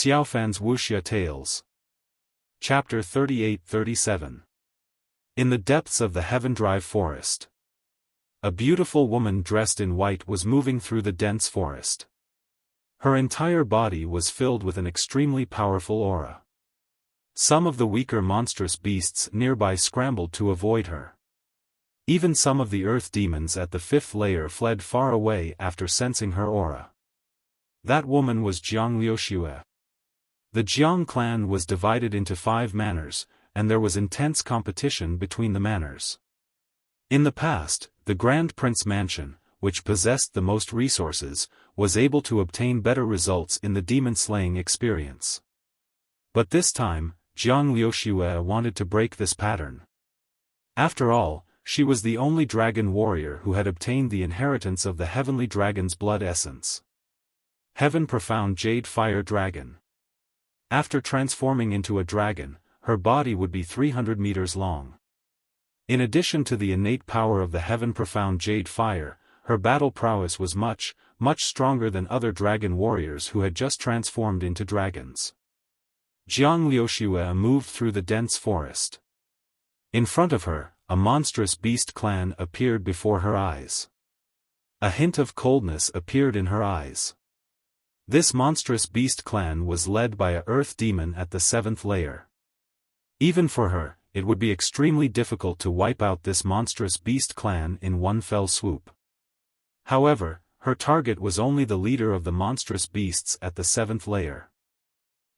Xiaofan's Wuxia Tales. Chapter 38-37. In the depths of the Heaven Drive forest. A beautiful woman dressed in white was moving through the dense forest. Her entire body was filled with an extremely powerful aura. Some of the weaker monstrous beasts nearby scrambled to avoid her. Even some of the earth demons at the fifth layer fled far away after sensing her aura. That woman was Wuxia. The Jiang clan was divided into 5 manors, and there was intense competition between the manors. In the past, the Grand Prince Mansion, which possessed the most resources, was able to obtain better results in the demon-slaying experience. But this time, Wuxia wanted to break this pattern. After all, she was the only dragon warrior who had obtained the inheritance of the heavenly dragon's blood essence. Heaven Profound Jade Fire Dragon. After transforming into a dragon, her body would be 300 meters long. In addition to the innate power of the Heaven Profound Jade Fire, her battle prowess was much stronger than other dragon warriors who had just transformed into dragons. Wuxia moved through the dense forest. In front of her, a monstrous beast clan appeared before her eyes. A hint of coldness appeared in her eyes. This monstrous beast clan was led by a earth demon at the 7th layer. Even for her, it would be extremely difficult to wipe out this monstrous beast clan in one fell swoop. However, her target was only the leader of the monstrous beasts at the 7th layer.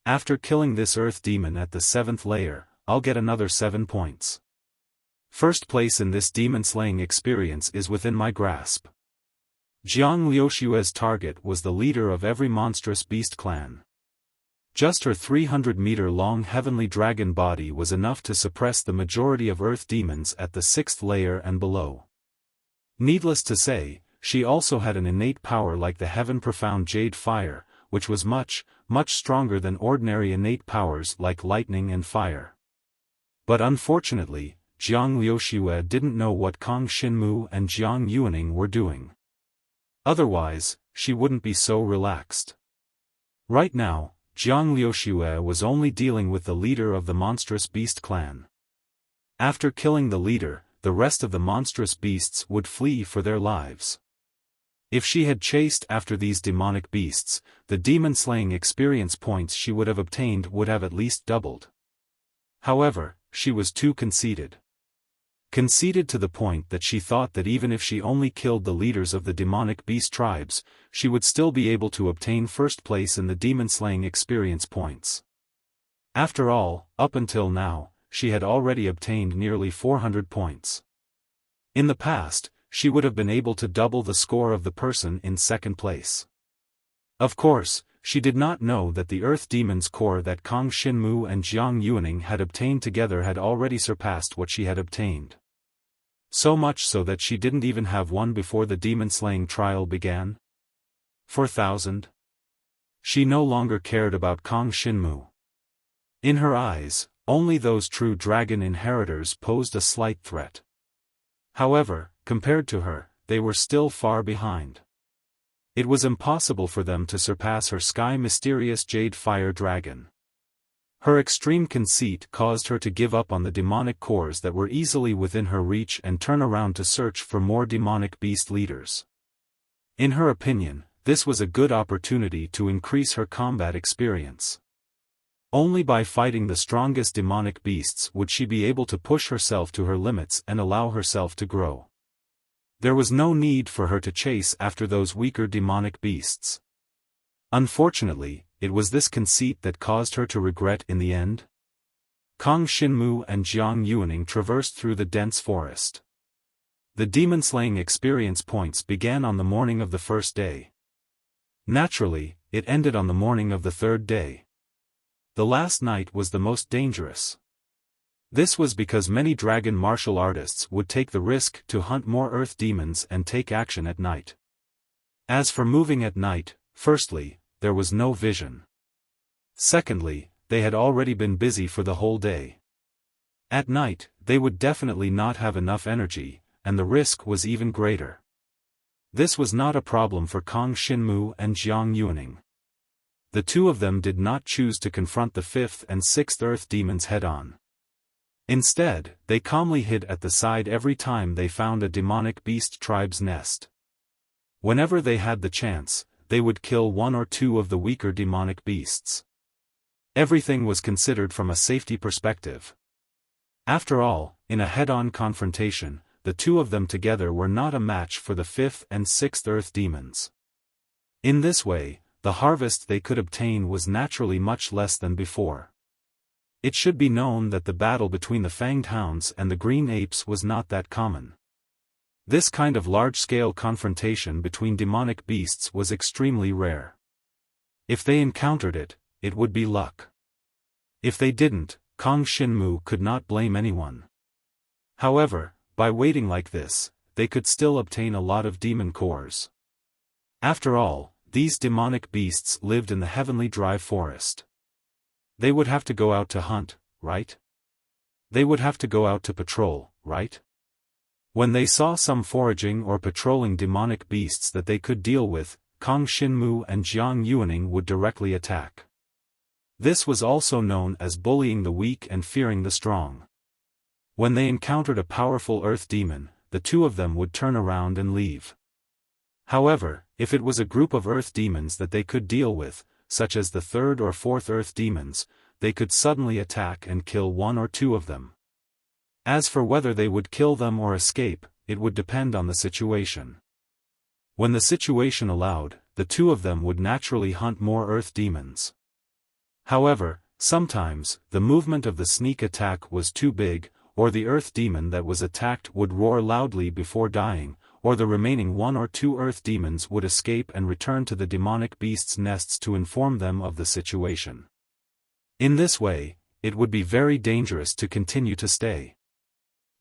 After killing this earth demon at the 7th layer, I'll get another 7 points. First place in this demon-slaying experience is within my grasp. Wuxia's target was the leader of every monstrous beast clan. Just her 300-meter-long heavenly dragon body was enough to suppress the majority of earth demons at the 6th layer and below. Needless to say, she also had an innate power like the Heaven Profound Jade Fire, which was much stronger than ordinary innate powers like lightning and fire. But unfortunately, Wuxia didn't know what Kong Xinmu and Jiang Yuaning were doing. Otherwise, she wouldn't be so relaxed. Right now, Wuxia was only dealing with the leader of the monstrous beast clan. After killing the leader, the rest of the monstrous beasts would flee for their lives. If she had chased after these demonic beasts, the demon-slaying experience points she would have obtained would have at least doubled. However, she was too conceited. Conceited to the point that she thought that even if she only killed the leaders of the demonic beast tribes, she would still be able to obtain first place in the demon-slaying experience points. After all, up until now, she had already obtained nearly 400 points. In the past, she would have been able to double the score of the person in 2nd place. Of course, she did not know that the earth demon's core that Kong Xinmu and Jiang Yuaning had obtained together had already surpassed what she had obtained. So much so that she didn't even have one before the demon-slaying trial began. 4,000. She no longer cared about Kong Xinmu. In her eyes, only those true dragon inheritors posed a slight threat. However, compared to her, they were still far behind. It was impossible for them to surpass her sky-mysterious Jade Fire Dragon. Her extreme conceit caused her to give up on the demonic cores that were easily within her reach and turn around to search for more demonic beast leaders. In her opinion, this was a good opportunity to increase her combat experience. Only by fighting the strongest demonic beasts would she be able to push herself to her limits and allow herself to grow. There was no need for her to chase after those weaker demonic beasts. Unfortunately, it was this conceit that caused her to regret in the end. Kong Xinmu and Jiang Yuaning traversed through the dense forest. The demon-slaying experience points began on the morning of the 1st day. Naturally, it ended on the morning of the 3rd day. The last night was the most dangerous. This was because many dragon martial artists would take the risk to hunt more earth demons and take action at night. As for moving at night, firstly, there was no vision. Secondly, they had already been busy for the whole day. At night, they would definitely not have enough energy, and the risk was even greater. This was not a problem for Kong Xinmu and Jiang Yuaning. the two of them did not choose to confront the fifth and sixth earth demons head-on. Instead, they calmly hid at the side every time they found a demonic beast tribe's nest. Whenever they had the chance, they would kill one or two of the weaker demonic beasts. Everything was considered from a safety perspective. After all, in a head-on confrontation, the two of them together were not a match for the fifth and sixth earth demons. In this way, the harvest they could obtain was naturally much less than before. It should be known that the battle between the fanged hounds and the green apes was not that common. This kind of large-scale confrontation between demonic beasts was extremely rare. If they encountered it, it would be luck. If they didn't, Kang Xinmu could not blame anyone. However, by waiting like this, they could still obtain a lot of demon cores. After all, these demonic beasts lived in the heavenly dry forest. They would have to go out to hunt, right? They would have to go out to patrol, right? When they saw some foraging or patrolling demonic beasts that they could deal with, Kang Xinmu and Jiang Yuaning would directly attack. This was also known as bullying the weak and fearing the strong. When they encountered a powerful earth demon, the two of them would turn around and leave. However, if it was a group of earth demons that they could deal with, such as the third or fourth earth demons, they could suddenly attack and kill one or two of them. As for whether they would kill them or escape, it would depend on the situation. When the situation allowed, the two of them would naturally hunt more earth demons. However, sometimes, the movement of the sneak attack was too big, or the earth demon that was attacked would roar loudly before dying, or the remaining one or two earth demons would escape and return to the demonic beasts' nests to inform them of the situation. In this way, it would be very dangerous to continue to stay.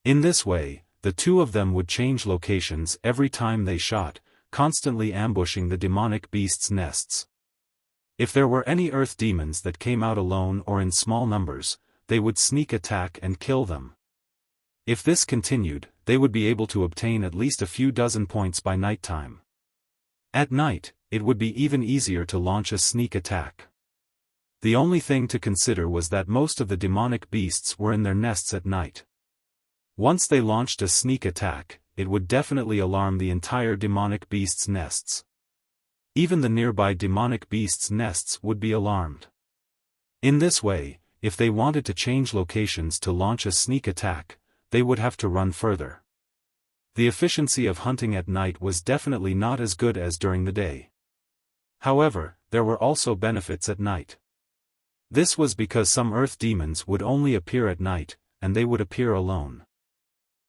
In this way, the two of them would change locations every time they shot, constantly ambushing the demonic beasts' nests. If there were any earth demons that came out alone or in small numbers, they would sneak attack and kill them. If this continued, they would be able to obtain at least a few dozen points by nighttime. At night, it would be even easier to launch a sneak attack. The only thing to consider was that most of the demonic beasts were in their nests at night. Once they launched a sneak attack, it would definitely alarm the entire demonic beasts' nests. Even the nearby demonic beasts' nests would be alarmed. In this way, if they wanted to change locations to launch a sneak attack, they would have to run further. The efficiency of hunting at night was definitely not as good as during the day. However, there were also benefits at night. This was because some earth demons would only appear at night, and they would appear alone.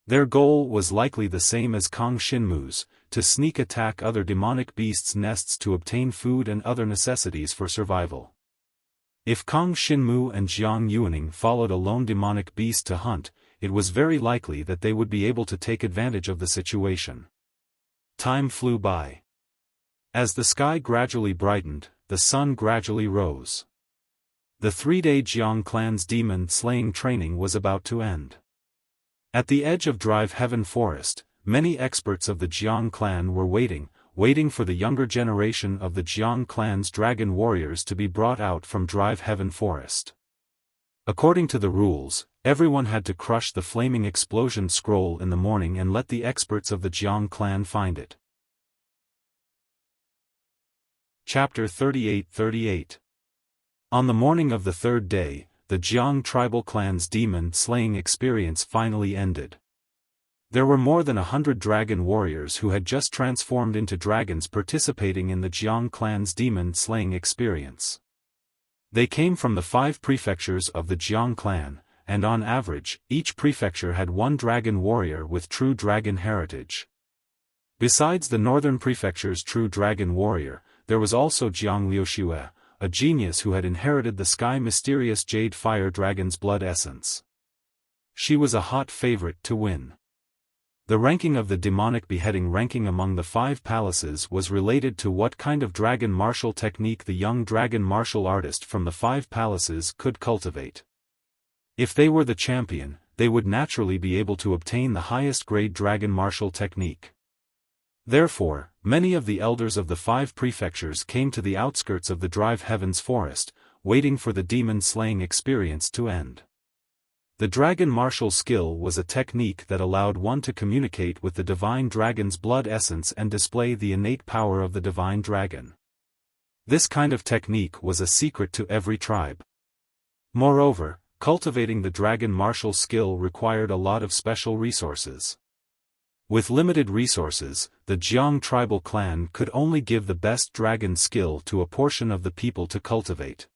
Their goal was likely the same as Kang Xinmu's, to sneak attack other demonic beasts' nests to obtain food and other necessities for survival. If Kang Xinmu and Jiang Yuaning followed a lone demonic beast to hunt, it was very likely that they would be able to take advantage of the situation. Time flew by. As the sky gradually brightened, the sun gradually rose. The 3-day Jiang clan's demon-slaying training was about to end. At the edge of Drive Heaven Forest, many experts of the Jiang clan were waiting for the younger generation of the Jiang clan's dragon warriors to be brought out from Drive Heaven Forest. According to the rules, everyone had to crush the flaming explosion scroll in the morning and let the experts of the Jiang clan find it. Chapter 38:38. On the morning of the third day, the Jiang tribal clan's demon-slaying experience finally ended. There were more than 100 dragon warriors who had just transformed into dragons participating in the Jiang clan's demon-slaying experience. They came from the 5 prefectures of the Jiang clan, and on average, each prefecture had 1 dragon warrior with true dragon heritage. Besides the northern prefecture's true dragon warrior, there was also Jiang Liuxue, a genius who had inherited the sky mysterious jade fire dragon's blood essence. She was a hot favorite to win. The ranking of the demonic beheading ranking among the 5 palaces was related to what kind of dragon martial technique the young dragon martial artist from the 5 palaces could cultivate. If they were the champion, they would naturally be able to obtain the highest grade dragon martial technique. Therefore, many of the elders of the 5 prefectures came to the outskirts of the Drive Heavens forest, waiting for the demon-slaying experience to end. The dragon martial skill was a technique that allowed one to communicate with the divine dragon's blood essence and display the innate power of the divine dragon. This kind of technique was a secret to every tribe. Moreover, cultivating the dragon martial skill required a lot of special resources. With limited resources, the Jiang tribal clan could only give the best dragon skill to a portion of the people to cultivate.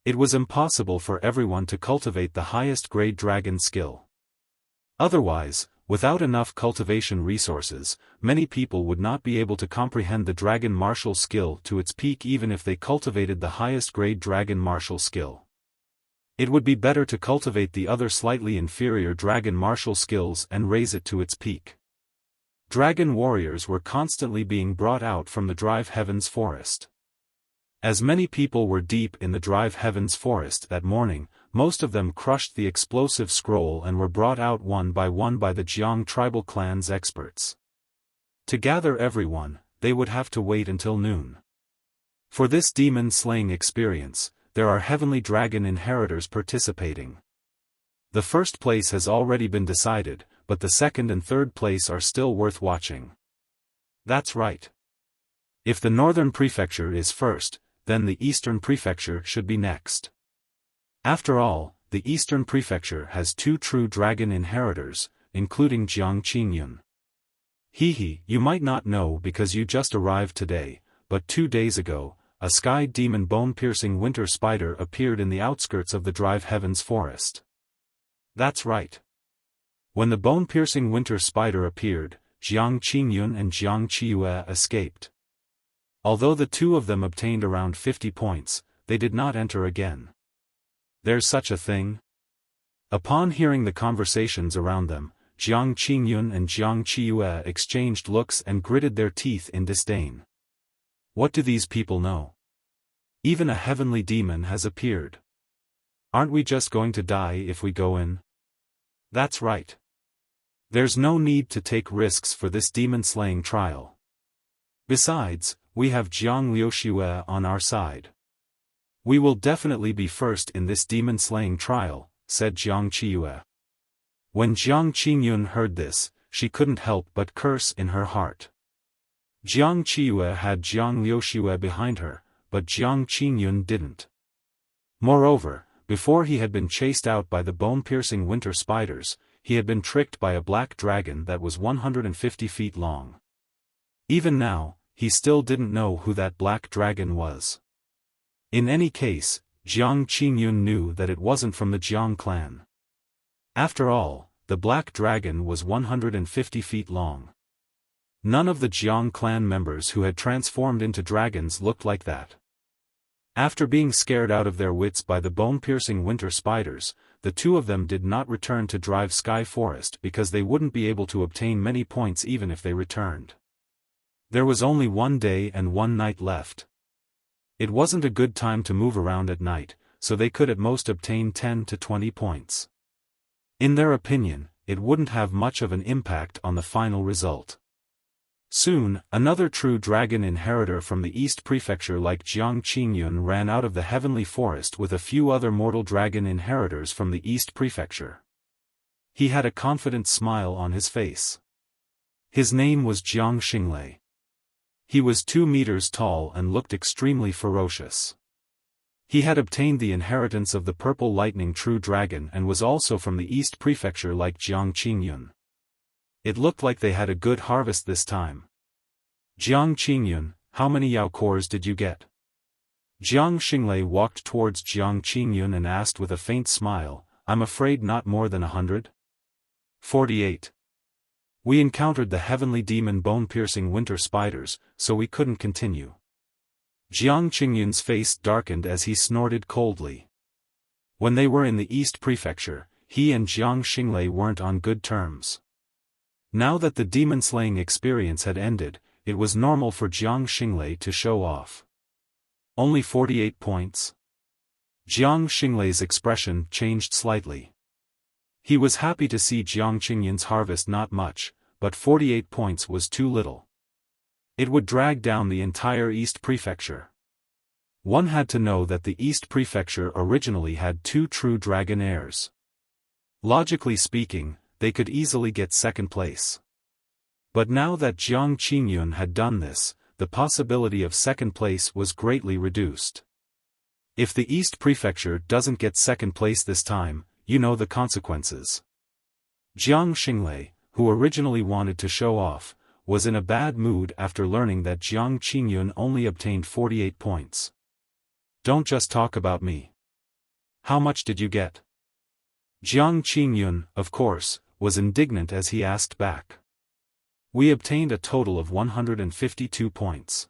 It was impossible for everyone to cultivate the highest grade dragon skill. Otherwise, without enough cultivation resources, many people would not be able to comprehend the dragon martial skill to its peak even if they cultivated the highest grade dragon martial skill. It would be better to cultivate the other slightly inferior dragon martial skills and raise it to its peak. Dragon warriors were constantly being brought out from the Drive Heavens forest. As many people were deep in the Drive Heavens forest that morning, most of them crushed the explosive scroll and were brought out one by the Jiang tribal clan's experts. To gather everyone, they would have to wait until noon. For this demon-slaying experience, there are heavenly dragon inheritors participating. The first place has already been decided, but the second and third place are still worth watching. That's right. If the northern prefecture is first, then the eastern prefecture should be next. After all, the eastern prefecture has 2 true dragon inheritors, including Jiang Qingyun. You might not know because you just arrived today, but 2 days ago, a sky demon bone-piercing winter spider appeared in the outskirts of the Drive Heavens forest. That's right. When the bone-piercing winter spider appeared, Jiang Qingyun and Jiang Qiyue escaped. Although the 2 of them obtained around 50 points, they did not enter again. There's such a thing? Upon hearing the conversations around them, Jiang Qingyun and Jiang Qiyue exchanged looks and gritted their teeth in disdain. What do these people know? Even a heavenly demon has appeared. Aren't we just going to die if we go in? That's right. There's no need to take risks for this demon-slaying trial. Besides, we have Jiang Liuxue on our side. We will definitely be first in this demon-slaying trial, said Jiang Qiyue. When Jiang Qingyun heard this, she couldn't help but curse in her heart. Jiang Qiyue had Jiang Liuxue behind her, but Jiang Qingyun didn't. Moreover, before he had been chased out by the bone-piercing winter spiders, he had been tricked by a black dragon that was 150 feet long. Even now, he still didn't know who that black dragon was. In any case, Jiang Qingyun knew that it wasn't from the Jiang clan. After all, the black dragon was 150 feet long. None of the Jiang clan members who had transformed into dragons looked like that. After being scared out of their wits by the bone-piercing winter spiders, the 2 of them did not return to Drive Sky Forest because they wouldn't be able to obtain many points even if they returned. There was only 1 day and 1 night left. It wasn't a good time to move around at night, so they could at most obtain 10 to 20 points. In their opinion, it wouldn't have much of an impact on the final result. Soon, another true dragon inheritor from the East Prefecture like Jiang Qingyun ran out of the heavenly forest with a few other mortal dragon inheritors from the East Prefecture. He had a confident smile on his face. His name was Jiang Xinglei. He was 2 meters tall and looked extremely ferocious. He had obtained the inheritance of the Purple Lightning True Dragon and was also from the East Prefecture like Jiang Qingyun. It looked like they had a good harvest this time. Jiang Qingyun, how many Yao cores did you get? Jiang Xinglei walked towards Jiang Qingyun and asked with a faint smile, I'm afraid not more than 100? 48. We encountered the heavenly demon bone-piercing winter spiders, so we couldn't continue. Jiang Qingyun's face darkened as he snorted coldly. When they were in the East Prefecture, he and Jiang Xinglei weren't on good terms. Now that the demon-slaying experience had ended, it was normal for Jiang Xinglei to show off. Only 48 points? Jiang Xinglei's expression changed slightly. He was happy to see Jiang Qingyun's harvest not much, but 48 points was too little. It would drag down the entire East Prefecture. One had to know that the East Prefecture originally had 2 true dragon heirs. Logically speaking, they could easily get second place. But now that Jiang Qingyun had done this, the possibility of second place was greatly reduced. If the East Prefecture doesn't get second place this time, you know the consequences. Jiang Xinglei, who originally wanted to show off, was in a bad mood after learning that Jiang Qingyun only obtained 48 points. Don't just talk about me. How much did you get? Jiang Qingyun, of course, was indignant as he asked back. We obtained a total of 152 points.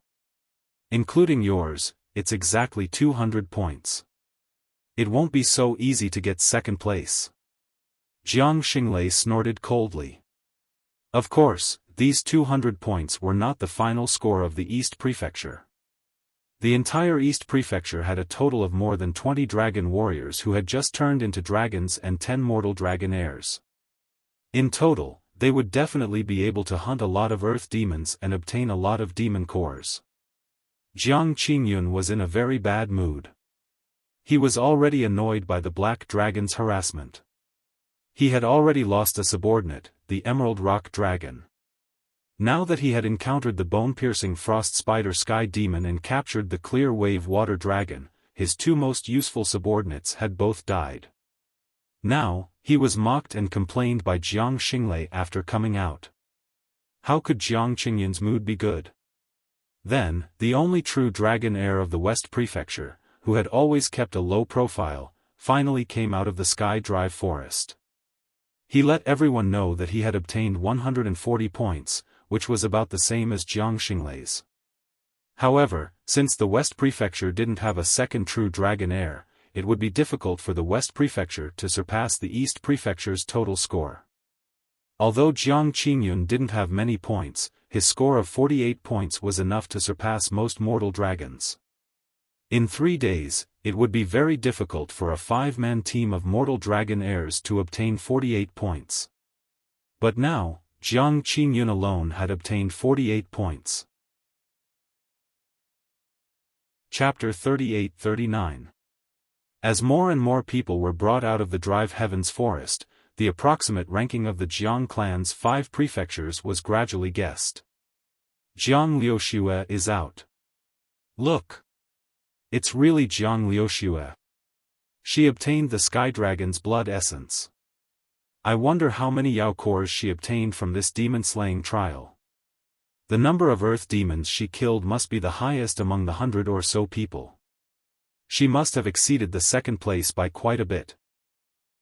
Including yours, it's exactly 200 points. It won't be so easy to get second place. Jiang Xinglei snorted coldly. Of course, these 200 points were not the final score of the East Prefecture. The entire East Prefecture had a total of more than 20 dragon warriors who had just turned into dragons and 10 mortal dragon heirs. In total, they would definitely be able to hunt a lot of earth demons and obtain a lot of demon cores. Jiang Qingyun was in a very bad mood. He was already annoyed by the Black Dragon's harassment. He had already lost a subordinate, the Emerald Rock Dragon. Now that he had encountered the bone-piercing Frost Spider Sky Demon and captured the Clear Wave Water Dragon, his 2 most useful subordinates had both died. Now, he was mocked and complained by Jiang Xinglei after coming out. How could Jiang Qingyun's mood be good? Then, the only true dragon heir of the West Prefecture, who had always kept a low profile, finally came out of the Sky Drive Forest. He let everyone know that he had obtained 140 points, which was about the same as Jiang Xinglei's. However, since the West Prefecture didn't have a second true dragon heir, it would be difficult for the West Prefecture to surpass the East Prefecture's total score. Although Jiang Qingyun didn't have many points, his score of 48 points was enough to surpass most mortal dragons. In 3 days, it would be very difficult for a 5-man team of mortal dragon heirs to obtain 48 points. But now, Jiang Qingyun alone had obtained 48 points. Chapter 38-39. As more and more people were brought out of the Drive Heavens Forest, the approximate ranking of the Jiang clan's 5 prefectures was gradually guessed. Jiang Liuxue is out. Look! It's really Jiang Liuxue. She obtained the Sky Dragon's blood essence. I wonder how many Yao cores she obtained from this demon-slaying trial. The number of earth demons she killed must be the highest among the 100 or so people. She must have exceeded the second place by quite a bit.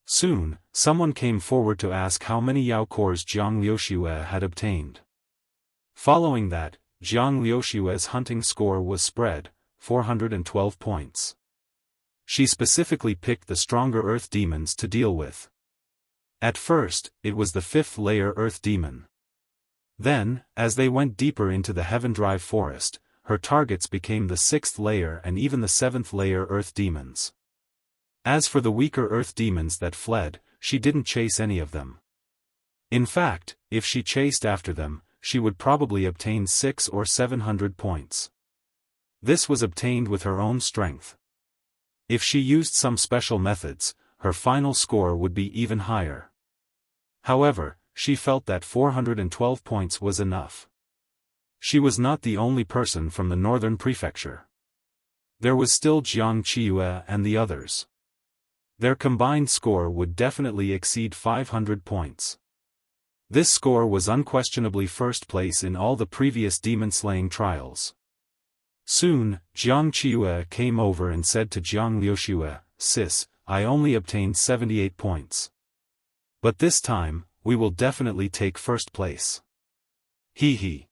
Soon, someone came forward to ask how many Yao cores Jiang Liuxue had obtained. Following that, Jiang Liuxue's hunting score was spread, 412 points. She specifically picked the stronger earth demons to deal with. At first, it was the 5th layer earth demon. Then, as they went deeper into the Heaven Drive Forest, her targets became the 6th layer and even the 7th layer earth demons. As for the weaker earth demons that fled, she didn't chase any of them. In fact, if she chased after them, she would probably obtain 600 or 700 points. This was obtained with her own strength. If she used some special methods, her final score would be even higher. However, she felt that 412 points was enough. She was not the only person from the northern prefecture. There was still Jiang Qiue and the others. Their combined score would definitely exceed 500 points. This score was unquestionably first place in all the previous demon-slaying trials. Soon, Jiang Qiue came over and said to Jiang Liuxue, "Sis, I only obtained 78 points. But this time, we will definitely take first place." He he.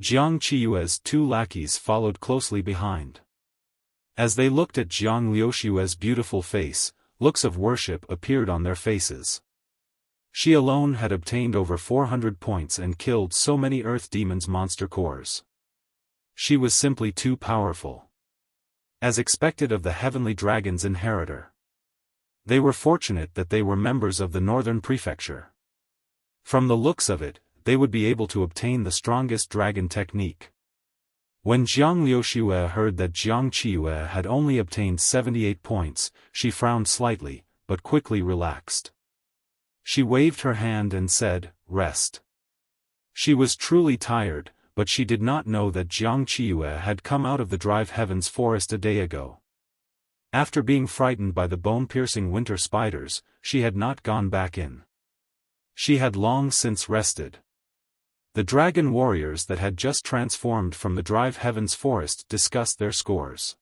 Jiang Qiue's 2 lackeys followed closely behind. As they looked at Jiang Liuxue's beautiful face, looks of worship appeared on their faces. She alone had obtained over 400 points and killed so many earth demons' monster cores. She was simply too powerful. As expected of the heavenly dragon's inheritor. They were fortunate that they were members of the northern prefecture. From the looks of it, they would be able to obtain the strongest dragon technique. When Jiang Liuxue heard that Jiang Qiyu had only obtained 78 points, she frowned slightly, but quickly relaxed. She waved her hand and said, "Rest." She was truly tired, but she did not know that Jiang Qiyu had come out of the Drive Heavens forest a day ago. After being frightened by the bone-piercing winter spiders, she had not gone back in. She had long since rested. The dragon warriors that had just transformed from the Drive Heavens forest discussed their scores.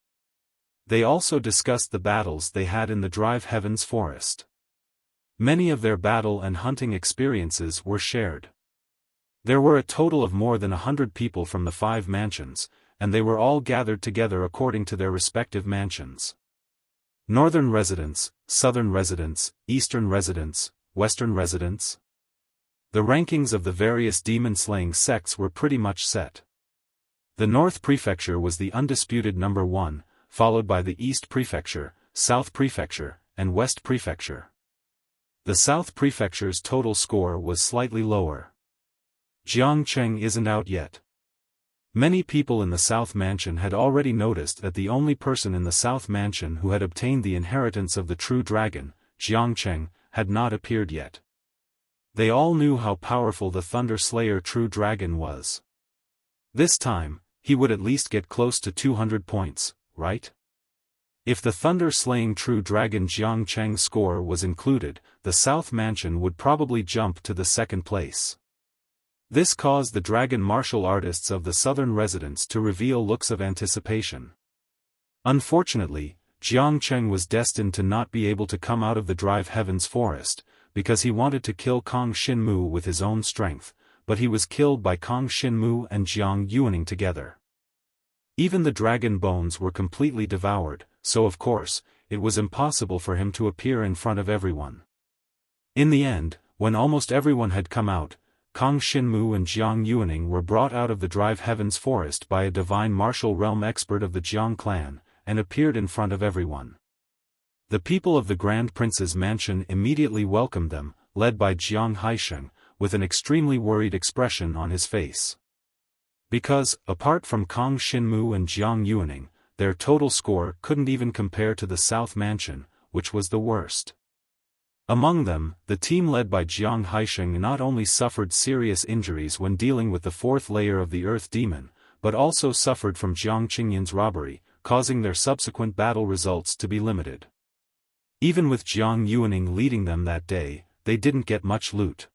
They also discussed the battles they had in the Drive Heavens forest. Many of their battle and hunting experiences were shared. There were a total of more than 100 people from the 5 mansions, and they were all gathered together according to their respective mansions. Northern residents, southern residents, eastern residents, western residents. The rankings of the various demon-slaying sects were pretty much set. The North Prefecture was the undisputed number 1, followed by the East Prefecture, South Prefecture, and West Prefecture. The South Prefecture's total score was slightly lower. Jiang Cheng isn't out yet. Many people in the South Mansion had already noticed that the only person in the South Mansion who had obtained the inheritance of the true dragon, Jiang Cheng, had not appeared yet. They all knew how powerful the Thunder Slayer true dragon was. This time, he would at least get close to 200 points, right? If the thunder-slaying true dragon Jiang Cheng's score was included, the South Mansion would probably jump to the second place. This caused the dragon martial artists of the southern residents to reveal looks of anticipation. Unfortunately, Jiang Cheng was destined to not be able to come out of the Drive Heavens forest, because he wanted to kill Kong Shinmu with his own strength, but he was killed by Kong Shinmu and Jiang Yuaning together. Even the dragon bones were completely devoured, so of course, it was impossible for him to appear in front of everyone. In the end, when almost everyone had come out, Kong Shinmu and Jiang Yuaning were brought out of the Drive Heavens forest by a divine martial realm expert of the Jiang clan, and appeared in front of everyone. The people of the Grand Prince's mansion immediately welcomed them, led by Jiang Haisheng, with an extremely worried expression on his face. Because, apart from Kong Shinmu and Jiang Yuaning, their total score couldn't even compare to the South Mansion, which was the worst. Among them, the team led by Jiang Haisheng not only suffered serious injuries when dealing with the 4th layer of the Earth Demon, but also suffered from Jiang Qingyan's robbery, causing their subsequent battle results to be limited. Even with Jiang Yuaning leading them that day, they didn't get much loot.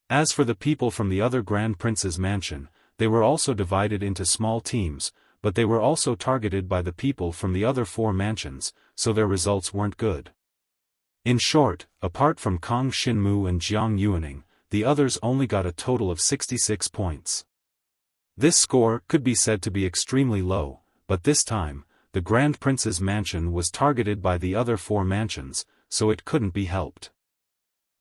As for the people from the other Grand Prince's mansion, they were also divided into small teams, but they were also targeted by the people from the other 4 mansions, so their results weren't good. In short, apart from Kong Shinmu and Jiang Yuaning, the others only got a total of 66 points. This score could be said to be extremely low, but this time, the Grand Prince's mansion was targeted by the other 4 mansions, so it couldn't be helped.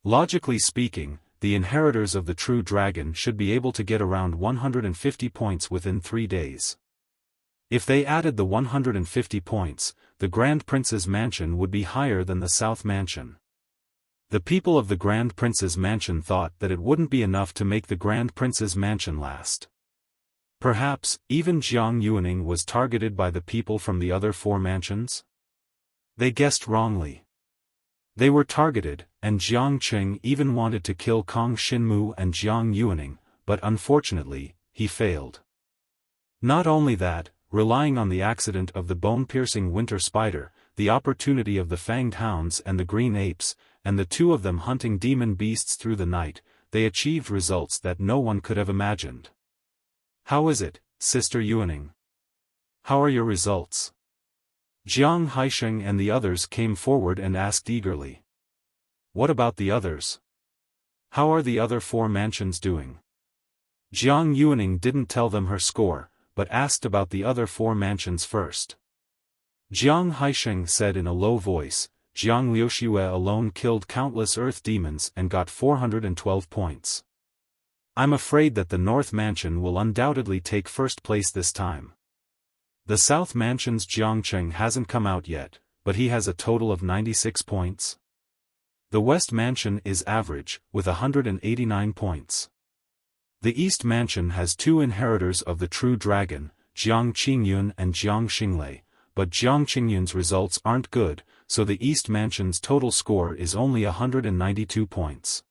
Logically speaking, the inheritors of the true dragon should be able to get around 150 points within 3 days. If they added the 150 points, the Grand Prince's mansion would be higher than the South Mansion. The people of the Grand Prince's mansion thought that it wouldn't be enough to make the Grand Prince's mansion last. Perhaps, even Jiang Yuaning was targeted by the people from the other 4 mansions? They guessed wrongly. They were targeted, and Jiang Cheng even wanted to kill Kong Shinmu and Jiang Yuaning, but unfortunately, he failed. Not only that, relying on the accident of the bone-piercing winter spider, the opportunity of the fanged hounds and the green apes, and the 2 of them hunting demon beasts through the night, they achieved results that no one could have imagined. How is it, Sister Yuaning? How are your results? Jiang Haisheng and the others came forward and asked eagerly. What about the others? How are the other 4 mansions doing? Jiang Yuaning didn't tell them her score, but asked about the other 4 mansions first. Jiang Haisheng said in a low voice, Jiang Liuxue alone killed countless earth demons and got 412 points. I'm afraid that the North Mansion will undoubtedly take first place this time. The South Mansion's Jiang Cheng hasn't come out yet, but he has a total of 96 points. The West Mansion is average, with 189 points. The East Mansion has two inheritors of the true dragon, Jiang Qingyun and Jiang Xinglei, but Jiang Qingyun's results aren't good, so the East Mansion's total score is only 192 points.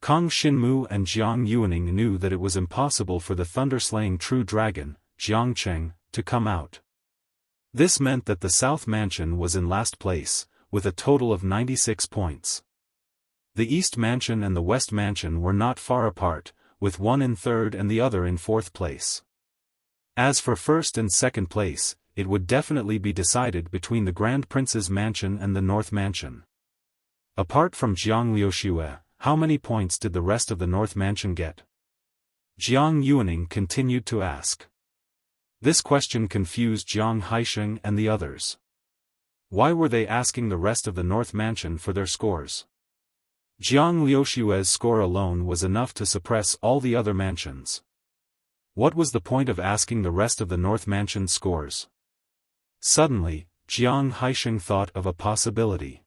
Kang Xinmu and Jiang Yuaning knew that it was impossible for the thunder-slaying true dragon, Jiang Cheng, to come out. This meant that the South Mansion was in last place, with a total of 96 points. The East Mansion and the West Mansion were not far apart, with one in third and the other in fourth place. As for first and second place, it would definitely be decided between the Grand Prince's Mansion and the North Mansion. Apart from Jiang Liuxue, how many points did the rest of the North Mansion get? Jiang Yuaning continued to ask. This question confused Jiang Haisheng and the others. Why were they asking the rest of the North Mansion for their scores? Jiang Liuxue's score alone was enough to suppress all the other mansions. What was the point of asking the rest of the North Mansion's scores? Suddenly, Jiang Haisheng thought of a possibility.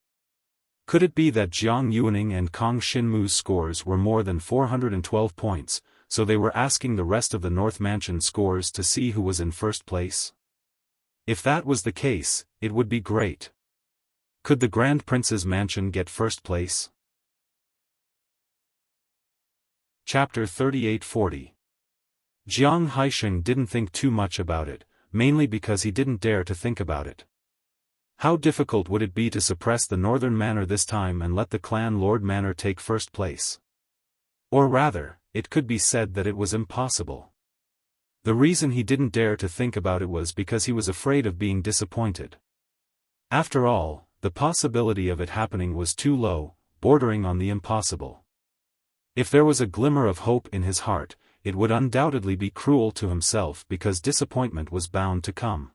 Could it be that Jiang Yuaning and Kang Xinmu's scores were more than 412 points, so they were asking the rest of the North Mansion scores to see who was in first place? If that was the case, it would be great. Could the Grand Prince's Mansion get first place? Chapter 3840. Jiang Haisheng didn't think too much about it, mainly because he didn't dare to think about it. How difficult would it be to suppress the Northern Manor this time and let the Clan Lord Manor take first place? Or rather, it could be said that it was impossible. The reason he didn't dare to think about it was because he was afraid of being disappointed. After all, the possibility of it happening was too low, bordering on the impossible. If there was a glimmer of hope in his heart, it would undoubtedly be cruel to himself because disappointment was bound to come.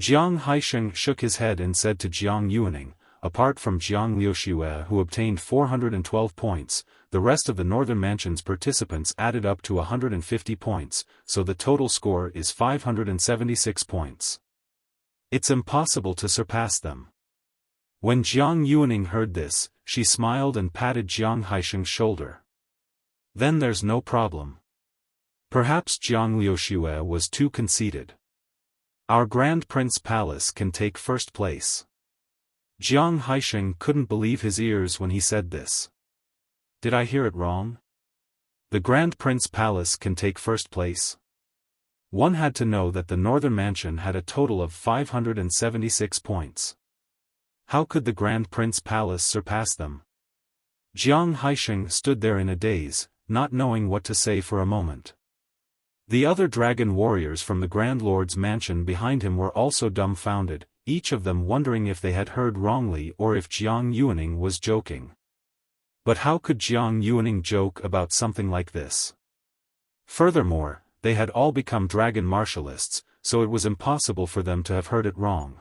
Jiang Haisheng shook his head and said to Jiang Yuaning, apart from Jiang Liuxue who obtained 412 points, the rest of the Northern Mansion's participants added up to 150 points, so the total score is 576 points. It's impossible to surpass them. When Jiang Yuaning heard this, she smiled and patted Jiang Haisheng's shoulder. Then there's no problem. Perhaps Jiang Liuxue was too conceited. Our Grand Prince Palace can take first place. Jiang Haisheng couldn't believe his ears when he said this. Did I hear it wrong? The Grand Prince Palace can take first place? One had to know that the Northern Mansion had a total of 576 points. How could the Grand Prince Palace surpass them? Jiang Haisheng stood there in a daze, not knowing what to say for a moment. The other dragon warriors from the Grand Lord's mansion behind him were also dumbfounded, each of them wondering if they had heard wrongly or if Jiang Yuaning was joking. But how could Jiang Yuaning joke about something like this? Furthermore, they had all become dragon martialists, so it was impossible for them to have heard it wrong.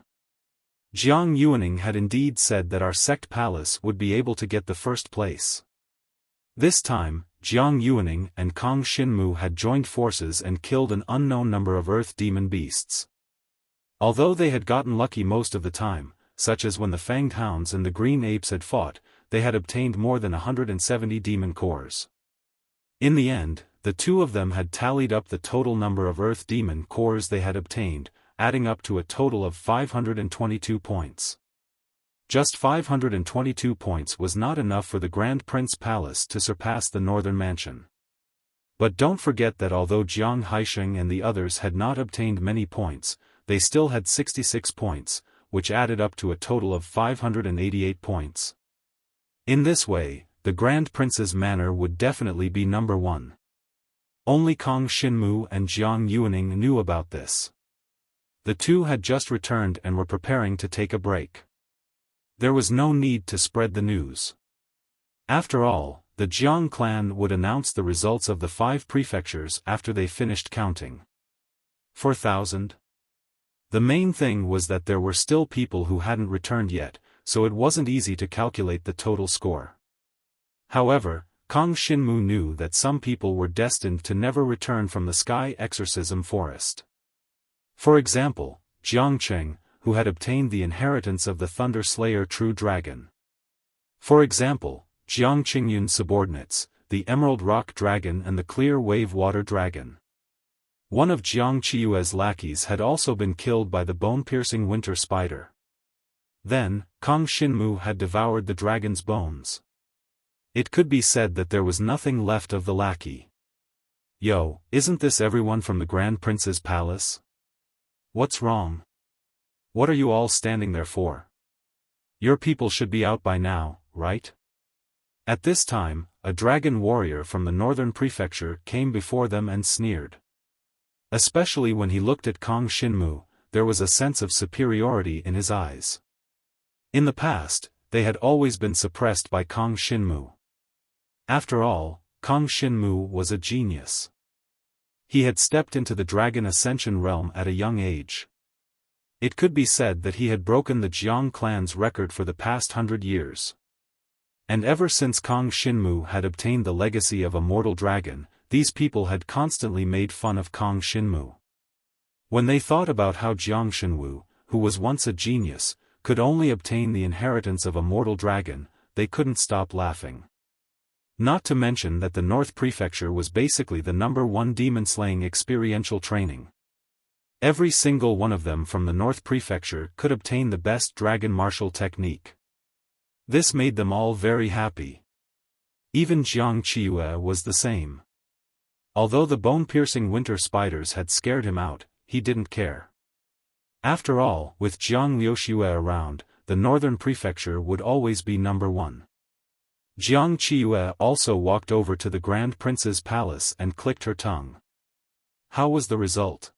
Jiang Yuaning had indeed said that our sect palace would be able to get the first place. This time, Jiang Yuaning and Kang Xinmu had joined forces and killed an unknown number of earth demon beasts. Although they had gotten lucky most of the time, such as when the fanged hounds and the green apes had fought, they had obtained more than 170 demon cores. In the end, the two of them had tallied up the total number of earth demon cores they had obtained, adding up to a total of 522 points. Just 522 points was not enough for the Grand Prince Palace to surpass the Northern Mansion. But don't forget that although Jiang Haisheng and the others had not obtained many points, they still had 66 points, which added up to a total of 588 points. In this way, the Grand Prince's Manor would definitely be number one. Only Kang Xinmu and Jiang Yuaning knew about this. The two had just returned and were preparing to take a break. There was no need to spread the news. After all, the Jiang clan would announce the results of the 5 prefectures after they finished counting. 4,000? The main thing was that there were still people who hadn't returned yet, so it wasn't easy to calculate the total score. However, Kang Xinmu knew that some people were destined to never return from the Sky Exorcism Forest. For example, Jiang Cheng, who had obtained the inheritance of the Thunder Slayer True Dragon. For example, Jiang Qingyun's subordinates, the Emerald Rock Dragon and the Clear Wave Water Dragon. One of Jiang Qiue's lackeys had also been killed by the bone-piercing winter spider. Then, Kang Xinmu had devoured the dragon's bones. It could be said that there was nothing left of the lackey. Yo, isn't this everyone from the Grand Prince's palace? What's wrong? What are you all standing there for? Your people should be out by now, right? At this time, a dragon warrior from the northern prefecture came before them and sneered. Especially when he looked at Kang Xinmu, there was a sense of superiority in his eyes. In the past, they had always been suppressed by Kang Xinmu. After all, Kang Xinmu was a genius. He had stepped into the Dragon Ascension realm at a young age. It could be said that he had broken the Jiang clan's record for the past 100 years. And ever since Kang Xinmu had obtained the legacy of a mortal dragon, these people had constantly made fun of Kang Xinmu. When they thought about how Jiang Xinwu, who was once a genius, could only obtain the inheritance of a mortal dragon, they couldn't stop laughing. Not to mention that the North Prefecture was basically the #1 demon-slaying experiential training. Every single one of them from the North Prefecture could obtain the best dragon martial technique. This made them all very happy. Even Jiang Qiue was the same. Although the bone-piercing winter spiders had scared him out, he didn't care. After all, with Jiang Liuxue around, the Northern Prefecture would always be #1. Jiang Qiue also walked over to the Grand Prince's palace and clicked her tongue. How was the result?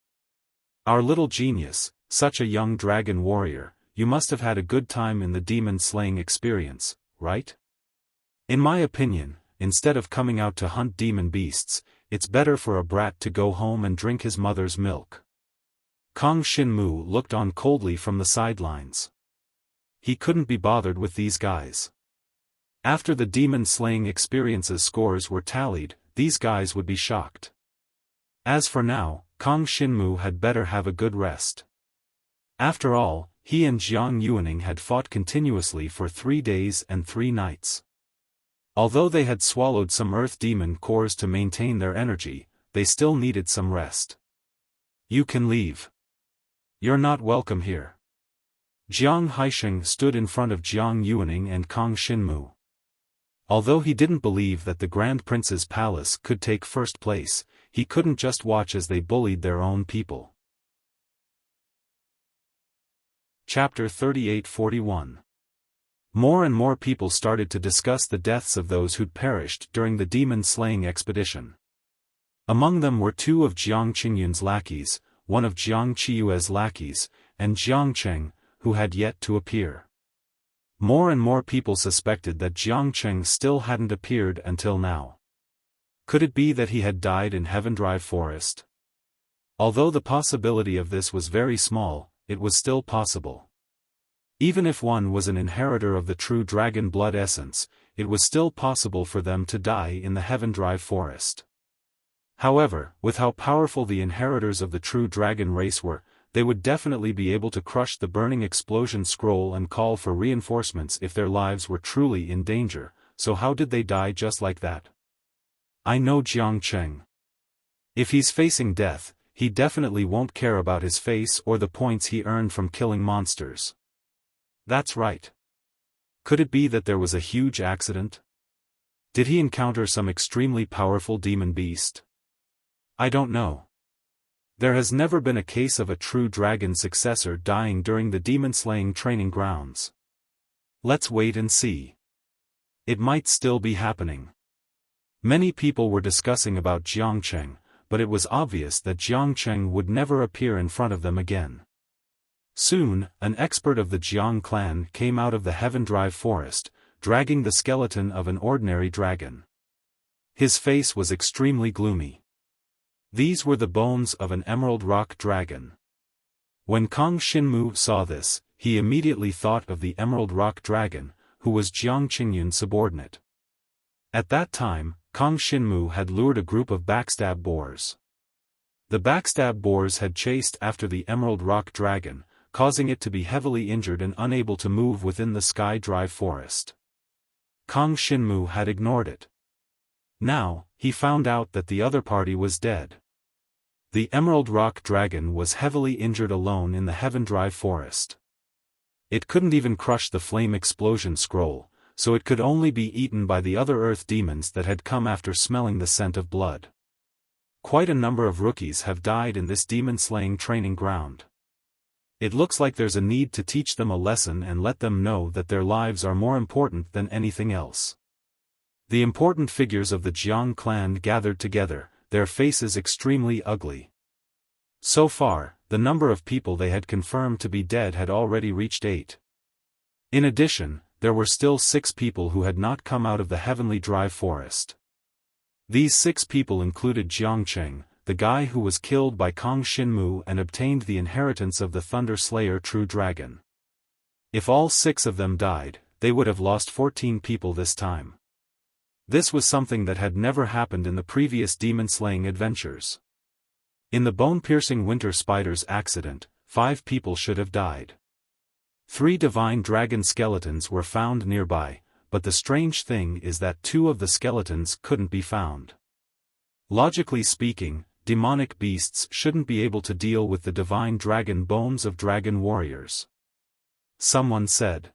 Our little genius, such a young dragon warrior, you must have had a good time in the demon-slaying experience, right? In my opinion, instead of coming out to hunt demon beasts, it's better for a brat to go home and drink his mother's milk. Kang Xinmu looked on coldly from the sidelines. He couldn't be bothered with these guys. After the demon-slaying experience's scores were tallied, these guys would be shocked. As for now, Kang Xinmu had better have a good rest. After all, he and Jiang Yuaning had fought continuously for 3 days and 3 nights. Although they had swallowed some earth demon cores to maintain their energy, they still needed some rest. You can leave. You're not welcome here. Jiang Haisheng stood in front of Jiang Yuaning and Kang Xinmu. Although he didn't believe that the Grand Prince's palace could take first place, he couldn't just watch as they bullied their own people. Chapter 38-41. More and more people started to discuss the deaths of those who'd perished during the demon-slaying expedition. Among them were 2 of Jiang Qingyun's lackeys, 1 of Jiang Qiue's lackeys, and Jiang Cheng, who had yet to appear. More and more people suspected that Jiang Cheng still hadn't appeared until now. Could it be that he had died in Heaven Drive Forest? Although the possibility of this was very small, it was still possible. Even if one was an inheritor of the true dragon blood essence, it was still possible for them to die in the Heaven Drive Forest. However, with how powerful the inheritors of the true dragon race were, they would definitely be able to crush the burning explosion scroll and call for reinforcements if their lives were truly in danger. So how did they die just like that? I know Jiang Cheng. If he's facing death, he definitely won't care about his face or the points he earned from killing monsters. That's right. Could it be that there was a huge accident? Did he encounter some extremely powerful demon beast? I don't know. There has never been a case of a true dragon successor dying during the demon-slaying training grounds. Let's wait and see. It might still be happening. Many people were discussing about Jiang Cheng, but it was obvious that Jiang Cheng would never appear in front of them again. Soon, an expert of the Jiang clan came out of the Heaven Drive Forest, dragging the skeleton of an ordinary dragon. His face was extremely gloomy. These were the bones of an emerald rock dragon. When Kang Xinmu saw this, he immediately thought of the emerald rock dragon, who was Jiang Qingyun's subordinate. At that time, Kang Xinmu had lured a group of backstab boars. The backstab boars had chased after the emerald rock dragon, causing it to be heavily injured and unable to move within the Sky Drive Forest. Kang Xinmu had ignored it. Now, he found out that the other party was dead. The Emerald Rock Dragon was heavily injured alone in the Heaven Drive forest. It couldn't even crush the Flame Explosion scroll, so it could only be eaten by the other earth demons that had come after smelling the scent of blood. Quite a number of rookies have died in this demon-slaying training ground. It looks like there's a need to teach them a lesson and let them know that their lives are more important than anything else. The important figures of the Jiang clan gathered together, their faces extremely ugly. So far, the number of people they had confirmed to be dead had already reached 8. In addition, there were still 6 people who had not come out of the Heavenly Drive forest. These 6 people included Jiang Cheng, the guy who was killed by Kong Shinmu and obtained the inheritance of the Thunder Slayer True Dragon. If all 6 of them died, they would have lost 14 people this time. This was something that had never happened in the previous demon-slaying adventures. In the bone-piercing winter spider's accident, 5 people should have died. 3 divine dragon skeletons were found nearby, but the strange thing is that 2 of the skeletons couldn't be found. Logically speaking, demonic beasts shouldn't be able to deal with the divine dragon bones of dragon warriors. Someone said.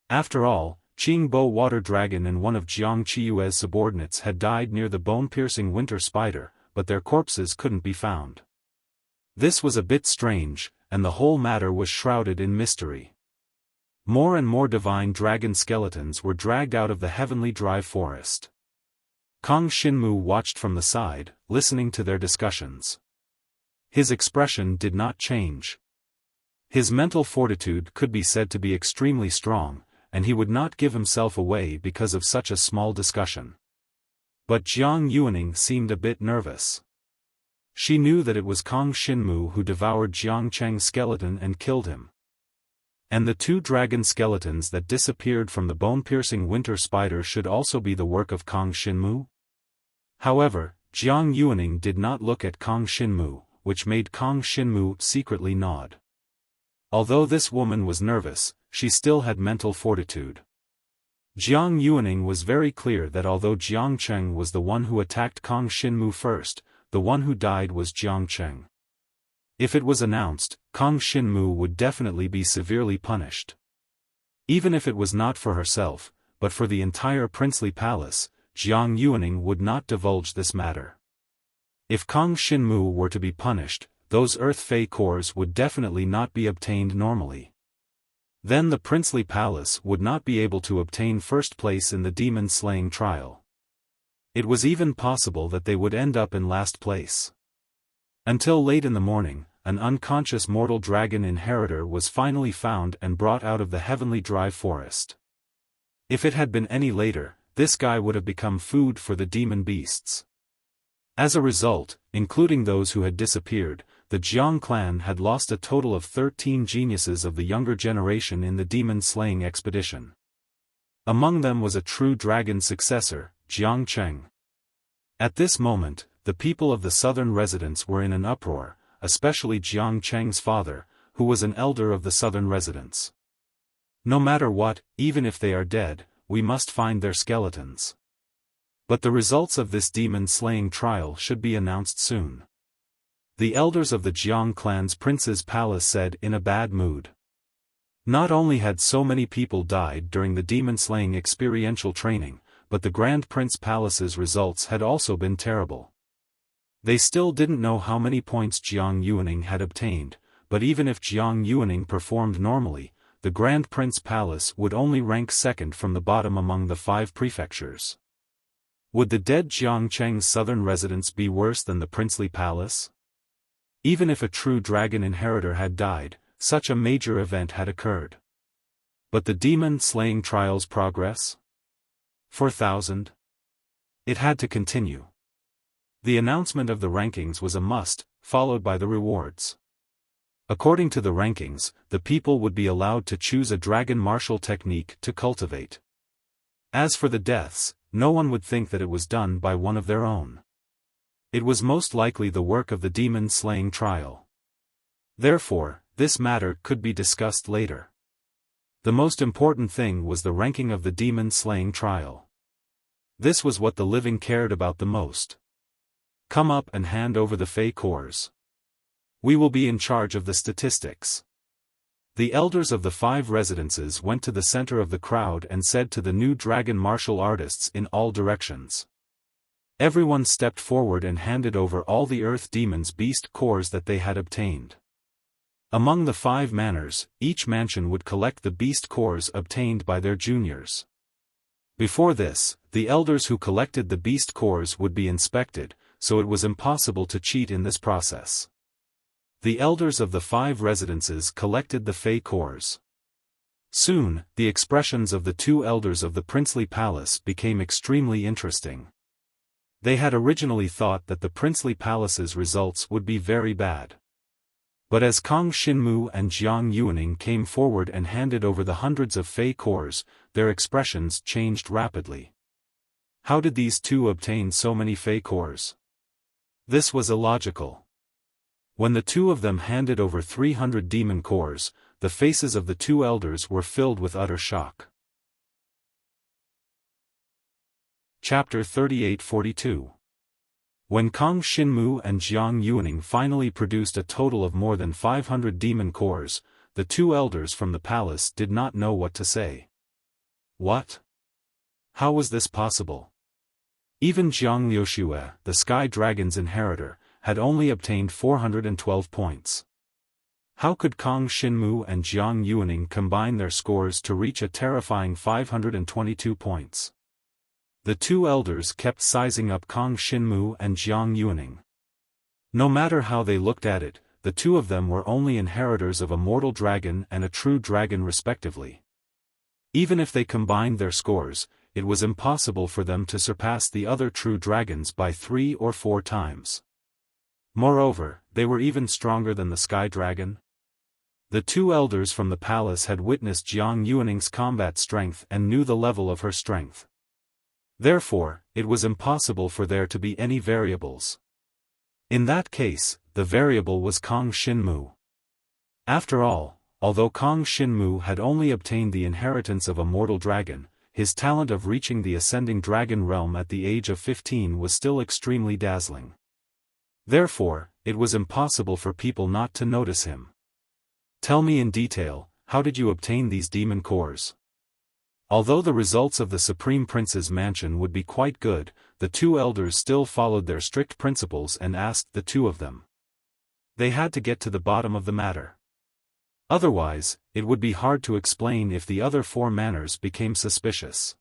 After all, Qingbo Water Dragon and one of Jiang Chiyue's subordinates had died near the bone-piercing winter spider, but their corpses couldn't be found. This was a bit strange, and the whole matter was shrouded in mystery. More and more divine dragon skeletons were dragged out of the Heavenly Drive forest. Kong Shinmu watched from the side, listening to their discussions. His expression did not change. His mental fortitude could be said to be extremely strong, and he would not give himself away because of such a small discussion. But Jiang Yuaning seemed a bit nervous. She knew that it was Kong Shinmu who devoured Jiang Cheng's skeleton and killed him. And the 2 dragon skeletons that disappeared from the bone-piercing winter spider should also be the work of Kong Shinmu? However, Jiang Yuaning did not look at Kong Shinmu, which made Kong Shinmu secretly nod. Although this woman was nervous, she still had mental fortitude. Jiang Yuaning was very clear that although Jiang Cheng was the one who attacked Kong Shinmu first, the one who died was Jiang Cheng. If it was announced, Kong Shinmu would definitely be severely punished. Even if it was not for herself, but for the entire princely palace, Jiang Yuaning would not divulge this matter. If Kong Shinmu were to be punished, those Earth Fey cores would definitely not be obtained normally. Then the princely palace would not be able to obtain first place in the demon-slaying trial. It was even possible that they would end up in last place. Until late in the morning, an unconscious mortal dragon inheritor was finally found and brought out of the Heavenly Drive forest. If it had been any later, this guy would have become food for the demon beasts. As a result, including those who had disappeared, the Jiang clan had lost a total of 13 geniuses of the younger generation in the demon-slaying expedition. Among them was a true dragon successor, Jiang Cheng. At this moment, the people of the southern residents were in an uproar, especially Jiang Cheng's father, who was an elder of the southern residents. No matter what, even if they are dead, we must find their skeletons. But the results of this demon-slaying trial should be announced soon. The elders of the Jiang clan's prince's palace said in a bad mood. Not only had so many people died during the demon-slaying experiential training, but the Grand Prince Palace's results had also been terrible. They still didn't know how many points Jiang Yuaning had obtained, but even if Jiang Yuaning performed normally, the Grand Prince Palace would only rank second from the bottom among the 5 prefectures. Would the dead Jiang Cheng's southern residents be worse than the princely palace? Even if a true dragon inheritor had died, such a major event had occurred. But the demon-slaying trial's progress? 4,000? It had to continue. The announcement of the rankings was a must, followed by the rewards. According to the rankings, the people would be allowed to choose a dragon martial technique to cultivate. As for the deaths, no one would think that it was done by one of their own. It was most likely the work of the demon-slaying trial. Therefore, this matter could be discussed later. The most important thing was the ranking of the demon-slaying trial. This was what the living cared about the most. Come up and hand over the Fey cores. We will be in charge of the statistics. The elders of the 5 residences went to the center of the crowd and said to the new dragon martial artists in all directions. Everyone stepped forward and handed over all the earth demons' beast cores that they had obtained. Among the 5 manors, each mansion would collect the beast cores obtained by their juniors. Before this, the elders who collected the beast cores would be inspected, so it was impossible to cheat in this process. The elders of the 5 residences collected the Fey cores. Soon, the expressions of the 2 elders of the princely palace became extremely interesting. They had originally thought that the princely palace's results would be very bad. But as Kang Xinmu and Jiang Yuaning came forward and handed over the hundreds of Fey cores, their expressions changed rapidly. How did these 2 obtain so many Fey cores? This was illogical. When the 2 of them handed over 300 demon cores, the faces of the 2 elders were filled with utter shock. Chapter 38-42. When Kang Xinmu and Jiang Yuaning finally produced a total of more than 500 demon cores, the 2 elders from the palace did not know what to say. What? How was this possible? Even Jiang Liuxue, the Sky Dragon's inheritor, had only obtained 412 points. How could Kang Xinmu and Jiang Yuaning combine their scores to reach a terrifying 522 points? The 2 elders kept sizing up Kang Xinmu and Jiang Yuaning. No matter how they looked at it, the 2 of them were only inheritors of a mortal dragon and a true dragon respectively. Even if they combined their scores, it was impossible for them to surpass the other true dragons by 3 or 4 times. Moreover, they were even stronger than the Sky Dragon. The 2 elders from the palace had witnessed Jiang Yuaning's combat strength and knew the level of her strength. Therefore, it was impossible for there to be any variables. In that case, the variable was Kang Xinmu. After all, although Kang Xinmu had only obtained the inheritance of a mortal dragon, his talent of reaching the ascending dragon realm at the age of 15 was still extremely dazzling. Therefore, it was impossible for people not to notice him. Tell me in detail, how did you obtain these demon cores? Although the results of the Supreme Prince's mansion would be quite good, the 2 elders still followed their strict principles and asked the 2 of them. They had to get to the bottom of the matter. Otherwise, it would be hard to explain if the other 4 manors became suspicious.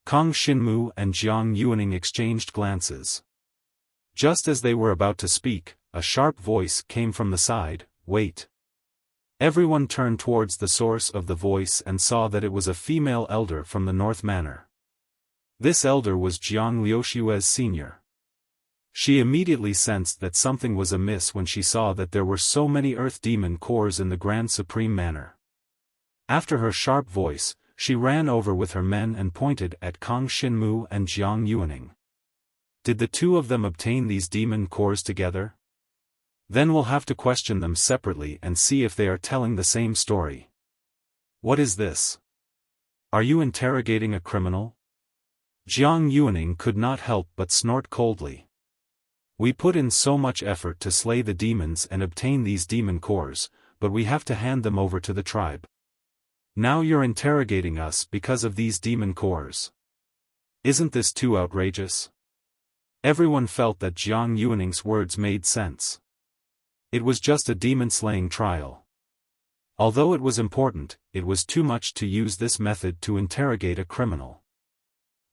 Kang Xinmu and Jiang Yuaning exchanged glances. Just as they were about to speak, a sharp voice came from the side, "Wait." Everyone turned towards the source of the voice and saw that it was a female elder from the North Manor. This elder was Jiang Liuxue's senior. She immediately sensed that something was amiss when she saw that there were so many earth demon cores in the Grand Supreme Manor. After her sharp voice, she ran over with her men and pointed at Kang Xinmu and Jiang Yuaning. Did the 2 of them obtain these demon cores together? Then we'll have to question them separately and see if they are telling the same story. What is this? Are you interrogating a criminal? Jiang Yuaning could not help but snort coldly. We put in so much effort to slay the demons and obtain these demon cores, but we have to hand them over to the tribe. Now you're interrogating us because of these demon cores. Isn't this too outrageous? Everyone felt that Jiang Yuaning's words made sense. It was just a demon-slaying trial. Although it was important, it was too much to use this method to interrogate a criminal.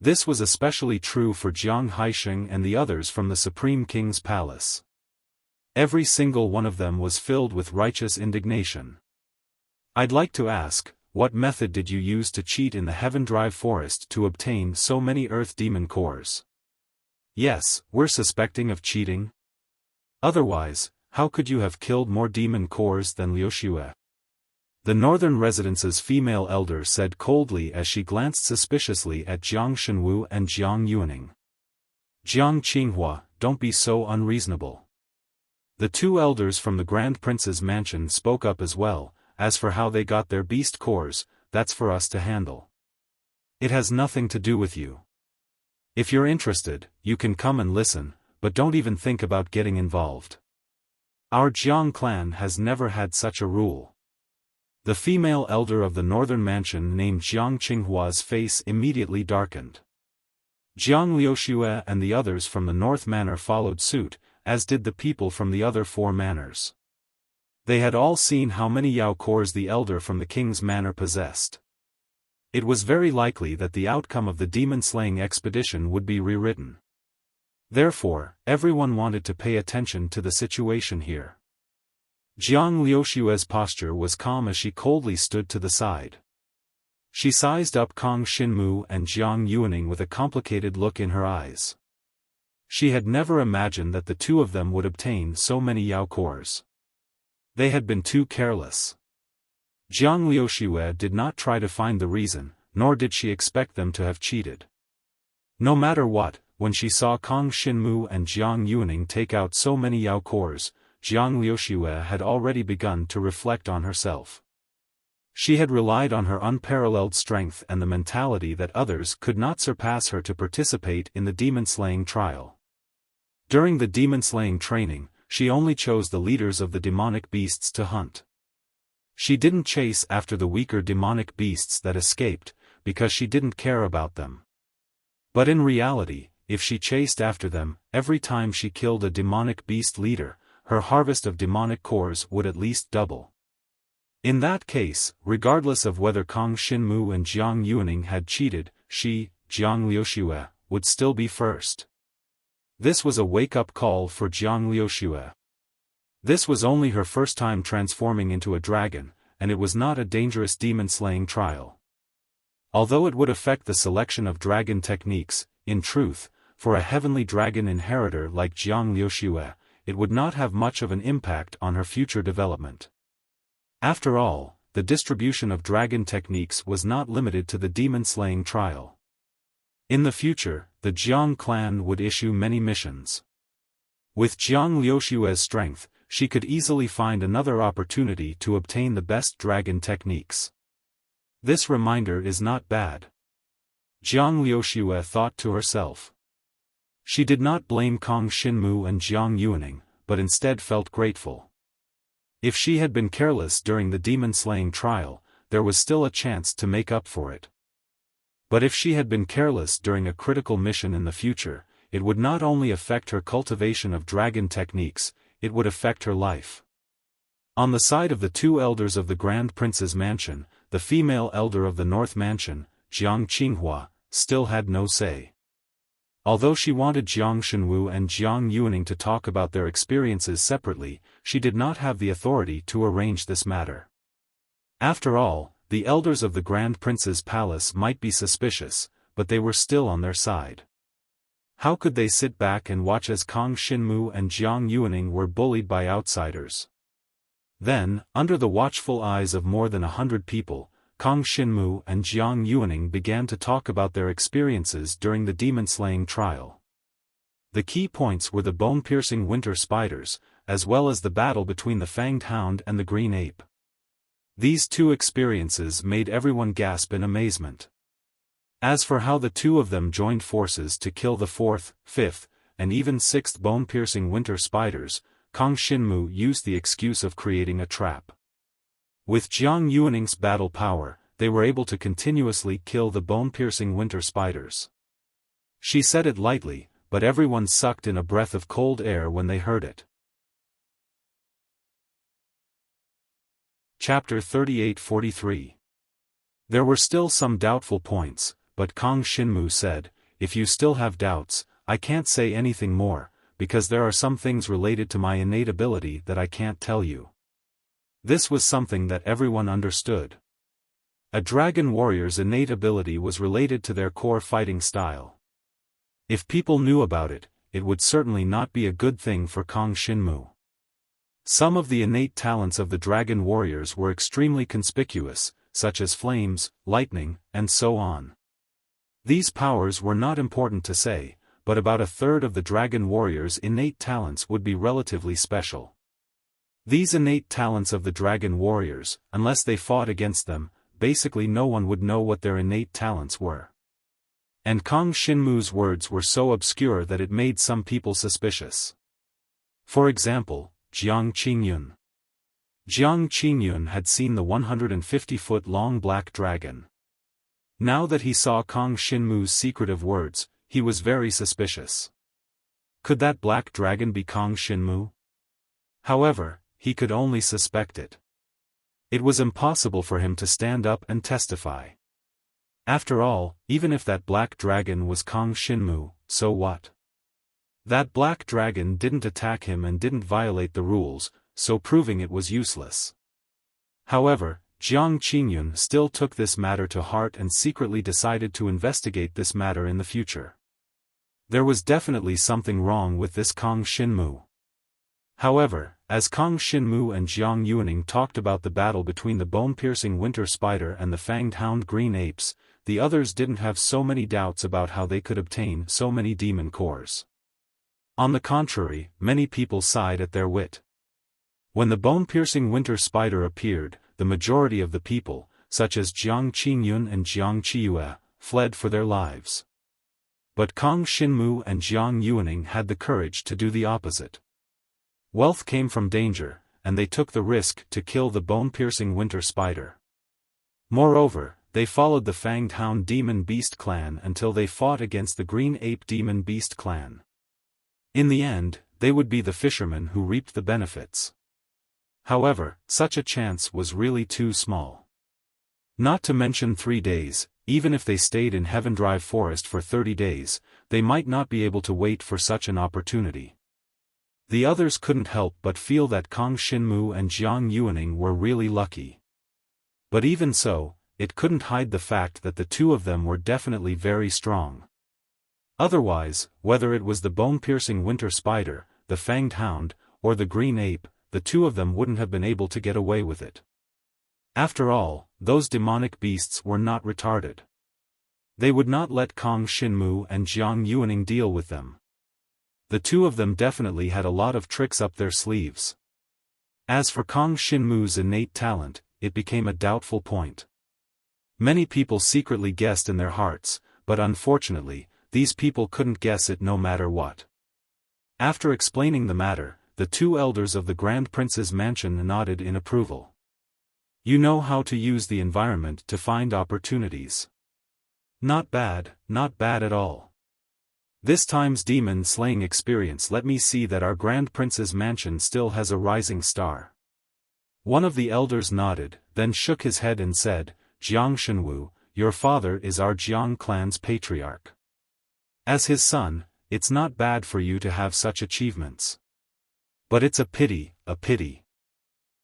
This was especially true for Jiang Haisheng and the others from the Supreme King's palace. Every single one of them was filled with righteous indignation. I'd like to ask, what method did you use to cheat in the Heaven Drive Forest to obtain so many Earth Demon cores? Yes, we're suspecting of cheating. Otherwise, how could you have killed more demon cores than Liuxue? The northern residence's female elder said coldly as she glanced suspiciously at Jiang Shenwu and Jiang Yuaning. Jiang Qinghua, don't be so unreasonable. The 2 elders from the Grand Prince's mansion spoke up as well. As for how they got their beast cores, that's for us to handle. It has nothing to do with you. If you're interested, you can come and listen, but don't even think about getting involved. Our Jiang clan has never had such a rule. The female elder of the northern mansion named Jiang Qinghua's face immediately darkened. Jiang Liuxue and the others from the north manor followed suit, as did the people from the other 4 manors. They had all seen how many Yao cores the elder from the king's manor possessed. It was very likely that the outcome of the demon-slaying expedition would be rewritten. Therefore, everyone wanted to pay attention to the situation here. Jiang Liuxue's posture was calm as she coldly stood to the side. She sized up Kang Xinmu and Jiang Yuaning with a complicated look in her eyes. She had never imagined that the 2 of them would obtain so many Yao cores. They had been too careless. Jiang Liuxue did not try to find the reason, nor did she expect them to have cheated. No matter what, when she saw Kang Xinmu and Jiang Yuaning take out so many Yao cores, Jiang Liuxue had already begun to reflect on herself. She had relied on her unparalleled strength and the mentality that others could not surpass her to participate in the demon-slaying trial. During the demon-slaying training, she only chose the leaders of the demonic beasts to hunt. She didn't chase after the weaker demonic beasts that escaped, because she didn't care about them. But in reality, if she chased after them, every time she killed a demonic beast leader, her harvest of demonic cores would at least double. In that case, regardless of whether Kang Xinmu and Jiang Yuaning had cheated, she, Jiang Liuxue, would still be first. This was a wake-up call for Jiang Liuxue. This was only her first time transforming into a dragon, and it was not a dangerous demon-slaying trial. Although it would affect the selection of dragon techniques, in truth, for a heavenly dragon inheritor like Jiang Liuxue, it would not have much of an impact on her future development. After all, the distribution of dragon techniques was not limited to the demon-slaying trial. In the future, the Jiang clan would issue many missions. With Jiang Liuxue's strength, she could easily find another opportunity to obtain the best dragon techniques. This reminder is not bad. Jiang Liuxue thought to herself. She did not blame Kang Xinmu and Jiang Yuaning, but instead felt grateful. If she had been careless during the demon-slaying trial, there was still a chance to make up for it. But if she had been careless during a critical mission in the future, it would not only affect her cultivation of dragon techniques, it would affect her life. On the side of the 2 elders of the Grand Prince's mansion, the female elder of the North Mansion, Jiang Qinghua, still had no say. Although she wanted Jiang Xinwu and Jiang Yuaning to talk about their experiences separately, she did not have the authority to arrange this matter. After all, the elders of the Grand Prince's palace might be suspicious, but they were still on their side. How could they sit back and watch as Kang Xinmu and Jiang Yuaning were bullied by outsiders? Then, under the watchful eyes of more than 100 people, Kang Xinmu and Jiang Yuaning began to talk about their experiences during the demon-slaying trial. The key points were the bone-piercing winter spiders, as well as the battle between the fanged hound and the green ape. These 2 experiences made everyone gasp in amazement. As for how the 2 of them joined forces to kill the 4th, 5th, and even 6th bone-piercing winter spiders, Kang Xinmu used the excuse of creating a trap. With Jiang Yuaning's battle power, they were able to continuously kill the bone-piercing winter spiders. She said it lightly, but everyone sucked in a breath of cold air when they heard it. Chapter 38-43. There were still some doubtful points, but Kang Xinmu said, "If you still have doubts, I can't say anything more, because there are some things related to my innate ability that I can't tell you." This was something that everyone understood. A dragon warrior's innate ability was related to their core fighting style. If people knew about it, it would certainly not be a good thing for Kang Xinmu. Some of the innate talents of the dragon warriors were extremely conspicuous, such as flames, lightning, and so on. These powers were not important to say, but about a third of the dragon warriors' innate talents would be relatively special. These innate talents of the dragon warriors, unless they fought against them, basically no one would know what their innate talents were. And Kang Xinmu's words were so obscure that it made some people suspicious. For example, Jiang Qingyun. Jiang Qingyun had seen the 150-foot-long black dragon. Now that he saw Kang Xinmu's secretive words, he was very suspicious. Could that black dragon be Kang Xinmu? However, he could only suspect it. It was impossible for him to stand up and testify. After all, even if that black dragon was Kang Xinmu, so what? That black dragon didn't attack him and didn't violate the rules, so proving it was useless. However, Jiang Qingyun still took this matter to heart and secretly decided to investigate this matter in the future. There was definitely something wrong with this Kang Xinmu. However, as Kang Xinmu and Jiang Yuaning talked about the battle between the bone-piercing winter spider and the fanged hound green apes, the others didn't have so many doubts about how they could obtain so many demon cores. On the contrary, many people sighed at their wit. When the bone-piercing winter spider appeared, the majority of the people, such as Jiang Qingyun and Jiang Qiyue, fled for their lives. But Kang Xinmu and Jiang Yuaning had the courage to do the opposite. Wealth came from danger, and they took the risk to kill the bone-piercing winter spider. Moreover, they followed the fanged hound demon beast clan until they fought against the green ape demon beast clan. In the end, they would be the fishermen who reaped the benefits. However, such a chance was really too small. Not to mention 3 days, even if they stayed in Heaven Drive Forest for 30 days, they might not be able to wait for such an opportunity. The others couldn't help but feel that Kang Xinmu and Jiang Yuaning were really lucky. But even so, it couldn't hide the fact that the two of them were definitely very strong. Otherwise, whether it was the bone-piercing winter spider, the fanged hound, or the green ape, the two of them wouldn't have been able to get away with it. After all, those demonic beasts were not retarded. They would not let Kang Xinmu and Jiang Yuaning deal with them. The two of them definitely had a lot of tricks up their sleeves. As for Kang Xinmu's innate talent, it became a doubtful point. Many people secretly guessed in their hearts, but unfortunately, these people couldn't guess it no matter what. After explaining the matter, the two elders of the Grand Prince's mansion nodded in approval. You know how to use the environment to find opportunities. Not bad at all. This time's demon slaying experience let me see that our Grand Prince's mansion still has a rising star. One of the elders nodded, then shook his head and said, Jiang Shenwu, your father is our Jiang clan's patriarch. As his son, it's not bad for you to have such achievements. But it's a pity.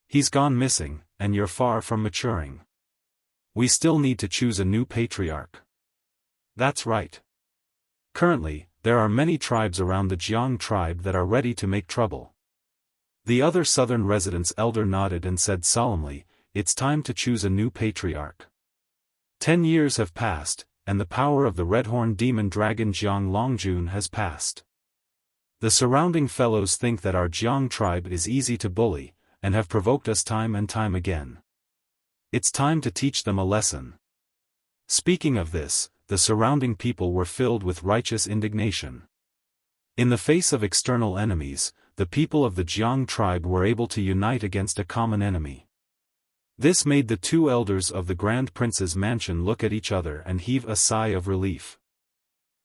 He's gone missing, and you're far from maturing. We still need to choose a new patriarch. That's right. Currently, there are many tribes around the Jiang tribe that are ready to make trouble. The other southern resident's elder nodded and said solemnly, it's time to choose a new patriarch. 10 years have passed, and the power of the red-horned demon dragon Jiang Longjun has passed. The surrounding fellows think that our Jiang tribe is easy to bully, and have provoked us time and time again. It's time to teach them a lesson. Speaking of this, the surrounding people were filled with righteous indignation. In the face of external enemies, the people of the Jiang tribe were able to unite against a common enemy. This made the two elders of the Grand Prince's mansion look at each other and heave a sigh of relief.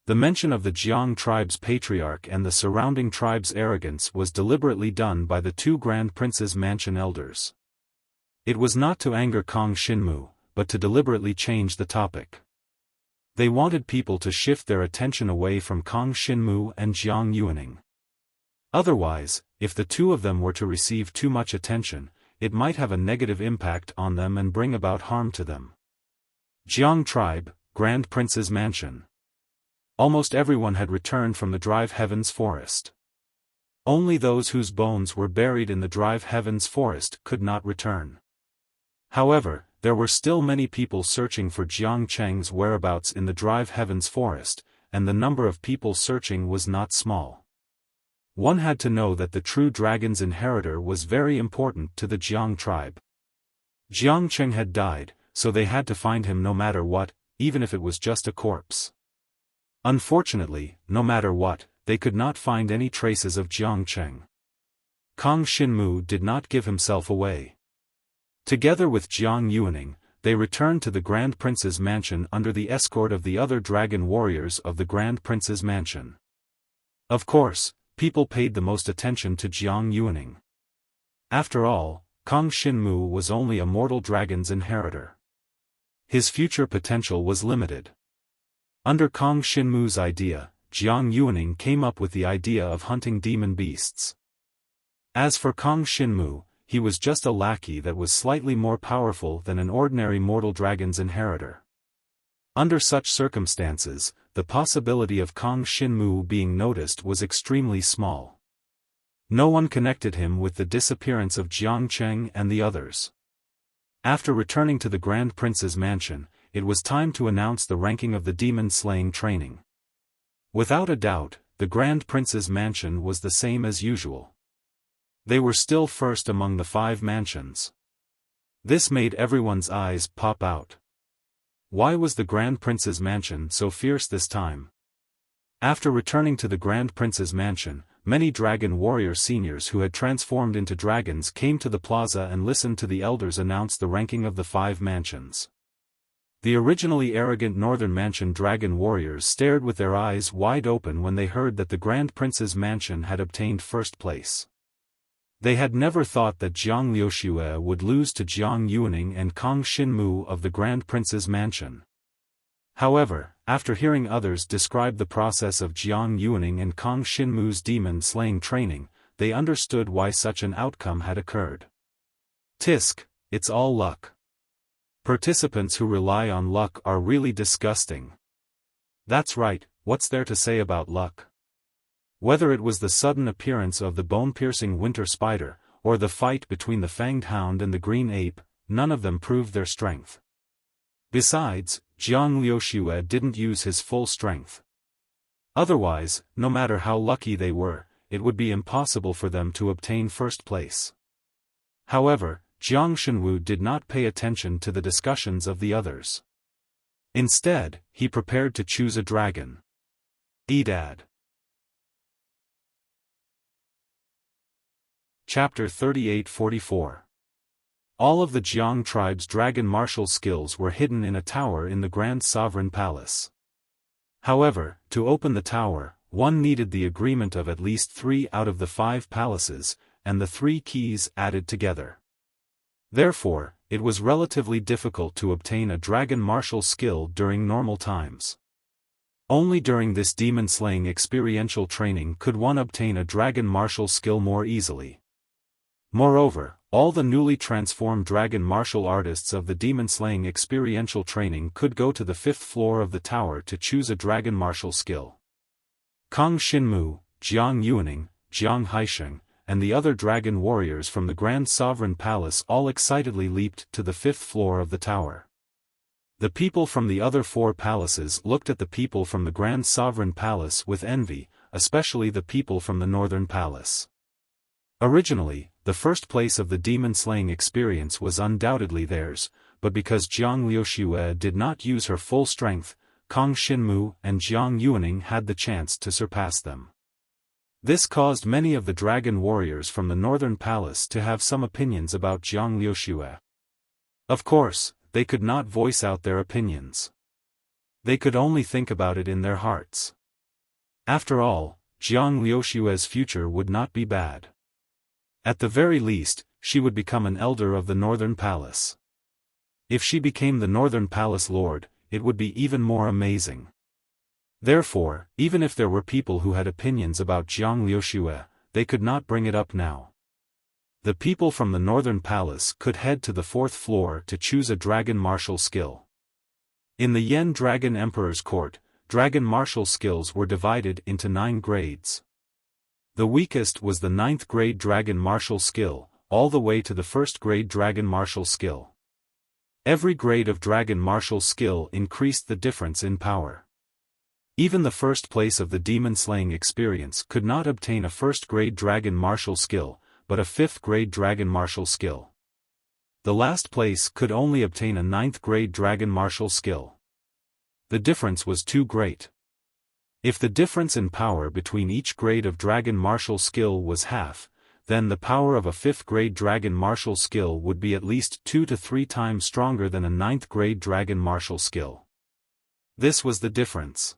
The mention of the Jiang tribe's patriarch and the surrounding tribe's arrogance was deliberately done by the two Grand Prince's mansion elders. It was not to anger Kang Xinmu, but to deliberately change the topic. They wanted people to shift their attention away from Kang Xinmu and Jiang Yuaning. Otherwise, if the two of them were to receive too much attention, it might have a negative impact on them and bring about harm to them. Jiang tribe, Grand Prince's mansion. Almost everyone had returned from the Drive Heavens forest. Only those whose bones were buried in the Drive Heavens forest could not return. However, there were still many people searching for Jiang Cheng's whereabouts in the Drive Heavens forest, and the number of people searching was not small. One had to know that the true dragon's inheritor was very important to the Jiang tribe. Jiang Cheng had died, so they had to find him no matter what, even if it was just a corpse. Unfortunately, no matter what, they could not find any traces of Jiang Cheng. Kang Xinmu did not give himself away. Together with Jiang Yuaning, they returned to the Grand Prince's mansion under the escort of the other dragon warriors of the Grand Prince's mansion. Of course, people paid the most attention to Jiang Yuaning. After all, Kang Xinmu was only a mortal dragon's inheritor. His future potential was limited. Under Kang Xinmu's idea, Jiang Yuaning came up with the idea of hunting demon beasts. As for Kang Xinmu, he was just a lackey that was slightly more powerful than an ordinary mortal dragon's inheritor. Under such circumstances, the possibility of Kang Xinmu being noticed was extremely small. No one connected him with the disappearance of Jiang Cheng and the others. After returning to the Grand Prince's mansion, it was time to announce the ranking of the demon-slaying training. Without a doubt, the Grand Prince's mansion was the same as usual. They were still first among the 5 mansions. This made everyone's eyes pop out. Why was the Grand Prince's mansion so fierce this time? After returning to the Grand Prince's mansion, many dragon warrior seniors who had transformed into dragons came to the plaza and listened to the elders announce the ranking of the 5 mansions. The originally arrogant Northern Mansion dragon warriors stared with their eyes wide open when they heard that the Grand Prince's mansion had obtained first place. They had never thought that Jiang Liuxue would lose to Jiang Yuaning and Kang Xinmu of the Grand Prince's mansion. However, after hearing others describe the process of Jiang Yuaning and Kang Xinmu's demon-slaying training, they understood why such an outcome had occurred. Tisk, it's all luck. Participants who rely on luck are really disgusting. That's right, what's there to say about luck? Whether it was the sudden appearance of the bone-piercing winter spider, or the fight between the fanged hound and the green ape, none of them proved their strength. Besides, Jiang Liuxue didn't use his full strength. Otherwise, no matter how lucky they were, it would be impossible for them to obtain first place. However, Jiang Shenwu did not pay attention to the discussions of the others. Instead, he prepared to choose a dragon. Edad. Chapter 38-44. All of the Jiang tribe's dragon martial skills were hidden in a tower in the Grand Sovereign Palace. However, to open the tower, one needed the agreement of at least 3 out of the 5 palaces, and the 3 keys added together. Therefore, it was relatively difficult to obtain a dragon martial skill during normal times. Only during this demon-slaying experiential training could one obtain a dragon martial skill more easily. Moreover, all the newly transformed dragon martial artists of the demon-slaying experiential training could go to the 5th floor of the tower to choose a dragon martial skill. Kang Xinmu, Jiang Yuaning, Jiang Haisheng, and the other dragon warriors from the Grand Sovereign Palace all excitedly leaped to the 5th floor of the tower. The people from the other 4 palaces looked at the people from the Grand Sovereign Palace with envy, especially the people from the Northern Palace. Originally, the first place of the demon-slaying experience was undoubtedly theirs, but because Jiang Liuxue did not use her full strength, Kang Xinmu and Jiang Yuaning had the chance to surpass them. This caused many of the dragon warriors from the Northern Palace to have some opinions about Jiang Liuxue. Of course, they could not voice out their opinions. They could only think about it in their hearts. After all, Jiang Liuxue's future would not be bad. At the very least, she would become an elder of the Northern Palace. If she became the Northern Palace Lord, it would be even more amazing. Therefore, even if there were people who had opinions about Jiang Liuxue, they could not bring it up now. The people from the Northern Palace could head to the 4th floor to choose a dragon martial skill. In the Yen Dragon Emperor's court, dragon martial skills were divided into 9 grades. The weakest was the 9th grade dragon martial skill, all the way to the 1st grade dragon martial skill. Every grade of dragon martial skill increased the difference in power. Even the first place of the demon-slaying experience could not obtain a 1st grade dragon martial skill, but a 5th grade dragon martial skill. The last place could only obtain a 9th grade dragon martial skill. The difference was too great. If the difference in power between each grade of dragon martial skill was half, then the power of a 5th grade dragon martial skill would be at least 2 to 3 times stronger than a 9th grade dragon martial skill. This was the difference.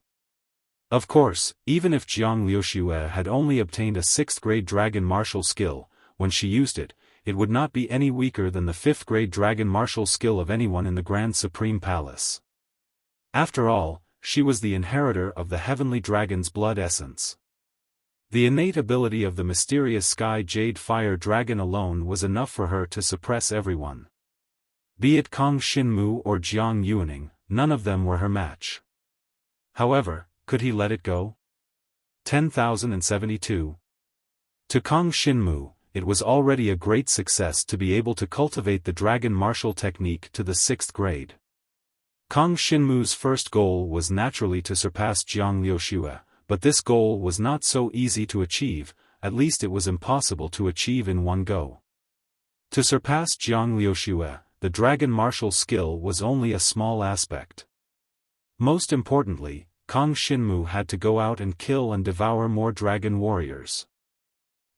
Of course, even if Jiang Liuxue had only obtained a 6th grade dragon martial skill, when she used it, it would not be any weaker than the 5th grade dragon martial skill of anyone in the Grand Supreme Palace. After all, she was the inheritor of the heavenly dragon's blood essence. The innate ability of the mysterious Sky Jade Fire Dragon alone was enough for her to suppress everyone. Be it Kang Xinmu or Jiang Yuaning, none of them were her match. However, could he let it go? 10,072. To Kang Xinmu, it was already a great success to be able to cultivate the dragon martial technique to the 6th grade. Kang Xinmu's first goal was naturally to surpass Jiang Liuxue, but this goal was not so easy to achieve, at least it was impossible to achieve in one go. To surpass Jiang Liuxue, the dragon martial skill was only a small aspect. Most importantly, Kang Xinmu had to go out and kill and devour more dragon warriors.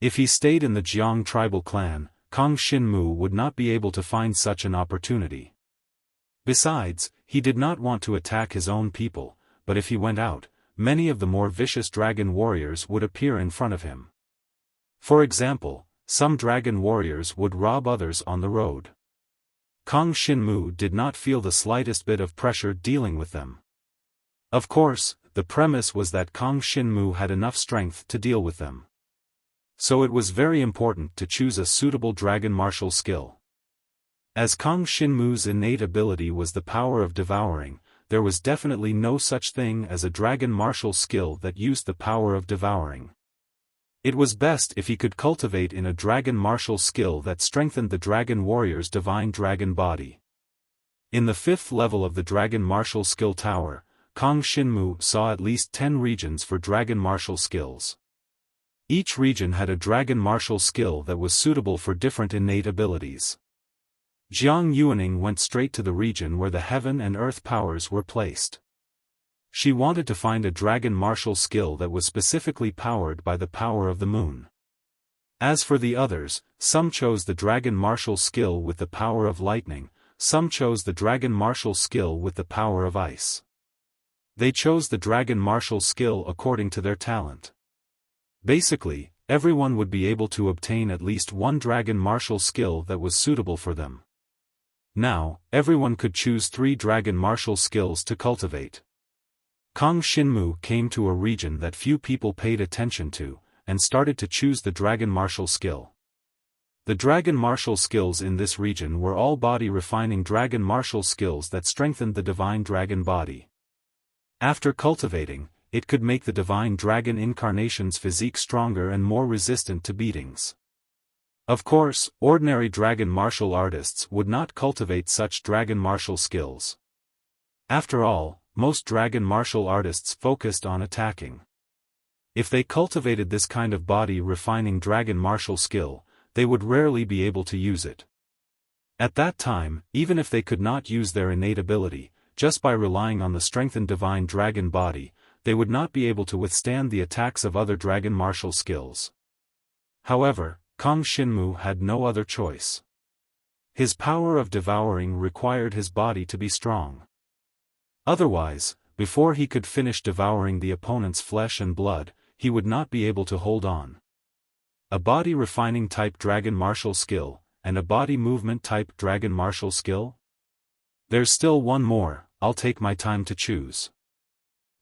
If he stayed in the Jiang tribal clan, Kang Xinmu would not be able to find such an opportunity. Besides, he did not want to attack his own people, but if he went out, many of the more vicious dragon warriors would appear in front of him. For example, some dragon warriors would rob others on the road. Kang Xinmu did not feel the slightest bit of pressure dealing with them. Of course, the premise was that Kang Xinmu had enough strength to deal with them. So it was very important to choose a suitable dragon martial skill. As Kang Xinmu's innate ability was the power of devouring, there was definitely no such thing as a dragon martial skill that used the power of devouring. It was best if he could cultivate in a dragon martial skill that strengthened the dragon warrior's divine dragon body. In the 5th level of the dragon martial skill tower, Kang Xinmu saw at least 10 regions for dragon martial skills. Each region had a dragon martial skill that was suitable for different innate abilities. Jiang Yuaning went straight to the region where the heaven and earth powers were placed. She wanted to find a dragon martial skill that was specifically powered by the power of the moon. As for the others, some chose the dragon martial skill with the power of lightning, some chose the dragon martial skill with the power of ice. They chose the dragon martial skill according to their talent. Basically, everyone would be able to obtain at least one dragon martial skill that was suitable for them. Now, everyone could choose 3 dragon martial skills to cultivate. Kang Xinmu came to a region that few people paid attention to, and started to choose the dragon martial skill. The dragon martial skills in this region were all body-refining dragon martial skills that strengthened the divine dragon body. After cultivating, it could make the divine dragon incarnation's physique stronger and more resistant to beatings. Of course, ordinary dragon martial artists would not cultivate such dragon martial skills. After all, most dragon martial artists focused on attacking. If they cultivated this kind of body-refining dragon martial skill, they would rarely be able to use it. At that time, even if they could not use their innate ability, just by relying on the strengthened divine dragon body, they would not be able to withstand the attacks of other dragon martial skills. However, Kang Xinmu had no other choice. His power of devouring required his body to be strong. Otherwise, before he could finish devouring the opponent's flesh and blood, he would not be able to hold on. A body-refining type dragon martial skill, and a body movement type dragon martial skill? There's still one more, I'll take my time to choose.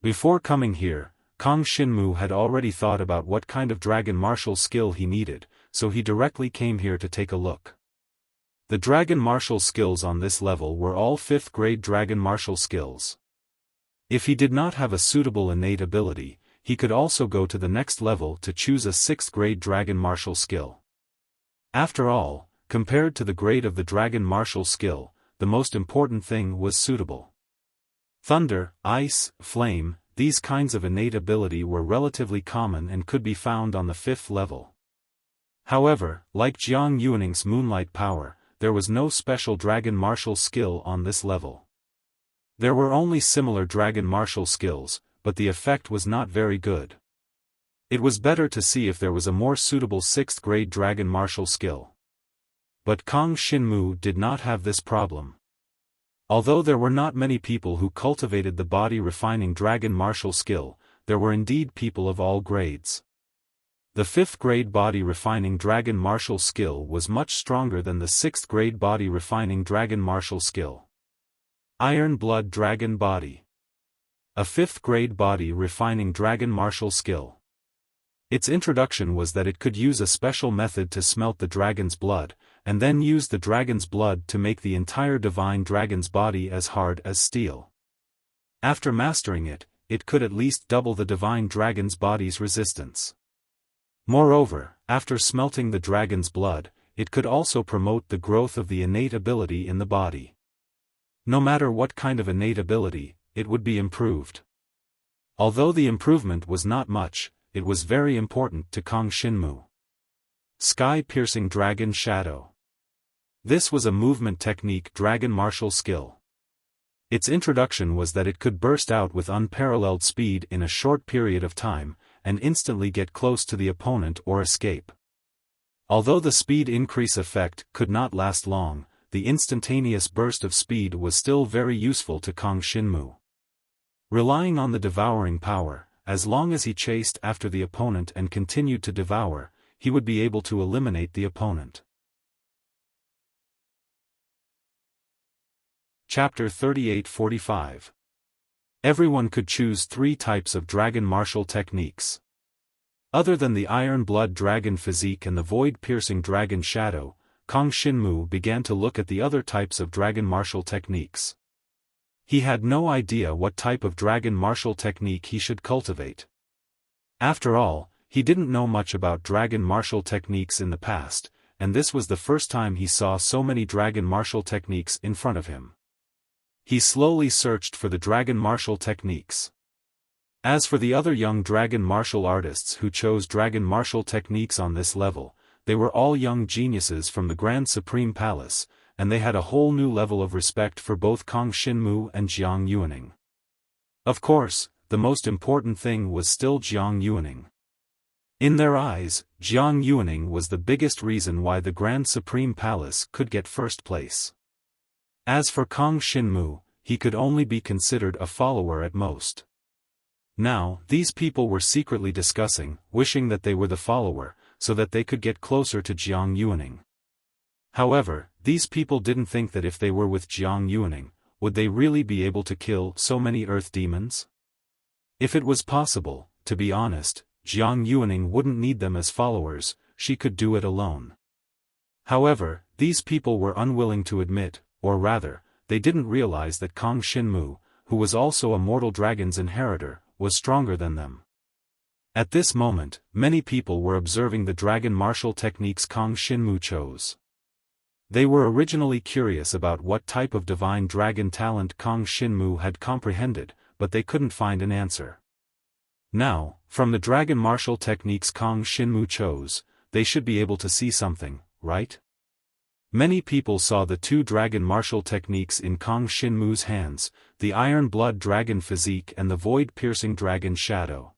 Before coming here, Kang Xinmu had already thought about what kind of dragon martial skill he needed, so he directly came here to take a look. The dragon martial skills on this level were all 5th grade dragon martial skills. If he did not have a suitable innate ability, he could also go to the next level to choose a 6th grade dragon martial skill. After all, compared to the grade of the dragon martial skill, the most important thing was suitable. Thunder, ice, flame, these kinds of innate ability were relatively common and could be found on the 5th level. However, like Jiang Yuaning's moonlight power, there was no special dragon martial skill on this level. There were only similar dragon martial skills, but the effect was not very good. It was better to see if there was a more suitable 6th grade dragon martial skill. But Kang Xinmu did not have this problem. Although there were not many people who cultivated the body-refining dragon martial skill, there were indeed people of all grades. The 5th grade body-refining dragon martial skill was much stronger than the 6th grade body-refining dragon martial skill. Iron Blood Dragon Body. A 5th grade body-refining dragon martial skill. Its introduction was that it could use a special method to smelt the dragon's blood, and then use the dragon's blood to make the entire divine dragon's body as hard as steel. After mastering it, it could at least double the divine dragon's body's resistance. Moreover, after smelting the dragon's blood, it could also promote the growth of the innate ability in the body. No matter what kind of innate ability, it would be improved. Although the improvement was not much, it was very important to Kang Xinmu. Sky-piercing dragon shadow. This was a movement technique dragon martial skill. Its introduction was that it could burst out with unparalleled speed in a short period of time, and instantly get close to the opponent or escape. Although the speed increase effect could not last long, the instantaneous burst of speed was still very useful to Kang Xinmu. Relying on the devouring power, as long as he chased after the opponent and continued to devour, he would be able to eliminate the opponent. Chapter 38-45. Everyone could choose 3 types of dragon martial techniques. Other than the Iron Blood Dragon Physique and the Void-Piercing Dragon Shadow, Kang Xinmu began to look at the other types of dragon martial techniques. He had no idea what type of dragon martial technique he should cultivate. After all, he didn't know much about dragon martial techniques in the past, and this was the first time he saw so many dragon martial techniques in front of him. He slowly searched for the dragon martial techniques. As for the other young dragon martial artists who chose dragon martial techniques on this level, they were all young geniuses from the Grand Supreme Palace, and they had a whole new level of respect for both Kang Xinmu and Jiang Yuaning. Of course, the most important thing was still Jiang Yuaning. In their eyes, Jiang Yuaning was the biggest reason why the Grand Supreme Palace could get first place. As for Kang Xinmu, he could only be considered a follower at most. Now, these people were secretly discussing, wishing that they were the follower, so that they could get closer to Jiang Yuaning. However, these people didn't think that if they were with Jiang Yuaning, would they really be able to kill so many earth demons? If it was possible, to be honest, Jiang Yuaning wouldn't need them as followers, she could do it alone. However, these people were unwilling to admit, or rather, they didn't realize that Kang Xinmu, who was also a mortal dragon's inheritor, was stronger than them. At this moment, many people were observing the dragon martial techniques Kang Xinmu chose. They were originally curious about what type of divine dragon talent Kang Xinmu had comprehended, but they couldn't find an answer. Now, from the dragon martial techniques Kang Xinmu chose, they should be able to see something, right? Many people saw the 2 dragon martial techniques in Kang Xinmu's hands, the Iron Blood Dragon Physique and the Void-Piercing Dragon Shadow.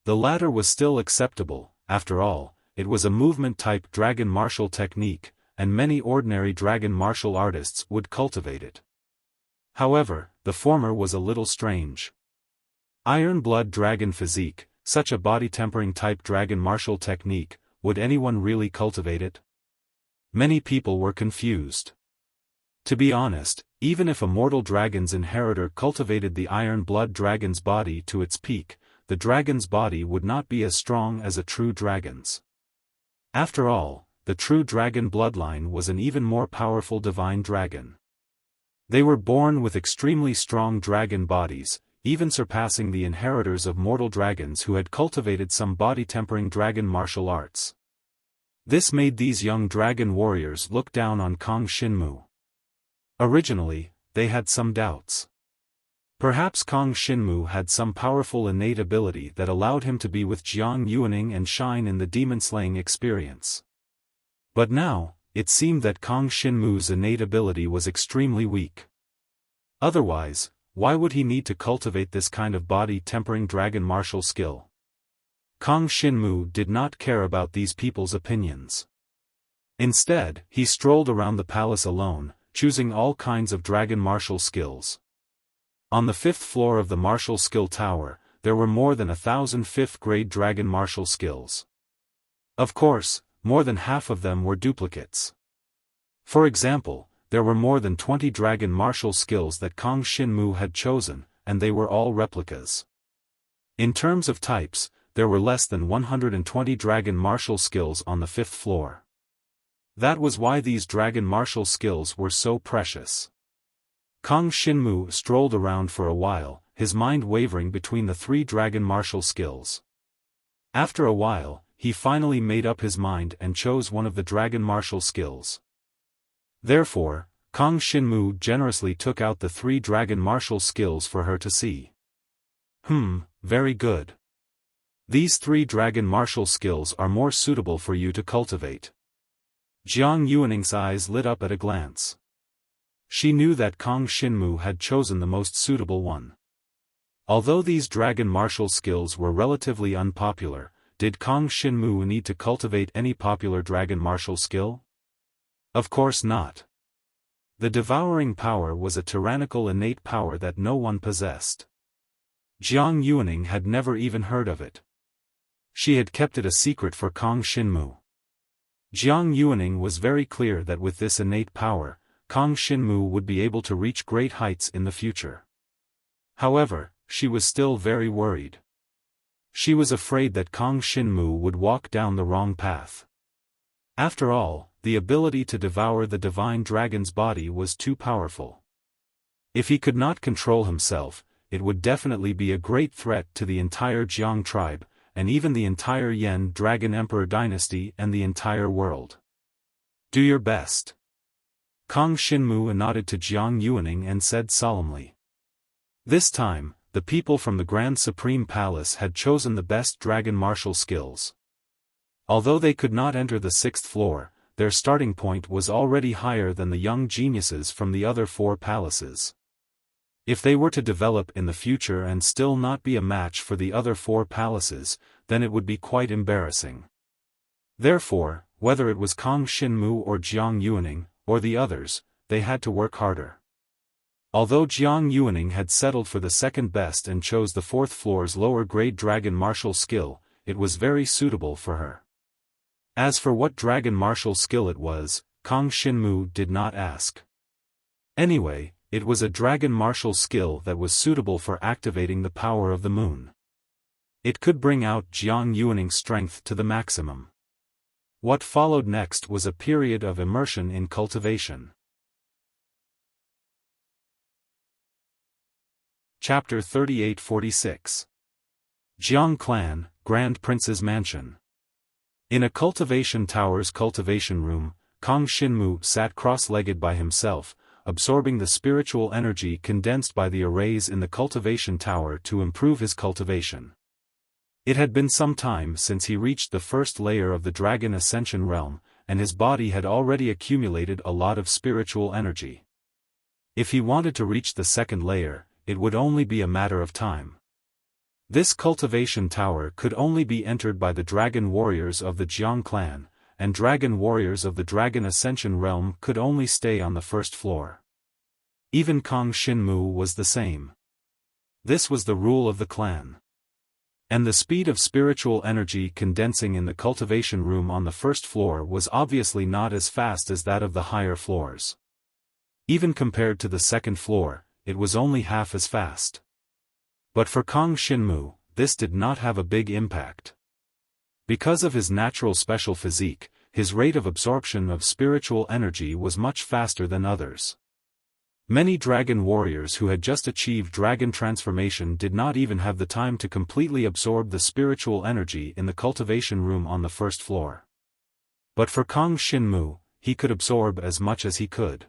The latter was still acceptable, after all, it was a movement-type dragon martial technique, and many ordinary dragon martial artists would cultivate it. However, the former was a little strange. Iron Blood Dragon Physique, such a body-tempering type dragon martial technique, would anyone really cultivate it? Many people were confused. To be honest, even if a mortal dragon's inheritor cultivated the Iron Blood Dragon's body to its peak, the dragon's body would not be as strong as a true dragon's. After all, the true dragon bloodline was an even more powerful divine dragon. They were born with extremely strong dragon bodies, even surpassing the inheritors of mortal dragons who had cultivated some body-tempering dragon martial arts. This made these young dragon warriors look down on Kang Xinmu. Originally, they had some doubts. Perhaps Kang Xinmu had some powerful innate ability that allowed him to be with Jiang Yuaning and shine in the demon-slaying experience. But now, it seemed that Kang Xinmu's innate ability was extremely weak. Otherwise, why would he need to cultivate this kind of body-tempering dragon martial skill? Kang Xinmu did not care about these people's opinions. Instead, he strolled around the palace alone, choosing all kinds of dragon martial skills. On the 5th floor of the martial skill tower, there were more than 1,000 5th-grade dragon martial skills. Of course, more than half of them were duplicates. For example, there were more than 20 dragon martial skills that Kang Xinmu had chosen, and they were all replicas. In terms of types, there were less than 120 dragon martial skills on the 5th floor. That was why these dragon martial skills were so precious. Kang Xinmu strolled around for a while, his mind wavering between the 3 dragon martial skills. After a while, he finally made up his mind and chose one of the dragon martial skills. Therefore, Kang Xinmu generously took out the 3 dragon martial skills for her to see. Very good. These 3 dragon martial skills are more suitable for you to cultivate. Jiang Yuaning's eyes lit up at a glance. She knew that Kang Xinmu had chosen the most suitable one. Although these dragon martial skills were relatively unpopular, did Kang Xinmu need to cultivate any popular dragon martial skill? Of course not. The devouring power was a tyrannical innate power that no one possessed. Jiang Yuaning had never even heard of it. She had kept it a secret for Kang Xinmu. Jiang Yuaning was very clear that with this innate power, Kang Xinmu would be able to reach great heights in the future. However, she was still very worried. She was afraid that Kang Xinmu would walk down the wrong path. After all, the ability to devour the divine dragon's body was too powerful. If he could not control himself, it would definitely be a great threat to the entire Jiang tribe, and even the entire Yan Dragon Emperor dynasty and the entire world. Do your best. Kang Xinmu nodded to Jiang Yuaning and said solemnly. This time, the people from the Grand Supreme Palace had chosen the best dragon martial skills. Although they could not enter the 6th floor, their starting point was already higher than the young geniuses from the other 4 palaces. If they were to develop in the future and still not be a match for the other 4 palaces, then it would be quite embarrassing. Therefore, whether it was Kang Xinmu or Jiang Yuaning, or the others, they had to work harder. Although Jiang Yuaning had settled for the second best and chose the 4th floor's lower-grade dragon martial skill, it was very suitable for her. As for what dragon martial skill it was, Kang Xinmu did not ask. Anyway, it was a dragon martial skill that was suitable for activating the power of the moon. It could bring out Jiang Yuaning's strength to the maximum. What followed next was a period of immersion in cultivation. Chapter 38-46. Jiang Clan, Grand Prince's Mansion. In a cultivation tower's cultivation room, Kang Xinmu sat cross-legged by himself, absorbing the spiritual energy condensed by the arrays in the cultivation tower to improve his cultivation. It had been some time since he reached the first layer of the Dragon Ascension realm, and his body had already accumulated a lot of spiritual energy. If he wanted to reach the second layer, it would only be a matter of time. This cultivation tower could only be entered by the dragon warriors of the Jiang clan, and dragon warriors of the Dragon Ascension realm could only stay on the 1st floor. Even Kang Xinmu was the same. This was the rule of the clan. And the speed of spiritual energy condensing in the cultivation room on the 1st floor was obviously not as fast as that of the higher floors. Even compared to the 2nd floor, it was only half as fast. But for Kang Xinmu, this did not have a big impact. Because of his natural special physique, his rate of absorption of spiritual energy was much faster than others. Many dragon warriors who had just achieved dragon transformation did not even have the time to completely absorb the spiritual energy in the cultivation room on the 1st floor. But for Kang Xinmu, he could absorb as much as he could.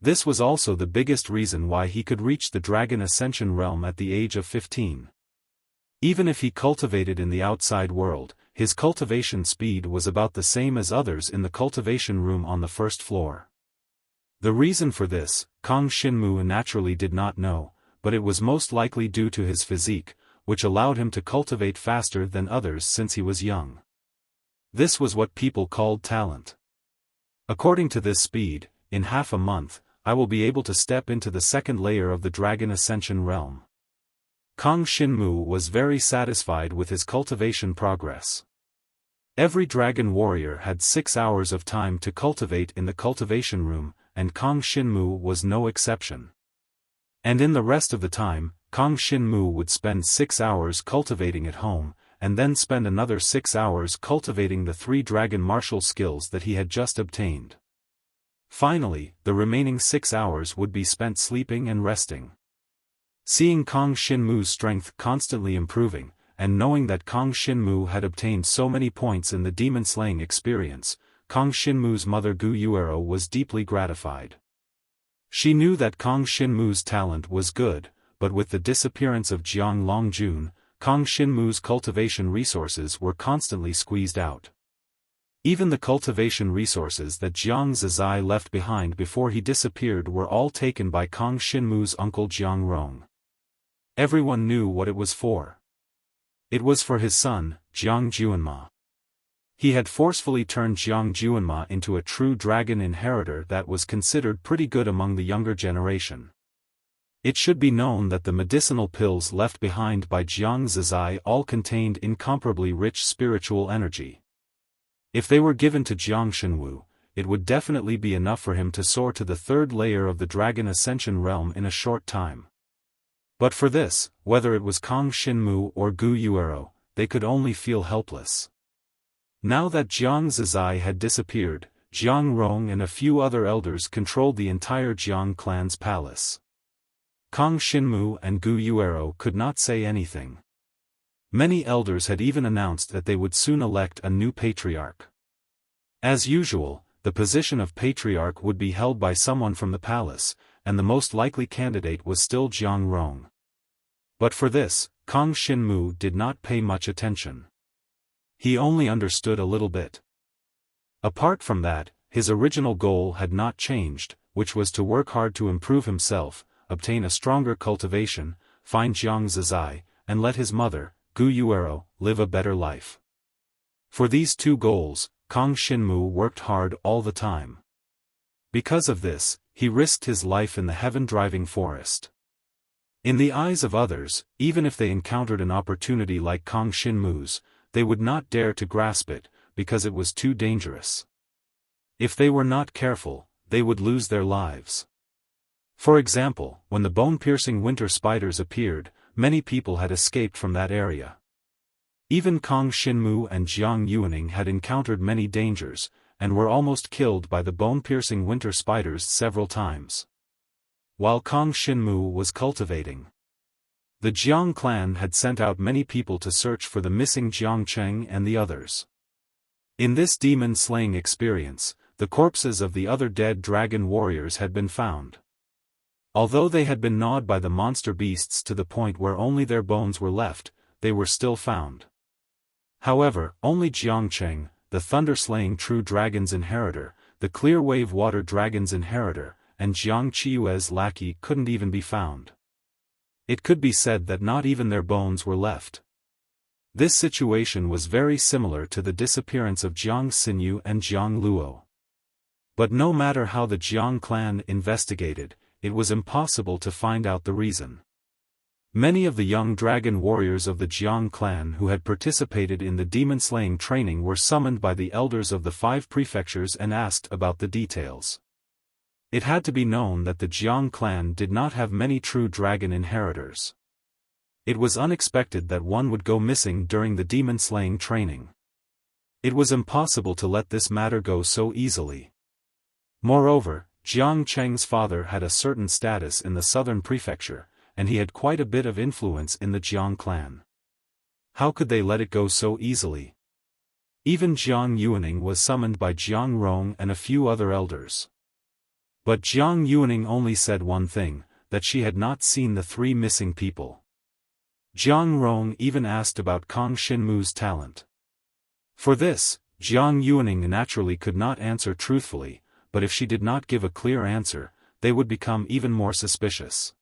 This was also the biggest reason why he could reach the Dragon Ascension realm at the age of 15. Even if he cultivated in the outside world, his cultivation speed was about the same as others in the cultivation room on the 1st floor. The reason for this, Kang Xinmu naturally did not know, but it was most likely due to his physique, which allowed him to cultivate faster than others since he was young. This was what people called talent. According to this speed, in half a month, I will be able to step into the second layer of the Dragon Ascension realm. Kang Xinmu was very satisfied with his cultivation progress. Every dragon warrior had 6 hours of time to cultivate in the cultivation room, and Kang Xinmu was no exception. And in the rest of the time, Kang Xinmu would spend 6 hours cultivating at home, and then spend another 6 hours cultivating the 3 dragon martial skills that he had just obtained. Finally, the remaining 6 hours would be spent sleeping and resting. Seeing Kang Xinmu's strength constantly improving, and knowing that Kang Xinmu had obtained so many points in the demon-slaying experience, Kang Xinmu's mother Gu Yuero was deeply gratified. She knew that Kang Xinmu's talent was good, but with the disappearance of Jiang Longjun, Kang Xinmu's cultivation resources were constantly squeezed out. Even the cultivation resources that Jiang Zizai left behind before he disappeared were all taken by Kang Xinmu's uncle Jiang Rong. Everyone knew what it was for. It was for his son, Jiang Juanma. He had forcefully turned Jiang Juanma into a true dragon inheritor that was considered pretty good among the younger generation. It should be known that the medicinal pills left behind by Jiang Zizai all contained incomparably rich spiritual energy. If they were given to Jiang Xinwu, it would definitely be enough for him to soar to the third layer of the Dragon Ascension realm in a short time. But for this, whether it was Kang Xinmu or Gu Yuero, they could only feel helpless. Now that Jiang Zizai had disappeared, Jiang Rong and a few other elders controlled the entire Jiang clan's palace. Kang Xinmu and Gu Yuero could not say anything. Many elders had even announced that they would soon elect a new patriarch. As usual, the position of patriarch would be held by someone from the palace, and the most likely candidate was still Jiang Rong. But for this, Kang Xinmu did not pay much attention. He only understood a little bit. Apart from that, his original goal had not changed, which was to work hard to improve himself, obtain a stronger cultivation, find Jiang Zizai, and let his mother, Gu Yuero, live a better life. For these 2 goals, Kang Xinmu worked hard all the time. Because of this, he risked his life in the heaven-driving forest. In the eyes of others, even if they encountered an opportunity like Kang Xinmu's, they would not dare to grasp it, because it was too dangerous. If they were not careful, they would lose their lives. For example, when the bone-piercing winter spiders appeared, many people had escaped from that area. Even Kang Xinmu and Jiang Yuaning had encountered many dangers, and were almost killed by the bone-piercing winter spiders several times. While Kang Xinmu was cultivating, the Jiang clan had sent out many people to search for the missing Jiang Cheng and the others. In this demon-slaying experience, the corpses of the other dead dragon warriors had been found. Although they had been gnawed by the monster beasts to the point where only their bones were left, they were still found. However, only Jiang Cheng, the thunder-slaying true dragon's inheritor, the clear wave water dragon's inheritor, and Jiang Qiue's lackey couldn't even be found. It could be said that not even their bones were left. This situation was very similar to the disappearance of Jiang Xinyu and Jiang Luo. But no matter how the Jiang clan investigated, it was impossible to find out the reason. Many of the young dragon warriors of the Jiang clan who had participated in the demon-slaying training were summoned by the elders of the 5 prefectures and asked about the details. It had to be known that the Jiang clan did not have many true dragon inheritors. It was unexpected that one would go missing during the demon-slaying training. It was impossible to let this matter go so easily. Moreover, Jiang Cheng's father had a certain status in the southern prefecture, and he had quite a bit of influence in the Jiang clan. How could they let it go so easily? Even Jiang Yuaning was summoned by Jiang Rong and a few other elders. But Jiang Yuaning only said one thing, that she had not seen the 3 missing people. Jiang Rong even asked about Kang Xinmu's talent. For this, Jiang Yuaning naturally could not answer truthfully, but if she did not give a clear answer, they would become even more suspicious.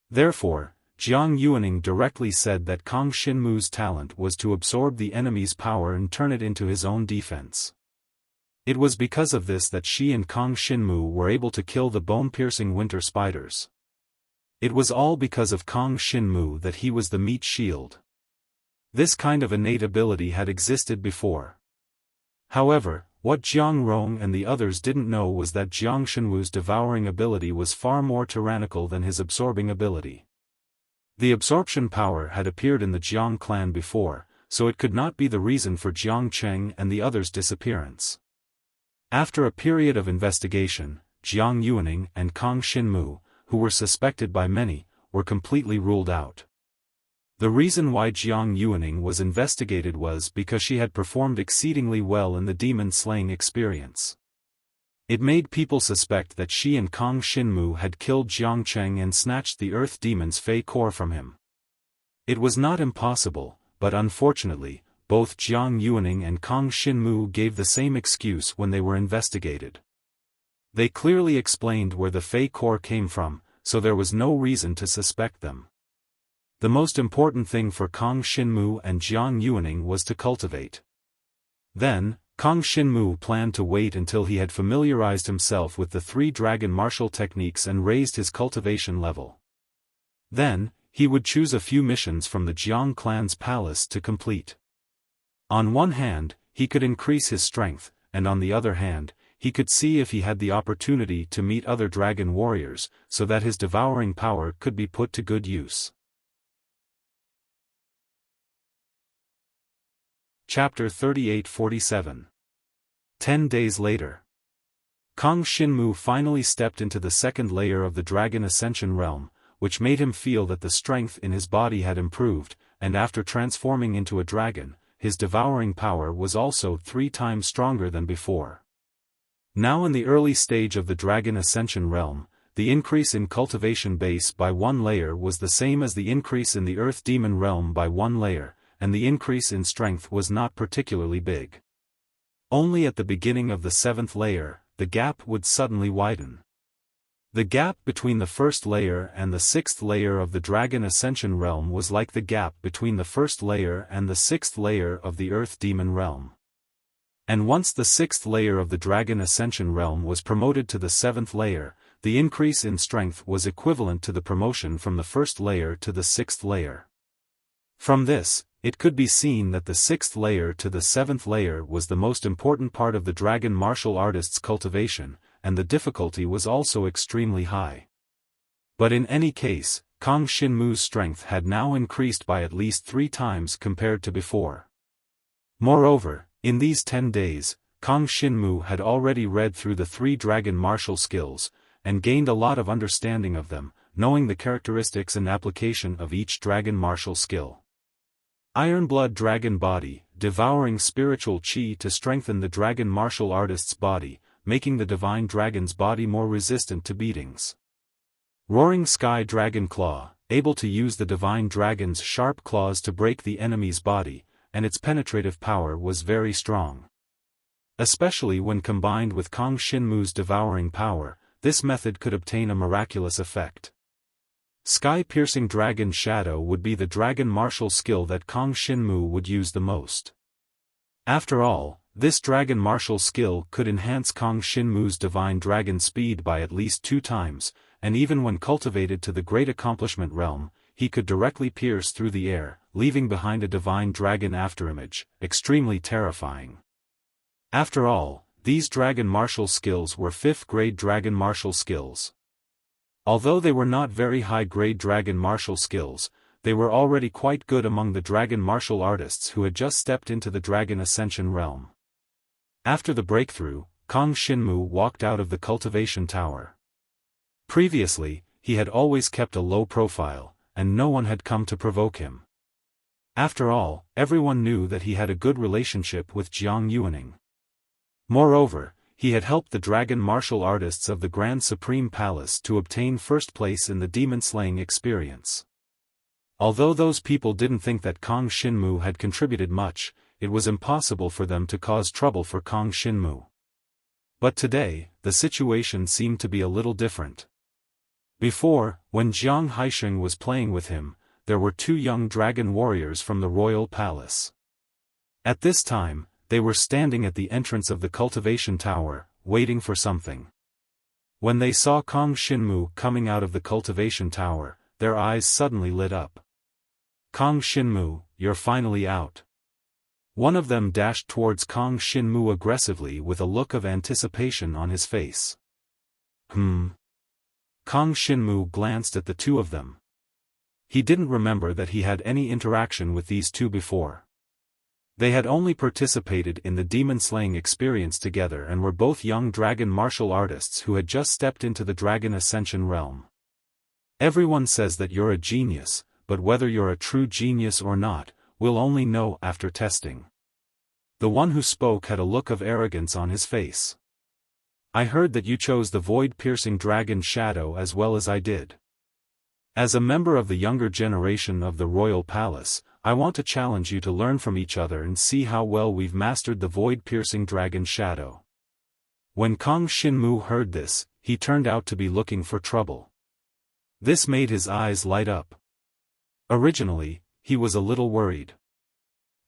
Therefore, Jiang Yuaning directly said that Kang Xinmu's talent was to absorb the enemy's power and turn it into his own defense. It was because of this that she and Kang Xinmu were able to kill the bone-piercing winter spiders. It was all because of Kang Xinmu that he was the meat shield. This kind of innate ability had existed before. However, what Jiang Rong and the others didn't know was that Jiang Xinwu's devouring ability was far more tyrannical than his absorbing ability. The absorption power had appeared in the Jiang clan before, so it could not be the reason for Jiang Cheng and the others' disappearance. After a period of investigation, Jiang Yuaning and Kang Xinmu, who were suspected by many, were completely ruled out. The reason why Jiang Yuaning was investigated was because she had performed exceedingly well in the demon-slaying experience. It made people suspect that she and Kang Xinmu had killed Jiang Cheng and snatched the Earth Demon's Fey core from him. It was not impossible, but unfortunately, both Jiang Yuaning and Kang Xinmu gave the same excuse when they were investigated. They clearly explained where the Fey core came from, so there was no reason to suspect them. The most important thing for Kang Xinmu and Jiang Yuaning was to cultivate. Then, Kang Xinmu planned to wait until he had familiarized himself with the 3 dragon martial techniques and raised his cultivation level. Then, he would choose a few missions from the Jiang clan's palace to complete. On one hand, he could increase his strength, and on the other hand, he could see if he had the opportunity to meet other dragon warriors, so that his devouring power could be put to good use. Chapter 38-47. 10 days later. Kang Xinmu finally stepped into the second layer of the Dragon Ascension realm, which made him feel that the strength in his body had improved, and after transforming into a dragon, his devouring power was also 3 times stronger than before. Now in the early stage of the Dragon Ascension realm, the increase in cultivation base by 1 layer was the same as the increase in the Earth Demon realm by 1 layer, and the increase in strength was not particularly big. Only at the beginning of the 7th layer, the gap would suddenly widen. The gap between the 1st layer and the 6th layer of the Dragon Ascension realm was like the gap between the 1st layer and the 6th layer of the Earth Demon realm. And once the 6th layer of the Dragon Ascension realm was promoted to the 7th layer, the increase in strength was equivalent to the promotion from the 1st layer to the 6th layer. From this, it could be seen that the 6th layer to the 7th layer was the most important part of the dragon martial artist's cultivation, and the difficulty was also extremely high. But in any case, Kang Xinmu's strength had now increased by at least 3 times compared to before. Moreover, in these 10 days, Kang Xinmu had already read through the 3 dragon martial skills, and gained a lot of understanding of them, knowing the characteristics and application of each dragon martial skill. Ironblood Dragon Body, devouring spiritual chi to strengthen the dragon martial artist's body, making the divine dragon's body more resistant to beatings. Roaring Sky Dragon Claw, able to use the divine dragon's sharp claws to break the enemy's body, and its penetrative power was very strong. Especially when combined with Kang Xinmu's devouring power, this method could obtain a miraculous effect. Sky-piercing Dragon Shadow would be the dragon martial skill that Kang Xinmu would use the most. After all, this dragon martial skill could enhance Kang Xinmu's divine dragon speed by at least 2 times, and even when cultivated to the great accomplishment realm, he could directly pierce through the air, leaving behind a divine dragon afterimage, extremely terrifying. After all, these dragon martial skills were 5th-grade dragon martial skills. Although they were not very high-grade dragon martial skills, they were already quite good among the dragon martial artists who had just stepped into the Dragon Ascension realm. After the breakthrough, Kang Xinmu walked out of the cultivation tower. Previously, he had always kept a low profile, and no one had come to provoke him. After all, everyone knew that he had a good relationship with Jiang Yuaning. Moreover, he had helped the dragon martial artists of the Grand Supreme Palace to obtain first place in the demon-slaying experience. Although those people didn't think that Kang Xinmu had contributed much, it was impossible for them to cause trouble for Kang Xinmu. But today, the situation seemed to be a little different. Before, when Jiang Haisheng was playing with him, there were 2 young dragon warriors from the royal palace. At this time, they were standing at the entrance of the cultivation tower, waiting for something. When they saw Kong Shinmu coming out of the cultivation tower, their eyes suddenly lit up. "Kong Shinmu, you're finally out." One of them dashed towards Kong Shinmu aggressively with a look of anticipation on his face. Kong Shinmu glanced at the 2 of them. He didn't remember that he had any interaction with these 2 before. They had only participated in the demon-slaying experience together and were both young dragon martial artists who had just stepped into the Dragon Ascension realm. "Everyone says that you're a genius, but whether you're a true genius or not, we'll only know after testing." The one who spoke had a look of arrogance on his face. "I heard that you chose the void-piercing dragon shadow as well as I did. As a member of the younger generation of the royal palace, I want to challenge you to learn from each other and see how well we've mastered the void-piercing dragon shadow." When Kong Shinmu heard this, he turned out to be looking for trouble. This made his eyes light up. Originally, he was a little worried.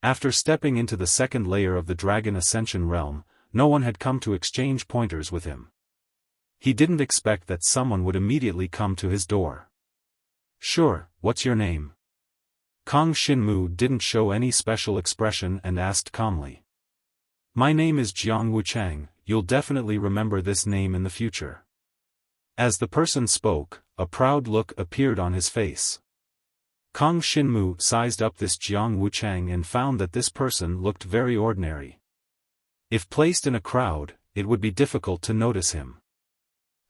After stepping into the second layer of the Dragon Ascension realm, no one had come to exchange pointers with him. He didn't expect that someone would immediately come to his door. "Sure, what's your name?" Kong Shinmu didn't show any special expression and asked calmly. "My name is Jiang Wuchang, you'll definitely remember this name in the future." As the person spoke, a proud look appeared on his face. Kong Shinmu sized up this Jiang Wuchang and found that this person looked very ordinary. If placed in a crowd, it would be difficult to notice him.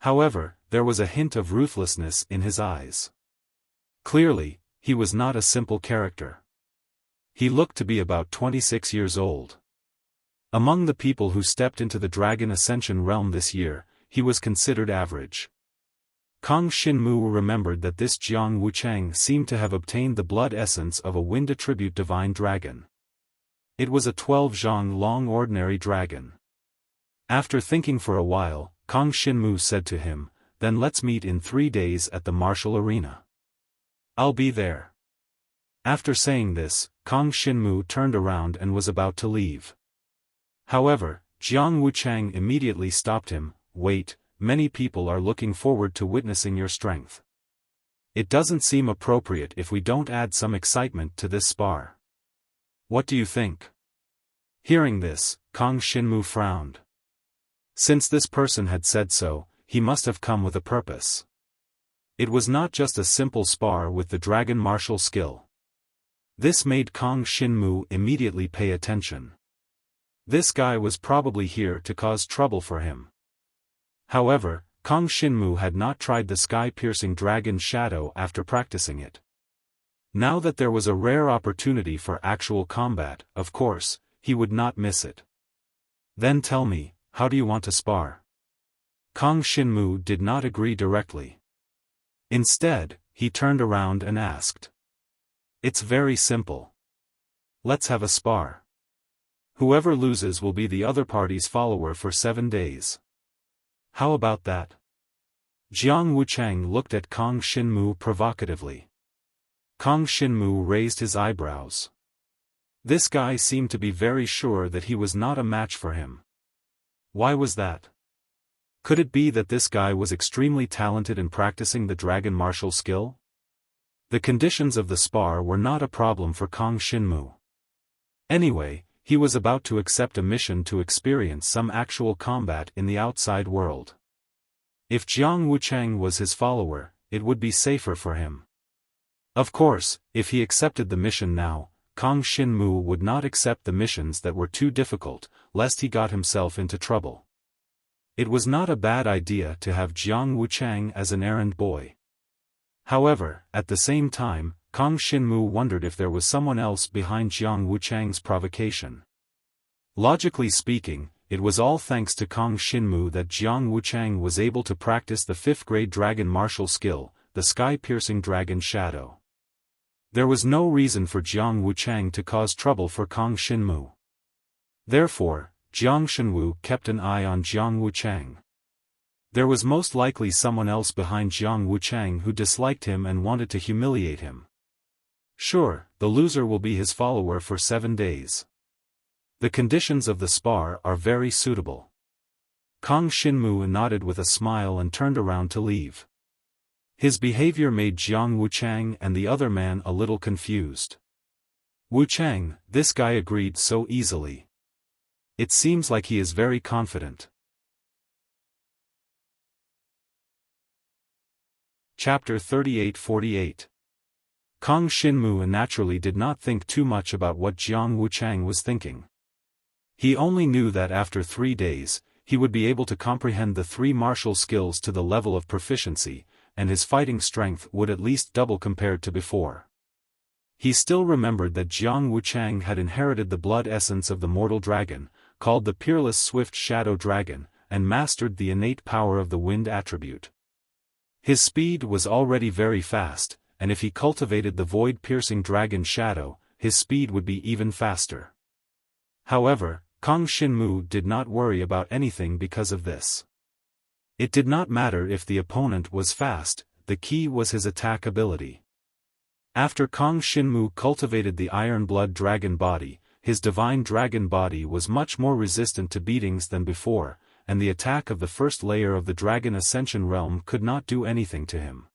However, there was a hint of ruthlessness in his eyes. Clearly, he was not a simple character. He looked to be about 26 years old. Among the people who stepped into the Dragon Ascension realm this year, he was considered average. Kong Shinmu remembered that this Jiang Wuchang seemed to have obtained the blood essence of a wind attribute divine dragon. It was a 12-zhang long ordinary dragon. After thinking for a while, Kong Shinmu said to him, "Then let's meet in 3 days at the martial arena. I'll be there." After saying this, Kong Shinmu turned around and was about to leave. However, Jiang Wuchang immediately stopped him. "Wait, many people are looking forward to witnessing your strength. It doesn't seem appropriate if we don't add some excitement to this spar. What do you think?" Hearing this, Kong Shinmu frowned. Since this person had said so, he must have come with a purpose. It was not just a simple spar with the dragon martial skill. This made Kong Shinmu immediately pay attention. This guy was probably here to cause trouble for him. However, Kong Shinmu had not tried the sky-piercing dragon shadow after practicing it. Now that there was a rare opportunity for actual combat, of course, he would not miss it. "Then tell me, how do you want to spar?" Kong Shinmu did not agree directly. Instead, he turned around and asked. "It's very simple. Let's have a spar. Whoever loses will be the other party's follower for 7 days. How about that?" Jiang Wuchang looked at Kong Shinmu provocatively. Kong Shinmu raised his eyebrows. This guy seemed to be very sure that he was not a match for him. Why was that? Could it be that this guy was extremely talented in practicing the dragon martial skill? The conditions of the spar were not a problem for Kong Shinmu. Anyway, he was about to accept a mission to experience some actual combat in the outside world. If Jiang Wuchang was his follower, it would be safer for him. Of course, if he accepted the mission now, Kong Shinmu would not accept the missions that were too difficult, lest he got himself into trouble. It was not a bad idea to have Jiang Wuchang as an errand boy. However, at the same time, Kong Shinmu wondered if there was someone else behind Jiang Wuchang's provocation. Logically speaking, it was all thanks to Kong Shinmu that Jiang Wuchang was able to practice the 5th-grade dragon martial skill, the sky-piercing dragon shadow. There was no reason for Jiang Wuchang to cause trouble for Kong Shinmu. Therefore, Jiang Shenwu kept an eye on Jiang Wuchang. There was most likely someone else behind Jiang Wuchang who disliked him and wanted to humiliate him. Sure, the loser will be his follower for 7 days. The conditions of the spar are very suitable. Kang Xinmu nodded with a smile and turned around to leave. His behavior made Jiang Wuchang and the other man a little confused. Wuchang, this guy agreed so easily. It seems like he is very confident. Chapter 38-48. Kang Xinmu naturally did not think too much about what Jiang Wuchang was thinking. He only knew that after 3 days, he would be able to comprehend the 3 martial skills to the level of proficiency, and his fighting strength would at least double compared to before. He still remembered that Jiang Wuchang had inherited the blood essence of the mortal dragon, called the Peerless Swift Shadow Dragon, and mastered the innate power of the wind attribute. His speed was already very fast, and if he cultivated the void-piercing dragon shadow, his speed would be even faster. However, Kang Xinmu did not worry about anything because of this. It did not matter if the opponent was fast, the key was his attack ability. After Kang Xinmu cultivated the Iron Blood Dragon body, his Divine Dragon body was much more resistant to beatings than before, and the attack of the first layer of the Dragon Ascension realm could not do anything to him.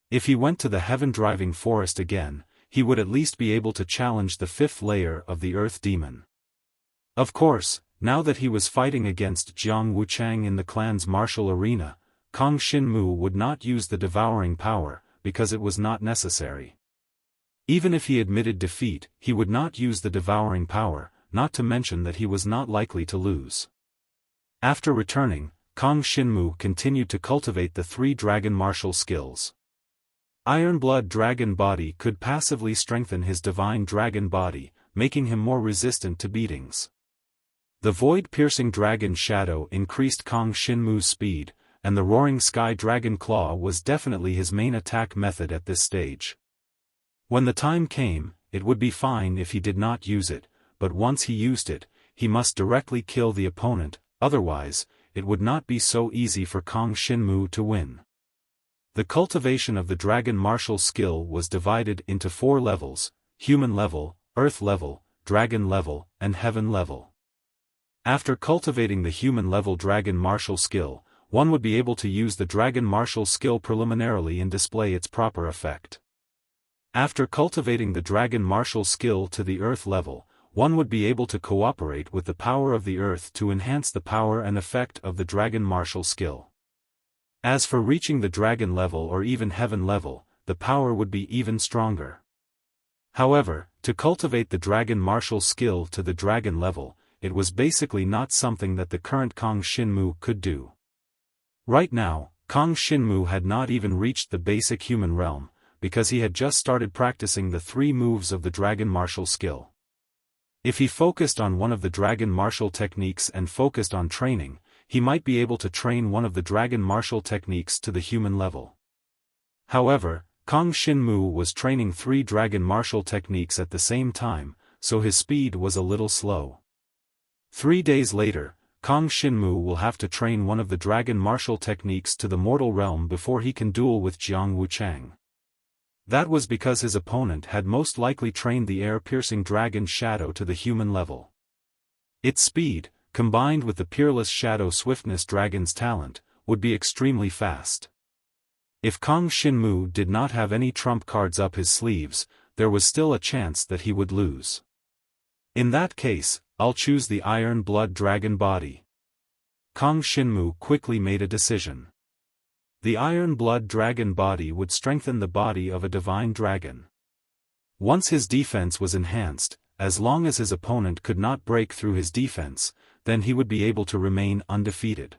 If he went to the heaven-driving forest again, he would at least be able to challenge the 5th layer of the Earth Demon. Of course, now that he was fighting against Jiang Wuchang in the clan's martial arena, Kang Xinmu would not use the devouring power, because it was not necessary. Even if he admitted defeat, he would not use the devouring power, not to mention that he was not likely to lose. After returning, Kang Xinmu continued to cultivate the 3 dragon martial skills. Iron Blood Dragon body could passively strengthen his Divine Dragon body, making him more resistant to beatings. The Void-Piercing Dragon Shadow increased Kang Xinmu's speed, and the Roaring Sky Dragon Claw was definitely his main attack method at this stage. When the time came, it would be fine if he did not use it, but once he used it, he must directly kill the opponent, otherwise, it would not be so easy for Kang Xinmu to win. The cultivation of the dragon martial skill was divided into 4 levels: human level, earth level, dragon level, and heaven level. After cultivating the human level dragon martial skill, one would be able to use the dragon martial skill preliminarily and display its proper effect. After cultivating the dragon martial skill to the earth level, one would be able to cooperate with the power of the earth to enhance the power and effect of the dragon martial skill. As for reaching the dragon level or even heaven level, the power would be even stronger. However, to cultivate the dragon martial skill to the dragon level, it was basically not something that the current Kang Xinmu could do. Right now, Kang Xinmu had not even reached the basic human realm, because he had just started practicing the 3 moves of the dragon martial skill. If he focused on one of the dragon martial techniques and focused on training, he might be able to train one of the dragon martial techniques to the human level. However, Kang Xinmu was training 3 dragon martial techniques at the same time, so his speed was a little slow. 3 days later, Kang Xinmu will have to train one of the dragon martial techniques to the mortal realm before he can duel with Jiang Wuchang. That was because his opponent had most likely trained the air-piercing dragon shadow to the human level. Its speed, combined with the peerless shadow swiftness dragon's talent, would be extremely fast. If Kang Xinmu did not have any trump cards up his sleeves, there was still a chance that he would lose. In that case, I'll choose the Iron Blood Dragon body. Kang Xinmu quickly made a decision. The Iron Blood Dragon body would strengthen the body of a divine dragon. Once his defense was enhanced, as long as his opponent could not break through his defense, then he would be able to remain undefeated.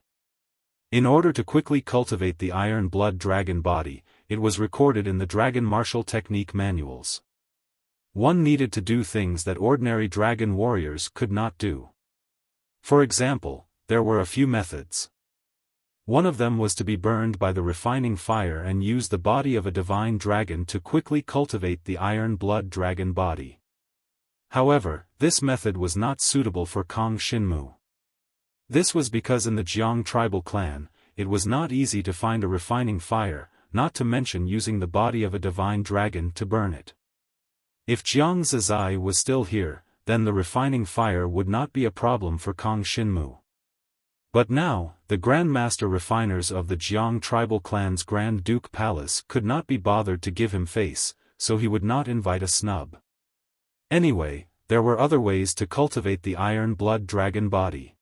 In order to quickly cultivate the Iron Blood Dragon body, it was recorded in the Dragon Martial Technique manuals. One needed to do things that ordinary dragon warriors could not do. For example, there were a few methods. One of them was to be burned by the refining fire and use the body of a divine dragon to quickly cultivate the Iron Blood Dragon body. However, this method was not suitable for Kang Xinmu. This was because in the Jiang tribal clan, it was not easy to find a refining fire, not to mention using the body of a divine dragon to burn it. If Jiang Zizai was still here, then the refining fire would not be a problem for Kang Xinmu. But now, the Grandmaster refiners of the Jiang tribal clan's Grand Duke Palace could not be bothered to give him face, so he would not invite a snub. Anyway, there were other ways to cultivate the iron blood dragon body.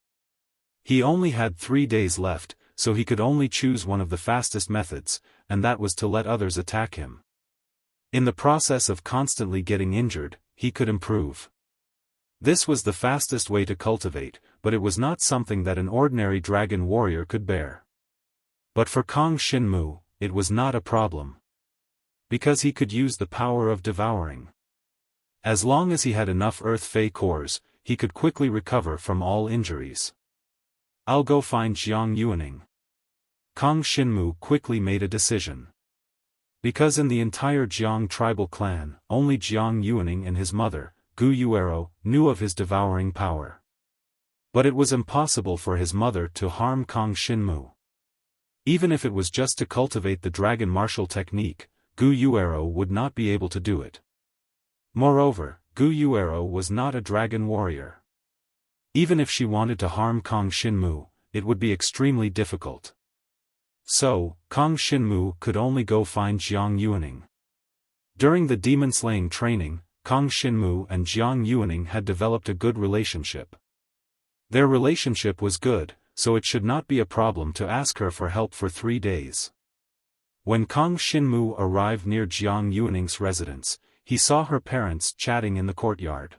He only had 3 days left, so he could only choose one of the fastest methods, and that was to let others attack him. In the process of constantly getting injured, he could improve. This was the fastest way to cultivate, but it was not something that an ordinary dragon warrior could bear. But for Kang Xinmu, it was not a problem. Because he could use the power of devouring. As long as he had enough Earth Fey cores, he could quickly recover from all injuries. I'll go find Jiang Yuaning. Kang Xinmu quickly made a decision. Because in the entire Jiang tribal clan, only Jiang Yuaning and his mother, Gu Yuero, knew of his devouring power. But it was impossible for his mother to harm Kang Xinmu. Even if it was just to cultivate the dragon martial technique, Gu Yuero would not be able to do it. Moreover, Gu Yuero was not a dragon warrior. Even if she wanted to harm Kang Xinmu, it would be extremely difficult. So, Kang Xinmu could only go find Jiang Yuaning. During the demon-slaying training, Kang Xinmu and Jiang Yuaning had developed a good relationship. Their relationship was good, so it should not be a problem to ask her for help for 3 days. When Kang Xinmu arrived near Jiang Yuaning's residence, he saw her parents chatting in the courtyard.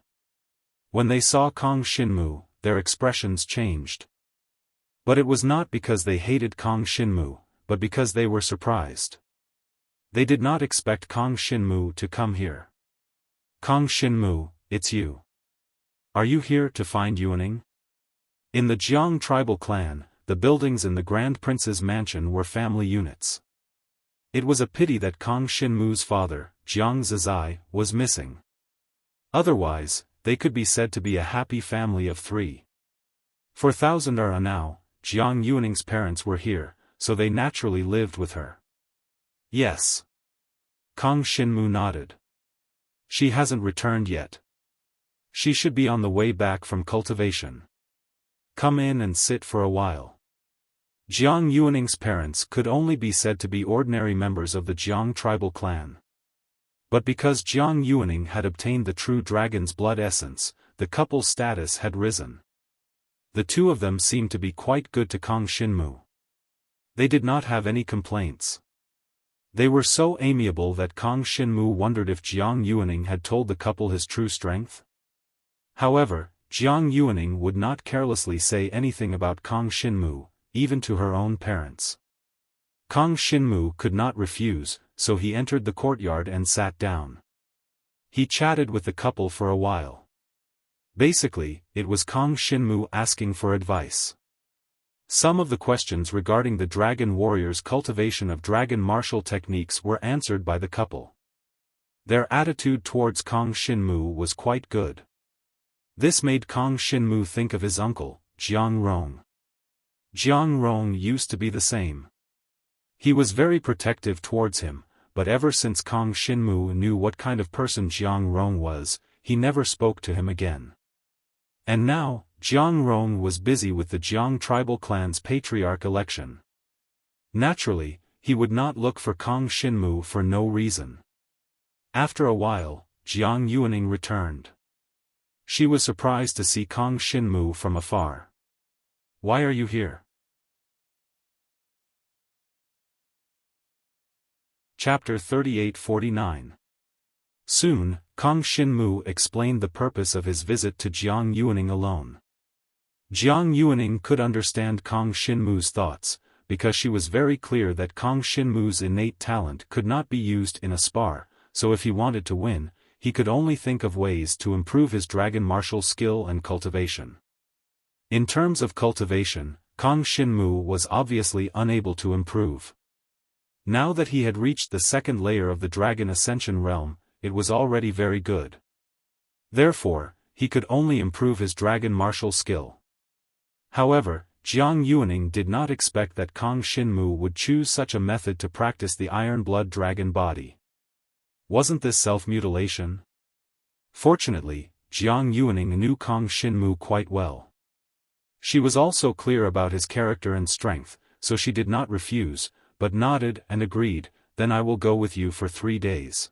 When they saw Kang Xinmu, their expressions changed. But it was not because they hated Kang Xinmu, but because they were surprised. They did not expect Kang Xinmu to come here. Kang Xinmu, it's you. Are you here to find Yuaning? In the Jiang tribal clan, the buildings in the Grand Prince's mansion were family units. It was a pity that Kang Xinmu's father, Jiang Zizai, was missing. Otherwise, they could be said to be a happy family of 3. For 1,000 era now, Jiang Yuaning's parents were here, so they naturally lived with her. Yes. Kang Xinmu nodded. She hasn't returned yet. She should be on the way back from cultivation. Come in and sit for a while. Jiang Yuaning's parents could only be said to be ordinary members of the Jiang tribal clan. But because Jiang Yuaning had obtained the true dragon's blood essence, the couple's status had risen. The two of them seemed to be quite good to Kang Xinmu. They did not have any complaints. They were so amiable that Kang Xinmu wondered if Jiang Yuaning had told the couple his true strength. However, Jiang Yuaning would not carelessly say anything about Kang Xinmu, even to her own parents. Kang Xinmu could not refuse, so he entered the courtyard and sat down. He chatted with the couple for a while. Basically, it was Kang Xinmu asking for advice. Some of the questions regarding the dragon warrior's cultivation of dragon martial techniques were answered by the couple. Their attitude towards Kang Xinmu was quite good. This made Kang Xinmu think of his uncle, Jiang Rong. Jiang Rong used to be the same. He was very protective towards him, but ever since Kang Xinmu knew what kind of person Jiang Rong was, he never spoke to him again. And now, Jiang Rong was busy with the Jiang tribal clan's patriarch election. Naturally, he would not look for Kang Xinmu for no reason. After a while, Jiang Yuaning returned. She was surprised to see Kang Xinmu from afar. Why are you here? Chapter 38-49. Soon, Kang Xinmu explained the purpose of his visit to Jiang Yuaning alone. Jiang Yuaning could understand Kang Xinmu's thoughts, because she was very clear that Kang Xinmu's innate talent could not be used in a spar, so if he wanted to win, he could only think of ways to improve his dragon martial skill and cultivation. In terms of cultivation, Kang Xinmu was obviously unable to improve. Now that he had reached the second layer of the Dragon Ascension realm, it was already very good. Therefore, he could only improve his dragon martial skill. However, Jiang Yuaning did not expect that Kang Xinmu would choose such a method to practice the Iron Blood Dragon body. Wasn't this self-mutilation? Fortunately, Jiang Yuaning knew Kang Xinmu quite well. She was also clear about his character and strength, so she did not refuse, but nodded and agreed, "Then I will go with you for 3 days.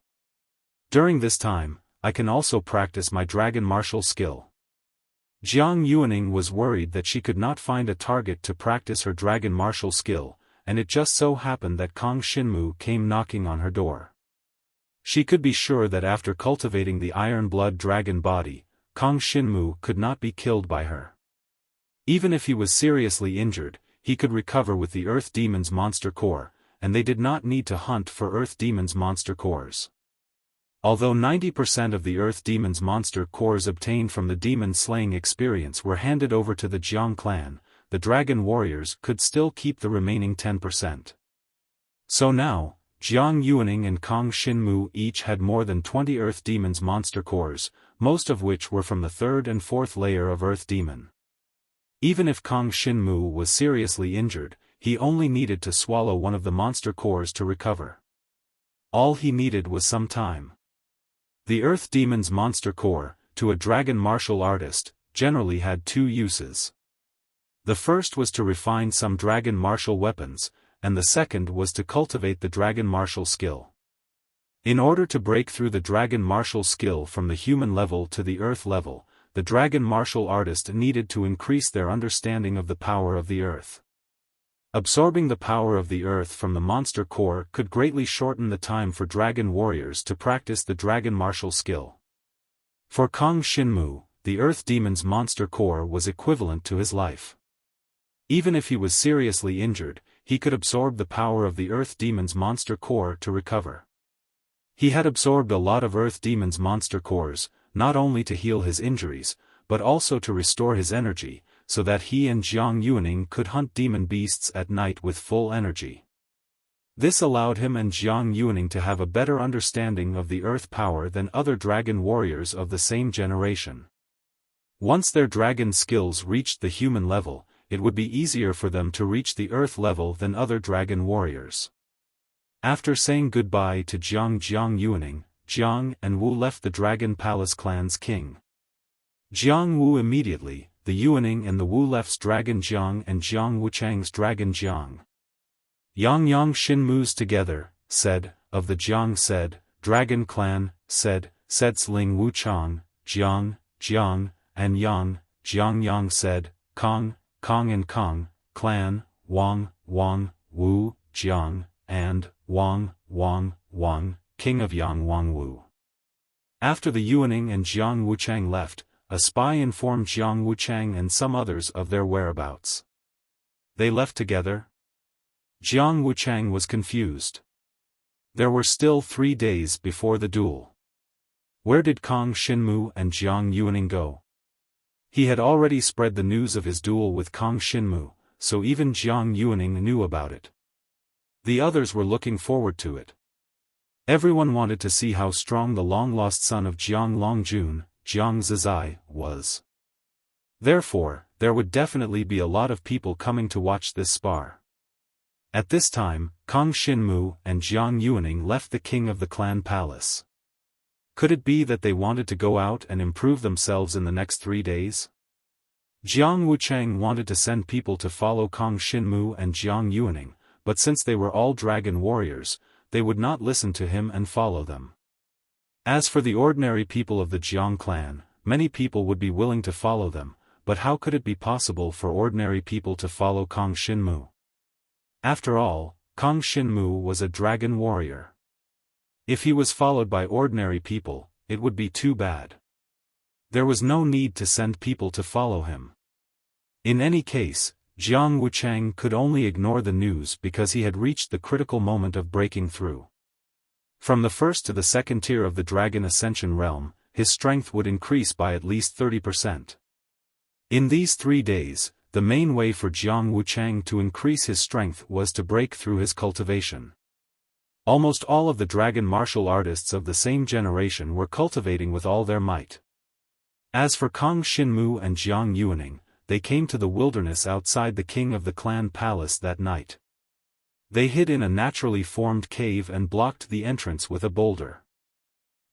During this time, I can also practice my dragon martial skill." Jiang Yuaning was worried that she could not find a target to practice her dragon martial skill, and it just so happened that Kang Xinmu came knocking on her door. She could be sure that after cultivating the Iron Blood Dragon body, Kang Xinmu could not be killed by her. Even if he was seriously injured, he could recover with the Earth Demon's monster core, and they did not need to hunt for Earth Demon's monster cores. Although 90% of the Earth Demon's monster cores obtained from the demon slaying experience were handed over to the Jiang clan, the dragon warriors could still keep the remaining 10%. So now, Jiang Yuaning and Kang Xinmu each had more than 20 Earth Demon's monster cores, most of which were from the 3rd and 4th layer of Earth Demon. Even if Kang Xinmu was seriously injured, he only needed to swallow one of the monster cores to recover. All he needed was some time. The Earth Demon's monster core, to a dragon martial artist, generally had 2 uses. The first was to refine some dragon martial weapons, and the second was to cultivate the dragon martial skill. In order to break through the dragon martial skill from the human level to the earth level, the dragon martial artist needed to increase their understanding of the power of the earth. Absorbing the power of the earth from the monster core could greatly shorten the time for dragon warriors to practice the dragon martial skill. For Kang Xinmu, the Earth Demon's monster core was equivalent to his life. Even if he was seriously injured, he could absorb the power of the Earth Demon's monster core to recover. He had absorbed a lot of Earth Demon's monster cores, not only to heal his injuries, but also to restore his energy, so that he and Jiang Yuaning could hunt demon beasts at night with full energy. This allowed him and Jiang Yuaning to have a better understanding of the earth power than other dragon warriors of the same generation. Once their dragon skills reached the human level, it would be easier for them to reach the earth level than other dragon warriors. After saying goodbye to Jiang Yuaning, Jiang and Wu left the Dragon Palace clan's king. Jiang Wu immediately, the Yuaning and the Wu left's dragon Jiang and Jiang Wuchang's dragon Jiang. Yang Xinmu's together, said, of the Jiang said, dragon clan, said, Ling Wuchang, Jiang, and Jiang said, Kang and Kang, clan, Wang, Wu, Jiang, and Wang, king of Yang Wang Wu. After the Yuaning and Jiang Wuchang left, a spy informed Jiang Wuchang and some others of their whereabouts. They left together? Jiang Wuchang was confused. There were still 3 days before the duel. Where did Kang Xinmu and Jiang Yuaning go? He had already spread the news of his duel with Kang Xinmu, so even Jiang Yuaning knew about it. The others were looking forward to it. Everyone wanted to see how strong the long-lost son of Jiang Longjun, Jiang Zizai, was. Therefore, there would definitely be a lot of people coming to watch this spar. At this time, Kang Xinmu and Jiang Yuaning left the king of the clan palace. Could it be that they wanted to go out and improve themselves in the next 3 days? Jiang Wuchang wanted to send people to follow Kang Xinmu and Jiang Yuaning, but since they were all dragon warriors, they would not listen to him and follow them. As for the ordinary people of the Jiang clan, many people would be willing to follow them, but how could it be possible for ordinary people to follow Kang Xinmu? After all, Kang Xinmu was a dragon warrior. If he was followed by ordinary people, it would be too bad. There was no need to send people to follow him. In any case, Jiang Wuchang could only ignore the news because he had reached the critical moment of breaking through. From the first to the second tier of the Dragon Ascension realm, his strength would increase by at least 30%. In these 3 days, the main way for Jiang Wuchang to increase his strength was to break through his cultivation. Almost all of the dragon martial artists of the same generation were cultivating with all their might. As for Kang Xinmu and Jiang Yuaning, they came to the wilderness outside the king of the clan palace that night. They hid in a naturally formed cave and blocked the entrance with a boulder.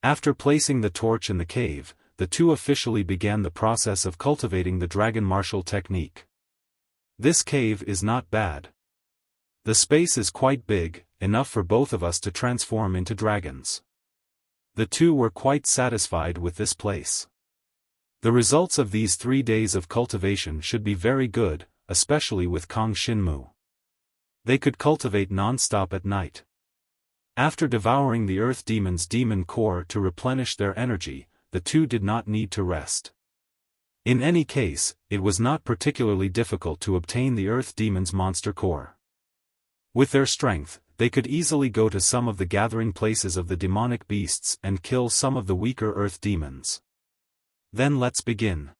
After placing the torch in the cave, the two officially began the process of cultivating the dragon martial technique. This cave is not bad. The space is quite big, enough for both of us to transform into dragons. The two were quite satisfied with this place. The results of these 3 days of cultivation should be very good, especially with Kong Shinmu. They could cultivate non-stop at night. After devouring the Earth Demon's demon core to replenish their energy, the two did not need to rest. In any case, it was not particularly difficult to obtain the Earth Demon's monster core. With their strength, they could easily go to some of the gathering places of the demonic beasts and kill some of the weaker Earth Demons. Then let's begin.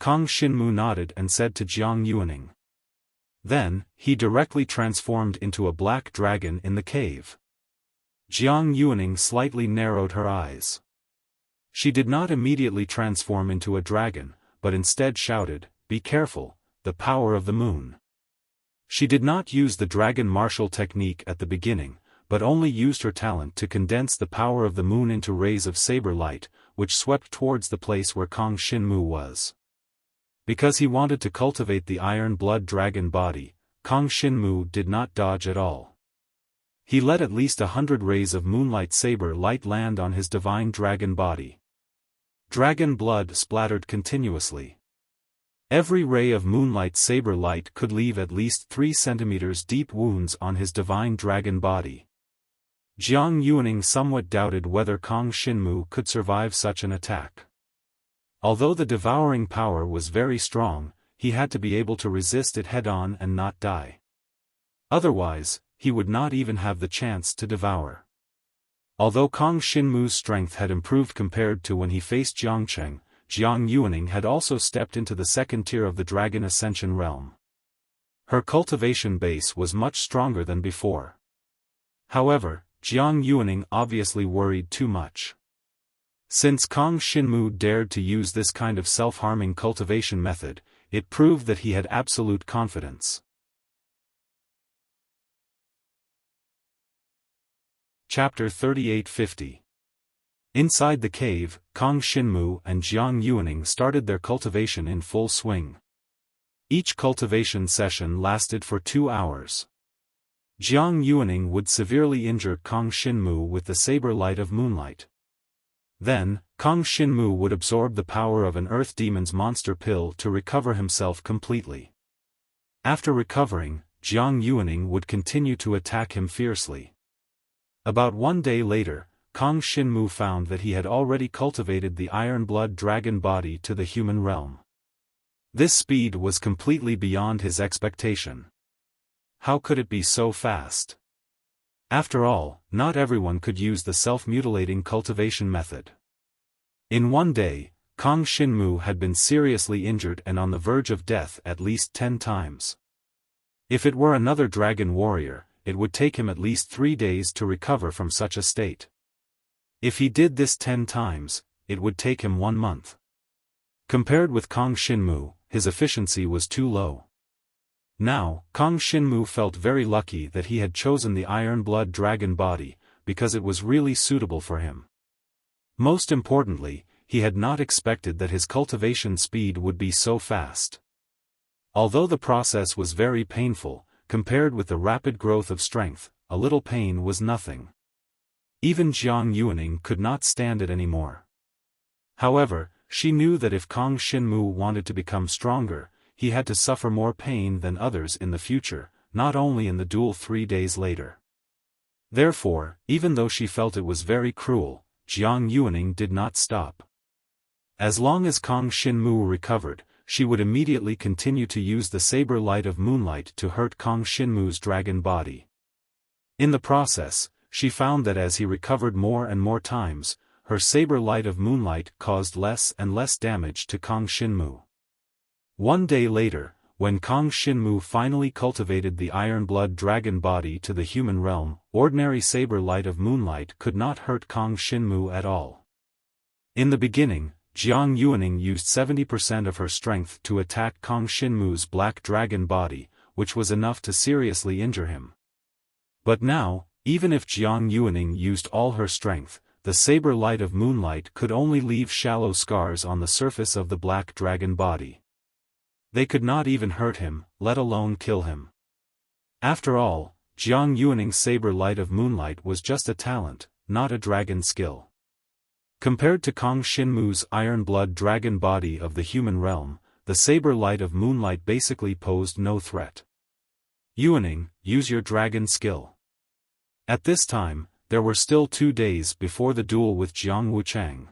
Kong Shinmu nodded and said to Jiang Yuaning. Then, he directly transformed into a black dragon in the cave. Jiang Yuaning slightly narrowed her eyes. She did not immediately transform into a dragon, but instead shouted, "Be careful, the power of the moon." She did not use the dragon martial technique at the beginning, but only used her talent to condense the power of the moon into rays of saber light, which swept towards the place where Kong Shinmu was. Because he wanted to cultivate the iron blood dragon body, Kong Shinmu did not dodge at all. He let at least 100 rays of moonlight saber light land on his divine dragon body. Dragon blood splattered continuously. Every ray of moonlight saber light could leave at least 3 centimeters deep wounds on his divine dragon body. Jiang Yuaning somewhat doubted whether Kong Shinmu could survive such an attack. Although the devouring power was very strong, he had to be able to resist it head-on and not die. Otherwise, he would not even have the chance to devour. Although Kong Shinmu's strength had improved compared to when he faced Jiangcheng, Jiang Yuaning had also stepped into the second tier of the Dragon Ascension realm. Her cultivation base was much stronger than before. However, Jiang Yuaning obviously worried too much. Since Kong Shinmu dared to use this kind of self-harming cultivation method, it proved that he had absolute confidence. Chapter 3850. Inside the cave, Kong Shinmu and Jiang Yuaning started their cultivation in full swing. Each cultivation session lasted for 2 hours. Jiang Yuaning would severely injure Kong Shinmu with the saber light of moonlight. Then, Kong Shinmu would absorb the power of an Earth Demon's monster pill to recover himself completely. After recovering, Jiang Yuaning would continue to attack him fiercely. About 1 day later, Kong Shinmu found that he had already cultivated the iron blood dragon body to the human realm. This speed was completely beyond his expectation. How could it be so fast? After all, not everyone could use the self-mutilating cultivation method. In 1 day, Kong Shinmu had been seriously injured and on the verge of death at least 10 times. If it were another dragon warrior, it would take him at least 3 days to recover from such a state. If he did this 10 times, it would take him 1 month. Compared with Kong Shinmu, his efficiency was too low. Now, Kong Shinmu felt very lucky that he had chosen the iron blood dragon body, because it was really suitable for him. Most importantly, he had not expected that his cultivation speed would be so fast. Although the process was very painful, compared with the rapid growth of strength, a little pain was nothing. Even Jiang Yuaning could not stand it anymore. However, she knew that if Kong Shinmu wanted to become stronger, he had to suffer more pain than others in the future, not only in the duel 3 days later. Therefore, even though she felt it was very cruel, Jiang Yuaning did not stop. As long as Kong Shinmu recovered, she would immediately continue to use the saber light of moonlight to hurt Kong Shinmu's dragon body. In the process, she found that as he recovered more and more times, her saber light of moonlight caused less and less damage to Kong Shinmu. 1 day later, when Kong Shinmu finally cultivated the iron blood dragon body to the human realm, ordinary saber light of moonlight could not hurt Kong Shinmu at all. In the beginning, Jiang Yuaning used 70% of her strength to attack Kang Xinmu's black dragon body, which was enough to seriously injure him. But now, even if Jiang Yuaning used all her strength, the saber light of moonlight could only leave shallow scars on the surface of the black dragon body. They could not even hurt him, let alone kill him. After all, Jiang Yuaning's saber light of moonlight was just a talent, not a dragon skill. Compared to Kang Xinmu's iron blood dragon body of the human realm, the saber light of moonlight basically posed no threat. Yuaning, use your dragon skill. At this time, there were still 2 days before the duel with Jiang Wuchang.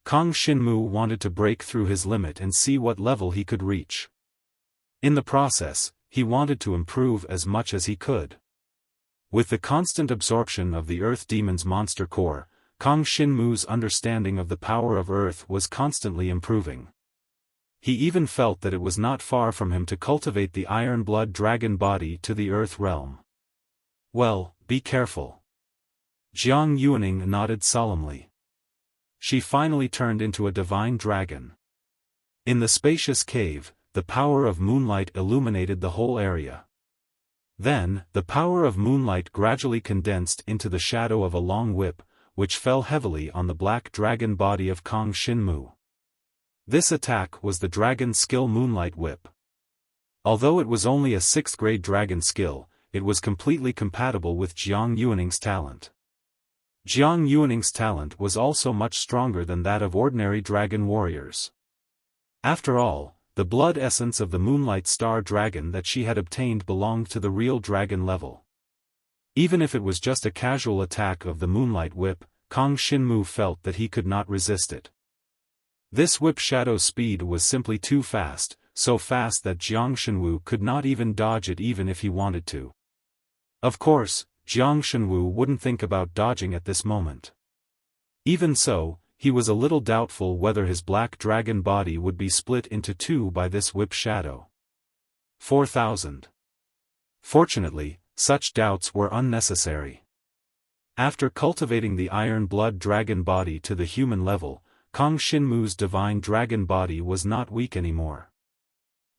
Kang Xinmu wanted to break through his limit and see what level he could reach. In the process, he wanted to improve as much as he could. With the constant absorption of the Earth Demon's monster core, Kang Xinmu's understanding of the power of Earth was constantly improving. He even felt that it was not far from him to cultivate the Iron Blood Dragon body to the Earth realm. Well, be careful. Jiang Yuaning nodded solemnly. She finally turned into a divine dragon. In the spacious cave, the power of moonlight illuminated the whole area. Then, the power of moonlight gradually condensed into the shadow of a long whip, which fell heavily on the black dragon body of Kang Xinmu. This attack was the dragon skill Moonlight Whip. Although it was only a 6th grade dragon skill, it was completely compatible with Jiang Yuaning's talent. Jiang Yuaning's talent was also much stronger than that of ordinary dragon warriors. After all, the blood essence of the Moonlight Star Dragon that she had obtained belonged to the real dragon level. Even if it was just a casual attack of the Moonlight Whip, Kang Xinmu felt that he could not resist it. This whip shadow's speed was simply too fast, so fast that Jiang Xinwu could not even dodge it even if he wanted to. Of course, Jiang Xinwu wouldn't think about dodging at this moment. Even so, he was a little doubtful whether his black dragon body would be split into 2 by this whip shadow. 4,000. Fortunately, such doubts were unnecessary. After cultivating the Iron Blood Dragon body to the human level, Kang Xinmu's divine dragon body was not weak anymore.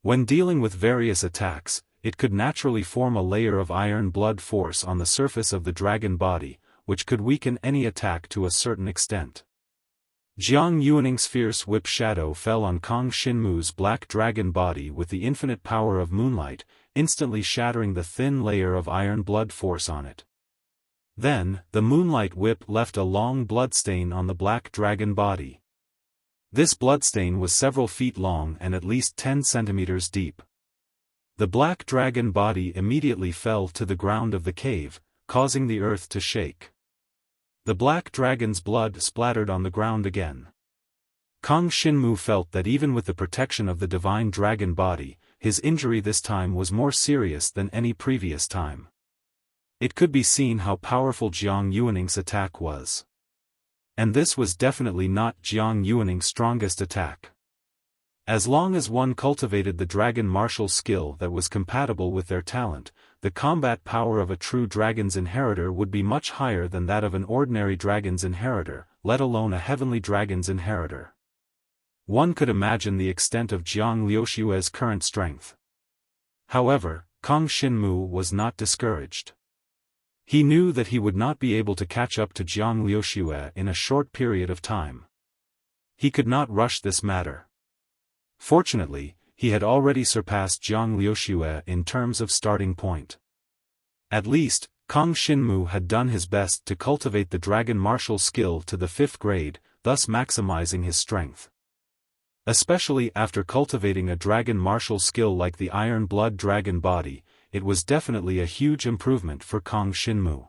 When dealing with various attacks, it could naturally form a layer of iron blood force on the surface of the dragon body, which could weaken any attack to a certain extent. Jiang Yuaning's fierce whip shadow fell on Kang Xinmu's black dragon body with the infinite power of moonlight, instantly shattering the thin layer of iron blood force on it. Then, the moonlight whip left a long bloodstain on the black dragon body. This bloodstain was several feet long and at least 10 centimeters deep. The black dragon body immediately fell to the ground of the cave, causing the earth to shake. The black dragon's blood splattered on the ground again. Kang Xinmu felt that even with the protection of the divine dragon body, his injury this time was more serious than any previous time. It could be seen how powerful Jiang Yuaning's attack was. And this was definitely not Jiang Yuaning's strongest attack. As long as one cultivated the dragon martial skill that was compatible with their talent, the combat power of a true dragon's inheritor would be much higher than that of an ordinary dragon's inheritor, let alone a heavenly dragon's inheritor. One could imagine the extent of Jiang Liuxue's current strength. However, Kang Xinmu was not discouraged. He knew that he would not be able to catch up to Jiang Liuxue in a short period of time. He could not rush this matter. Fortunately, he had already surpassed Jiang Liuxue in terms of starting point. At least, Kang Xinmu had done his best to cultivate the dragon martial skill to the 5th grade, thus maximizing his strength. Especially after cultivating a dragon martial skill like the Iron Blood Dragon body, it was definitely a huge improvement for Kang Xinmu.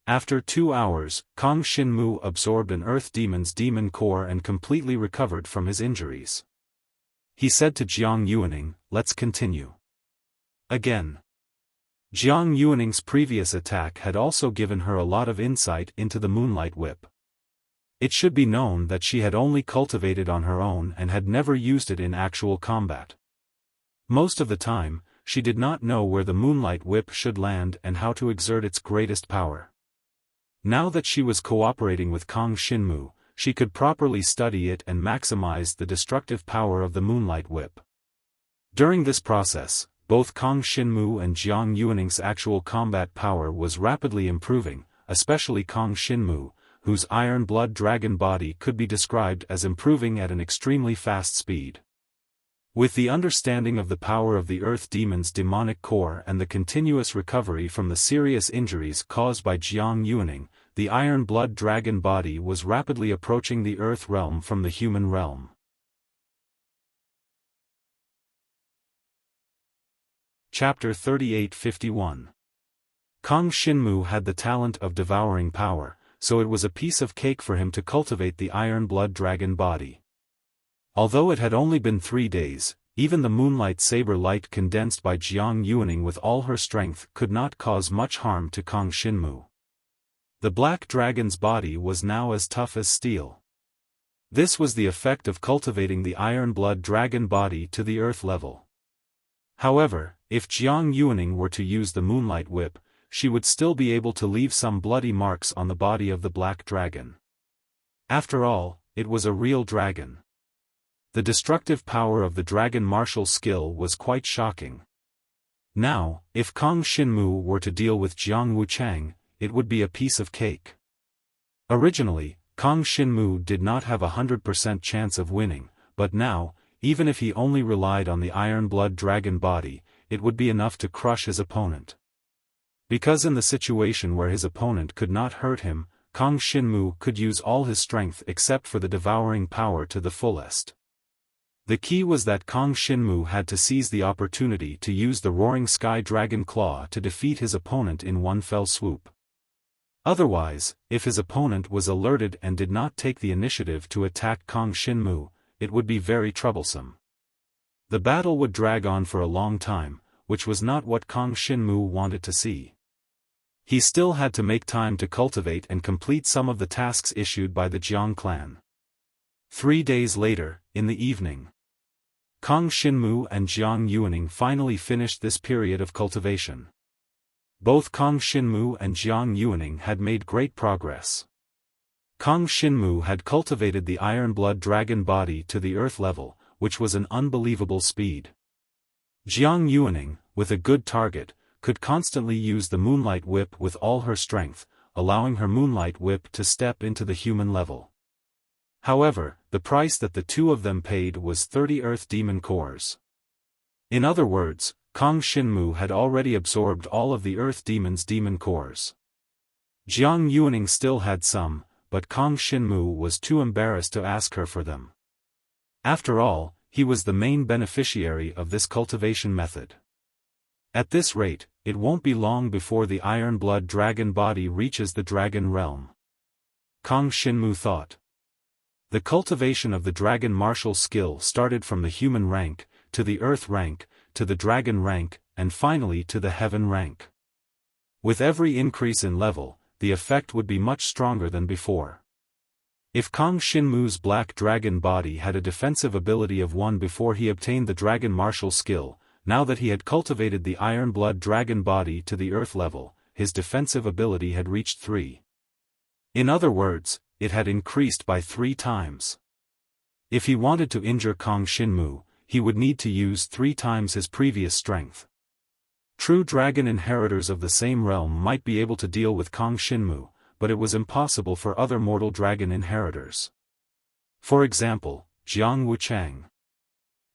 After 2 hours, Kang Xinmu absorbed an Earth Demon's demon core and completely recovered from his injuries. He said to Jiang Yuaning, "Let's continue." Again. Jiang Yuaning's previous attack had also given her a lot of insight into the Moonlight Whip. It should be known that she had only cultivated on her own and had never used it in actual combat. Most of the time, she did not know where the Moonlight Whip should land and how to exert its greatest power. Now that she was cooperating with Kang Xinmu, she could properly study it and maximize the destructive power of the Moonlight Whip. During this process, both Kang Xinmu and Jiang Yuaning's actual combat power was rapidly improving, especially Kang Xinmu, whose iron blood dragon body could be described as improving at an extremely fast speed. With the understanding of the power of the Earth Demon's demonic core and the continuous recovery from the serious injuries caused by Jiang Yuaning, the iron blood dragon body was rapidly approaching the Earth realm from the human realm. Chapter 3851. Kang Xinmu had the talent of devouring power, so it was a piece of cake for him to cultivate the iron blood dragon body. Although it had only been 3 days, even the moonlight saber light condensed by Jiang Yuaning with all her strength could not cause much harm to Kang Xinmu. The black dragon's body was now as tough as steel. This was the effect of cultivating the iron blood dragon body to the earth level. However, if Jiang Yuaning were to use the Moonlight Whip, she would still be able to leave some bloody marks on the body of the black dragon. After all, it was a real dragon. The destructive power of the dragon martial skill was quite shocking. Now, if Kang Xinmu were to deal with Jiang Wuchang, it would be a piece of cake. Originally, Kang Xinmu did not have a 100% chance of winning, but now, even if he only relied on the iron blood dragon body, it would be enough to crush his opponent. Because in the situation where his opponent could not hurt him, Kang Xinmu could use all his strength except for the devouring power to the fullest. The key was that Kang Xinmu had to seize the opportunity to use the Roaring Sky Dragon Claw to defeat his opponent in one fell swoop. Otherwise, if his opponent was alerted and did not take the initiative to attack Kang Xinmu, it would be very troublesome. The battle would drag on for a long time, which was not what Kang Xinmu wanted to see. He still had to make time to cultivate and complete some of the tasks issued by the Jiang clan. 3 days later, in the evening, Kang Xinmu and Jiang Yuaning finally finished this period of cultivation. Both Kang Xinmu and Jiang Yuaning had made great progress. Kang Xinmu had cultivated the iron blood dragon body to the earth level, which was an unbelievable speed. Jiang Yuaning, with a good target, could constantly use the Moonlight Whip with all her strength, allowing her Moonlight Whip to step into the human level. However, the price that the two of them paid was 30 Earth Demon Cores. In other words, Kang Xinmu had already absorbed all of the Earth Demon's demon cores. Jiang Yuaning still had some, but Kang Xinmu was too embarrassed to ask her for them. After all, he was the main beneficiary of this cultivation method. At this rate, it won't be long before the iron blood dragon body reaches the dragon realm. Kang Xinmu thought. The cultivation of the dragon martial skill started from the human rank, to the earth rank, to the dragon rank, and finally to the heaven rank. With every increase in level, the effect would be much stronger than before. If Kang Xinmu's black dragon body had a defensive ability of 1 before he obtained the dragon martial skill, now that he had cultivated the iron blood dragon body to the earth level, his defensive ability had reached 3. In other words, it had increased by 3 times. If he wanted to injure Kang Xinmu, he would need to use 3 times his previous strength. True dragon inheritors of the same realm might be able to deal with Kang Xinmu, but it was impossible for other mortal dragon inheritors. For example, Jiang Wuchang.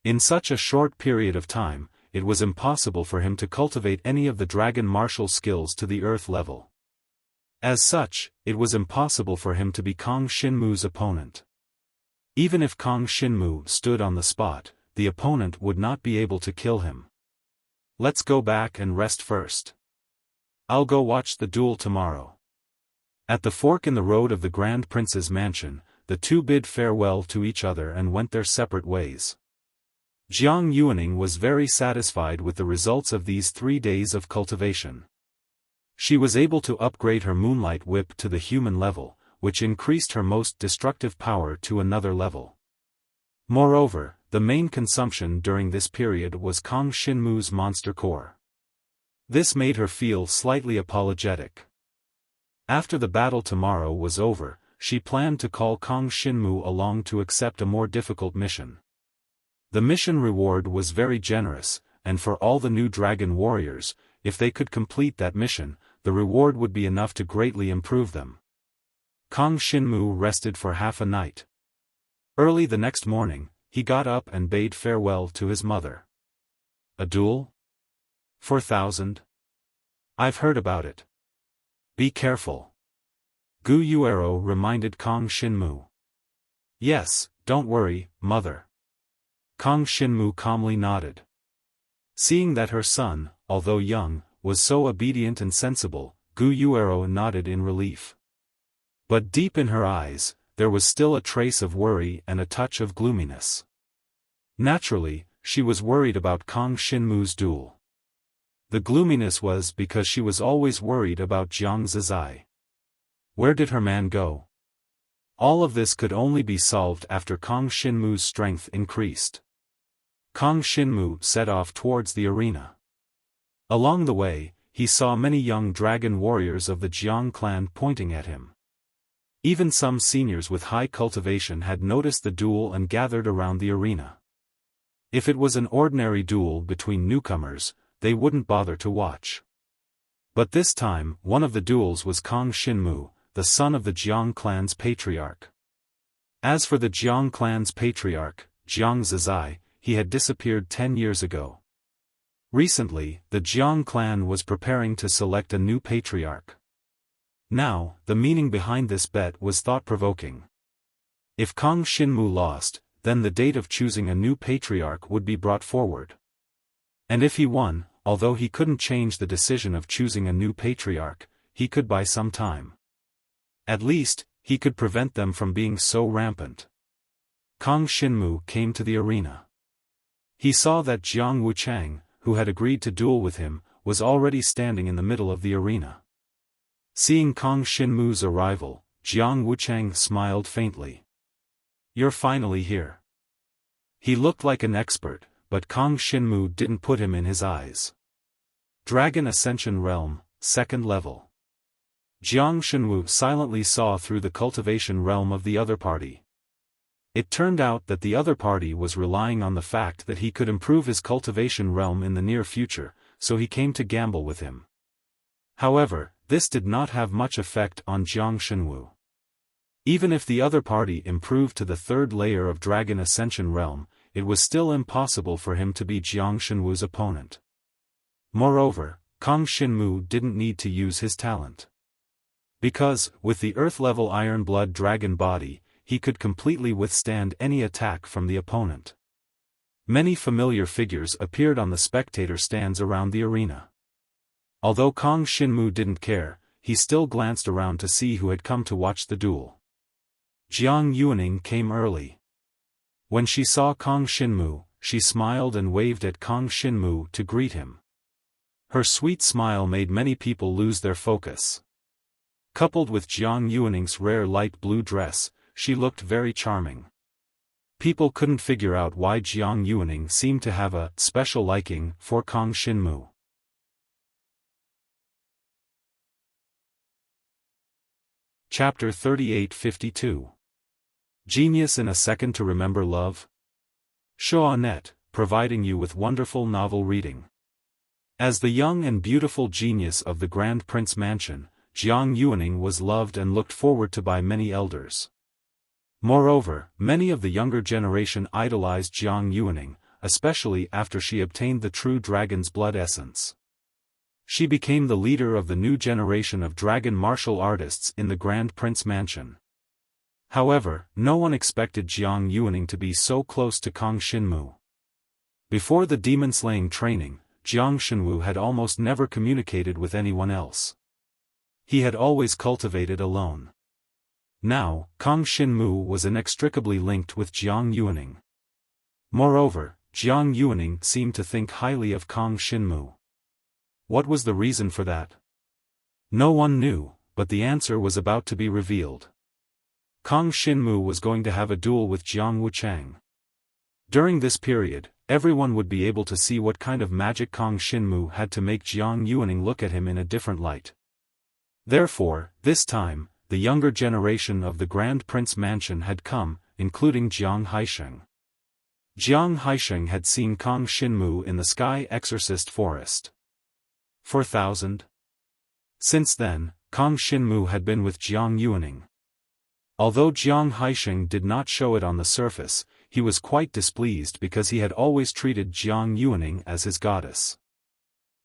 In such a short period of time, it was impossible for him to cultivate any of the dragon martial skills to the earth level. As such, it was impossible for him to be Kang Xinmu's opponent. Even if Kang Xinmu stood on the spot, the opponent would not be able to kill him. Let's go back and rest first. I'll go watch the duel tomorrow. At the fork in the road of the Grand Prince's mansion, the two bid farewell to each other and went their separate ways. Jiang Yuaning was very satisfied with the results of these 3 days of cultivation. She was able to upgrade her Moonlight Whip to the human level, which increased her most destructive power to another level. Moreover, the main consumption during this period was Kang Xinmu's monster core. This made her feel slightly apologetic. After the battle tomorrow was over, she planned to call Kang Xinmu along to accept a more difficult mission. The mission reward was very generous, and for all the new dragon warriors, if they could complete that mission, the reward would be enough to greatly improve them. Kang Xinmu rested for half a night. Early the next morning, he got up and bade farewell to his mother. A duel? 4,000? I've heard about it. Be careful. Gu Yuero reminded Kang Xinmu. Yes, don't worry, mother. Kang Xinmu calmly nodded. Seeing that her son, although young, was so obedient and sensible, Gu Yuero nodded in relief. But deep in her eyes, there was still a trace of worry and a touch of gloominess. Naturally, she was worried about Kang Xinmu's duel. The gloominess was because she was always worried about Jiang Zizai. Where did her man go? All of this could only be solved after Kang Xinmu's strength increased. Kang Xinmu set off towards the arena. Along the way, he saw many young dragon warriors of the Jiang clan pointing at him. Even some seniors with high cultivation had noticed the duel and gathered around the arena. If it was an ordinary duel between newcomers, they wouldn't bother to watch. But this time, one of the duels was Kang Xinmu, the son of the Jiang clan's patriarch. As for the Jiang clan's patriarch, Jiang Zizai, he had disappeared 10 years ago. Recently, the Jiang clan was preparing to select a new patriarch. Now, the meaning behind this bet was thought-provoking. If Kang Xinmu lost, then the date of choosing a new patriarch would be brought forward. And if he won, although he couldn't change the decision of choosing a new patriarch, he could buy some time. At least, he could prevent them from being so rampant. Kang Xinmu came to the arena. He saw that Jiang Wuchang, who had agreed to duel with him, was already standing in the middle of the arena. Seeing Kang Xinmu's arrival, Jiang Wuchang smiled faintly. You're finally here. He looked like an expert, but Kang Xinmu didn't put him in his eyes. Dragon Ascension Realm, 2nd level. Jiang Xinmu silently saw through the cultivation realm of the other party. It turned out that the other party was relying on the fact that he could improve his cultivation realm in the near future, so he came to gamble with him. However, this did not have much effect on Jiang Xinmu. Even if the other party improved to the 3rd layer of Dragon Ascension Realm, it was still impossible for him to be Jiang Xinwu's opponent. Moreover, Kang Xinmu didn't need to use his talent. Because, with the Earth-level Iron Blood Dragon body, he could completely withstand any attack from the opponent. Many familiar figures appeared on the spectator stands around the arena. Although Kang Xinmu didn't care, he still glanced around to see who had come to watch the duel. Jiang Yuaning came early. When she saw Kang Xinmu, she smiled and waved at Kang Xinmu to greet him. Her sweet smile made many people lose their focus. Coupled with Jiang Yuaning's rare light blue dress, she looked very charming. People couldn't figure out why Jiang Yuaning seemed to have a special liking for Kang Xinmu. Chapter 3852. Genius in a Second to Remember Love? Shaw.net, providing you with wonderful novel reading. As the young and beautiful genius of the Grand Prince Mansion, Jiang Yuaning was loved and looked forward to by many elders. Moreover, many of the younger generation idolized Jiang Yuaning, especially after she obtained the true dragon's blood essence. She became the leader of the new generation of dragon martial artists in the Grand Prince Mansion. However, no one expected Jiang Yuaning to be so close to Kang Xinmu. Before the demon-slaying training, Jiang Xinmu had almost never communicated with anyone else. He had always cultivated alone. Now, Kang Xinmu was inextricably linked with Jiang Yuaning. Moreover, Jiang Yuaning seemed to think highly of Kang Xinmu. What was the reason for that? No one knew, but the answer was about to be revealed. Kang Xinmu was going to have a duel with Jiang Wuchang. During this period, everyone would be able to see what kind of magic Kang Xinmu had to make Jiang Yuaning look at him in a different light. Therefore, this time, the younger generation of the Grand Prince Mansion had come, including Jiang Haisheng. Jiang Haisheng had seen Kang Xinmu in the Sky Exorcist Forest. 4000. Since then, Kang Xinmu had been with Jiang Yuaning. Although Jiang Haisheng did not show it on the surface, he was quite displeased because he had always treated Jiang Yuaning as his goddess.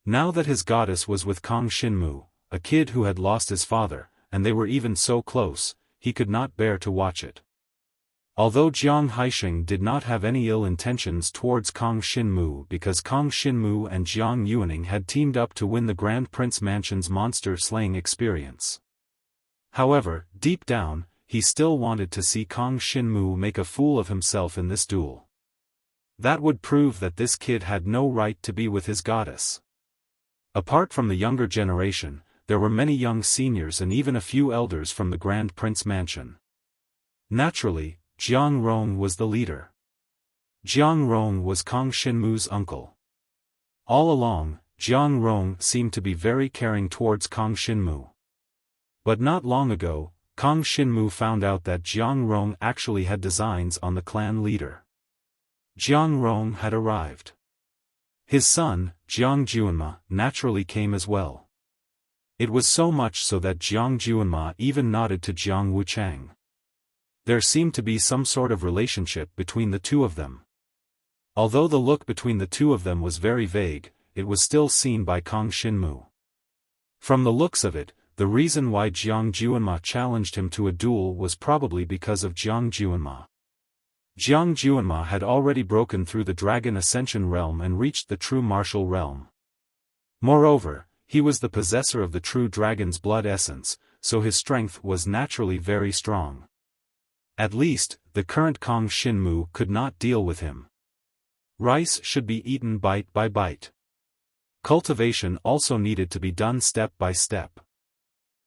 Now that his goddess was with Kang Xinmu, a kid who had lost his father, and they were even so close, he could not bear to watch it. Although Jiang Haisheng did not have any ill intentions towards Kang Xinmu because Kang Xinmu and Jiang Yuaning had teamed up to win the Grand Prince Mansion's monster-slaying experience. However, deep down, he still wanted to see Kang Xinmu make a fool of himself in this duel. That would prove that this kid had no right to be with his goddess. Apart from the younger generation, there were many young seniors and even a few elders from the Grand Prince Mansion. Naturally, Jiang Rong was the leader. Jiang Rong was Kang Xinmu's uncle. All along, Jiang Rong seemed to be very caring towards Kang Xinmu. But not long ago, Kang Xinmu found out that Jiang Rong actually had designs on the clan leader. Jiang Rong had arrived. His son, Jiang Juanma, naturally came as well. It was so much so that Jiang Juanma even nodded to Jiang Wuchang. There seemed to be some sort of relationship between the two of them. Although the look between the two of them was very vague, it was still seen by Kang Xinmu. From the looks of it, the reason why Jiang Juanma challenged him to a duel was probably because of Jiang Juanma. Jiang Juanma had already broken through the Dragon Ascension realm and reached the true martial realm. Moreover, he was the possessor of the true dragon's blood essence, so his strength was naturally very strong. At least, the current Kang Xinmu could not deal with him. Rice should be eaten bite by bite. Cultivation also needed to be done step by step.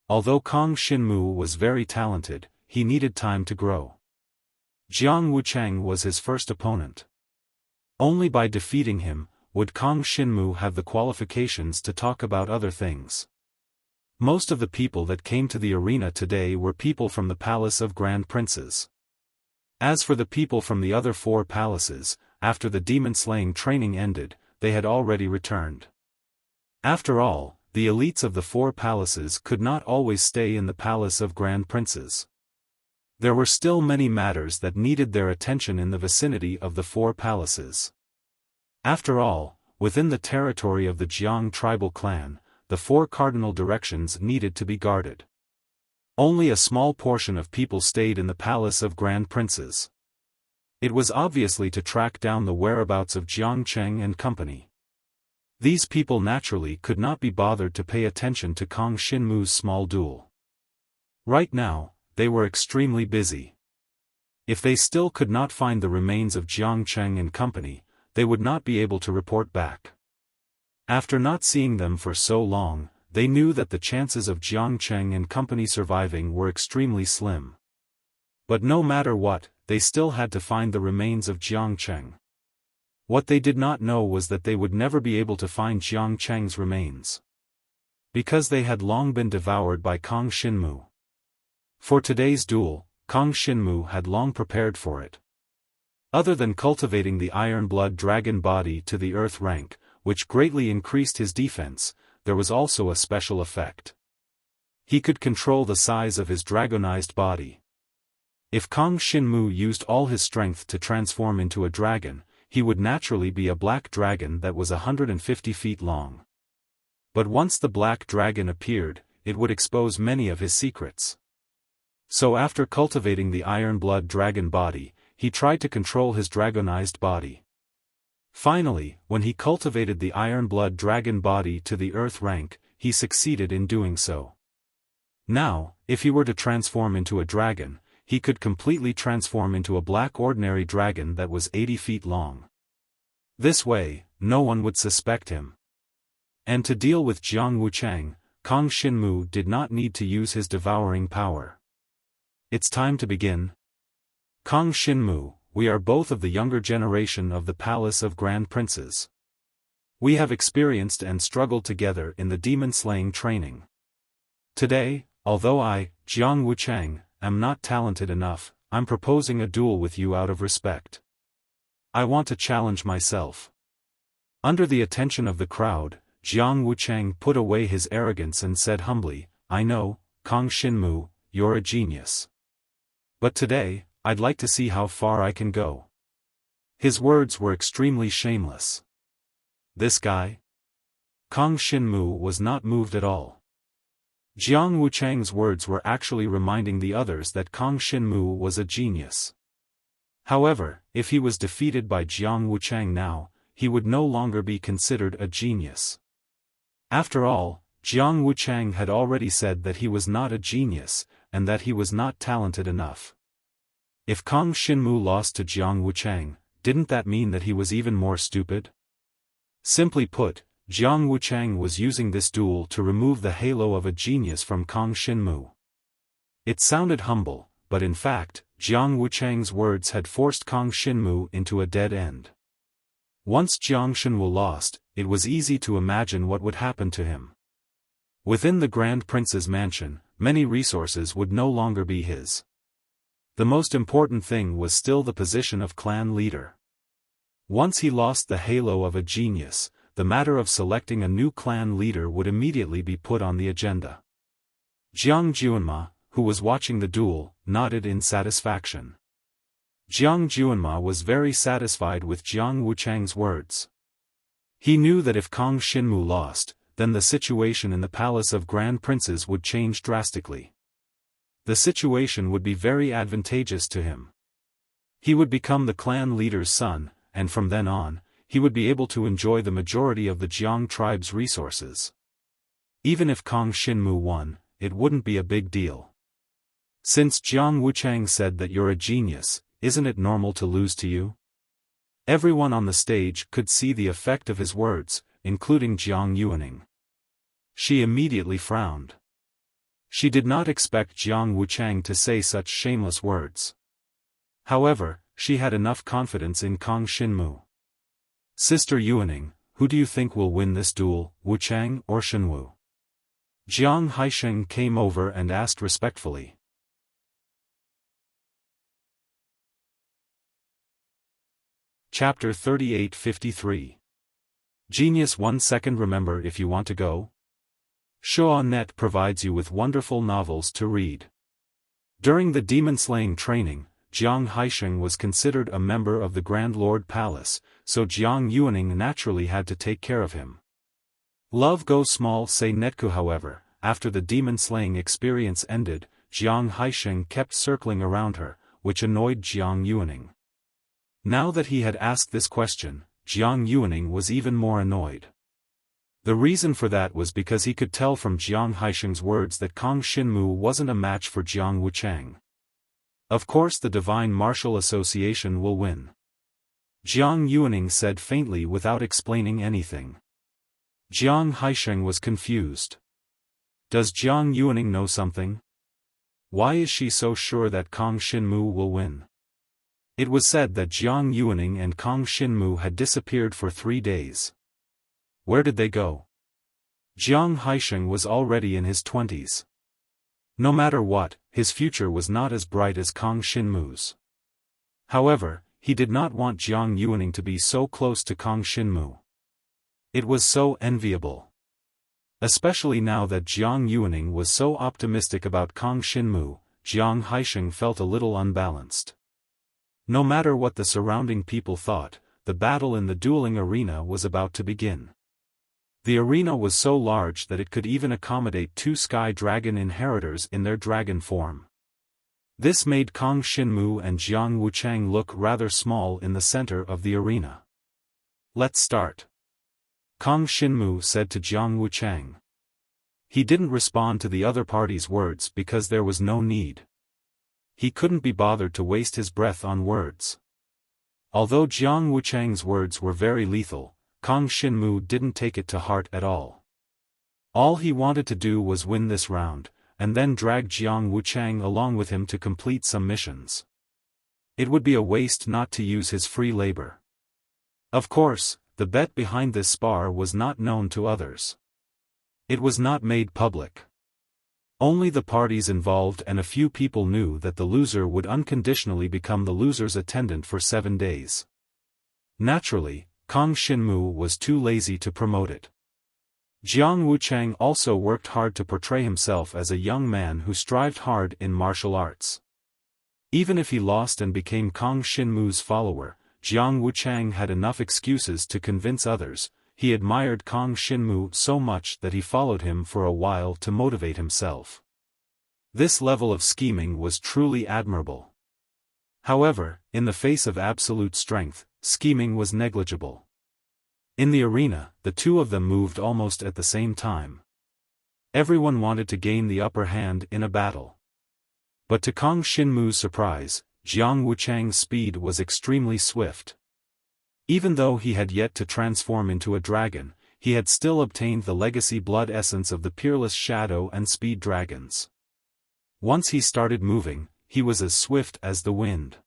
Although Kang Xinmu was very talented, he needed time to grow. Jiang Wuchang was his first opponent. Only by defeating him, would Kang Xinmu have the qualifications to talk about other things. Most of the people that came to the arena today were people from the Palace of Grand Princes. As for the people from the other 4 palaces, after the demon-slaying training ended, they had already returned. After all, the elites of the 4 palaces could not always stay in the Palace of Grand Princes. There were still many matters that needed their attention in the vicinity of the 4 palaces. After all, within the territory of the Jiang tribal clan, the 4 cardinal directions needed to be guarded. Only a small portion of people stayed in the Palace of Grand Princes. It was obviously to track down the whereabouts of Jiang Cheng and company. These people naturally could not be bothered to pay attention to Kang Xinmu's small duel. Right now, they were extremely busy. If they still could not find the remains of Jiang Cheng and company, they would not be able to report back. After not seeing them for so long, they knew that the chances of Jiang Cheng and company surviving were extremely slim. But no matter what, they still had to find the remains of Jiang Cheng. What they did not know was that they would never be able to find Jiang Cheng's remains. Because they had long been devoured by Kang Xinmu. For today's duel, Kang Xinmu had long prepared for it. Other than cultivating the Iron Blood Dragon body to the Earth rank, which greatly increased his defense, there was also a special effect. He could control the size of his dragonized body. If Kang Xinmu used all his strength to transform into a dragon, he would naturally be a black dragon that was 150 feet long. But once the black dragon appeared, it would expose many of his secrets. So after cultivating the Iron Blood Dragon body, he tried to control his dragonized body. Finally, when he cultivated the Iron Blood Dragon body to the Earth rank, he succeeded in doing so. Now, if he were to transform into a dragon, he could completely transform into a black ordinary dragon that was 80 feet long. This way, no one would suspect him. And to deal with Jiang Wuchang, Kang Xinmu did not need to use his devouring power. It's time to begin. Kang Xinmu, we are both of the younger generation of the Palace of Grand Princes. We have experienced and struggled together in the demon-slaying training. Today, although I, Jiang Wuchang, am not talented enough, I'm proposing a duel with you out of respect. I want to challenge myself." Under the attention of the crowd, Jiang Wuchang put away his arrogance and said humbly, "I know, Kong Shinmu, you're a genius. But today, I'd like to see how far I can go." His words were extremely shameless. This guy? Kong Shinmu was not moved at all. Jiang Wuchang's words were actually reminding the others that Kong Shinmu was a genius. However, if he was defeated by Jiang Wuchang now, he would no longer be considered a genius. After all, Jiang Wuchang had already said that he was not a genius, and that he was not talented enough. If Kong Shinmu lost to Jiang Wuchang, didn't that mean that he was even more stupid? Simply put, Jiang Wuchang was using this duel to remove the halo of a genius from Kong Shinmu. It sounded humble, but in fact, Jiang Wuchang's words had forced Kong Shinmu into a dead end. Once Jiang Shinmu lost, it was easy to imagine what would happen to him. Within the Grand Prince's mansion, many resources would no longer be his. The most important thing was still the position of clan leader. Once he lost the halo of a genius, the matter of selecting a new clan leader would immediately be put on the agenda. Jiang Juanma, who was watching the duel, nodded in satisfaction. Jiang Juanma was very satisfied with Jiang Wuchang's words. He knew that if Kong Shinmu lost, then the situation in the Palace of Grand Princes would change drastically. The situation would be very advantageous to him. He would become the clan leader's son, and from then on, he would be able to enjoy the majority of the Jiang tribe's resources. Even if Kong Shinmu won, it wouldn't be a big deal. Since Jiang Wuchang said that you're a genius, isn't it normal to lose to you? Everyone on the stage could see the effect of his words, including Jiang Yuaning. She immediately frowned. She did not expect Jiang Wuchang to say such shameless words. However, she had enough confidence in Kong Shinmu. "Sister Yuaning, who do you think will win this duel, Wuchang or Shinwu?" Jiang Haisheng came over and asked respectfully. Chapter 3853. Genius 1 second. Remember, if you want to go. Shaw.net provides you with wonderful novels to read. During the demon-slaying training, Jiang Haisheng was considered a member of the Grand Lord Palace, so Jiang Yuaning naturally had to take care of him. Love goes small, say Netku. However, after the demon-slaying experience ended, Jiang Haisheng kept circling around her, which annoyed Jiang Yuaning. Now that he had asked this question, Jiang Yuaning was even more annoyed. The reason for that was because he could tell from Jiang Haisheng's words that Kong Shinmu wasn't a match for Jiang Wuchang. Of course the Divine Martial Association will win. Jiang Yuaning said faintly without explaining anything. Jiang Haisheng was confused. Does Jiang Yuaning know something? Why is she so sure that Kong Shinmu will win? It was said that Jiang Yuaning and Kong Shinmu had disappeared for 3 days. Where did they go? Jiang Haisheng was already in his 20s. No matter what, his future was not as bright as Kong Shinmu's. However, he did not want Jiang Yuaning to be so close to Kong Shinmu. It was so enviable. Especially now that Jiang Yuaning was so optimistic about Kong Shinmu, Jiang Haisheng felt a little unbalanced. No matter what the surrounding people thought, the battle in the dueling arena was about to begin. The arena was so large that it could even accommodate 2 sky dragon inheritors in their dragon form. This made Kong Shinmu and Jiang Wuchang look rather small in the center of the arena. "Let's start," Kong Shinmu said to Jiang Wuchang. He didn't respond to the other party's words because there was no need. He couldn't be bothered to waste his breath on words. Although Jiang Wuchang's words were very lethal, Kong Shinmu didn't take it to heart at all. All he wanted to do was win this round, and then drag Jiang Wuchang along with him to complete some missions. It would be a waste not to use his free labor. Of course, the bet behind this spar was not known to others. It was not made public. Only the parties involved and a few people knew that the loser would unconditionally become the loser's attendant for 7 days. Naturally, Kang Xinmu was too lazy to promote it. Jiang Wuchang also worked hard to portray himself as a young man who strived hard in martial arts. Even if he lost and became Kang Xinmu's follower, Jiang Wuchang had enough excuses to convince others. He admired Kang Xinmu so much that he followed him for a while to motivate himself. This level of scheming was truly admirable. However, in the face of absolute strength, scheming was negligible. In the arena, the two of them moved almost at the same time. Everyone wanted to gain the upper hand in a battle. But to Kang Xinmu's surprise, Jiang Wuchang's speed was extremely swift. Even though he had yet to transform into a dragon, he had still obtained the legacy blood essence of the peerless shadow and speed dragons. Once he started moving, he was as swift as the wind.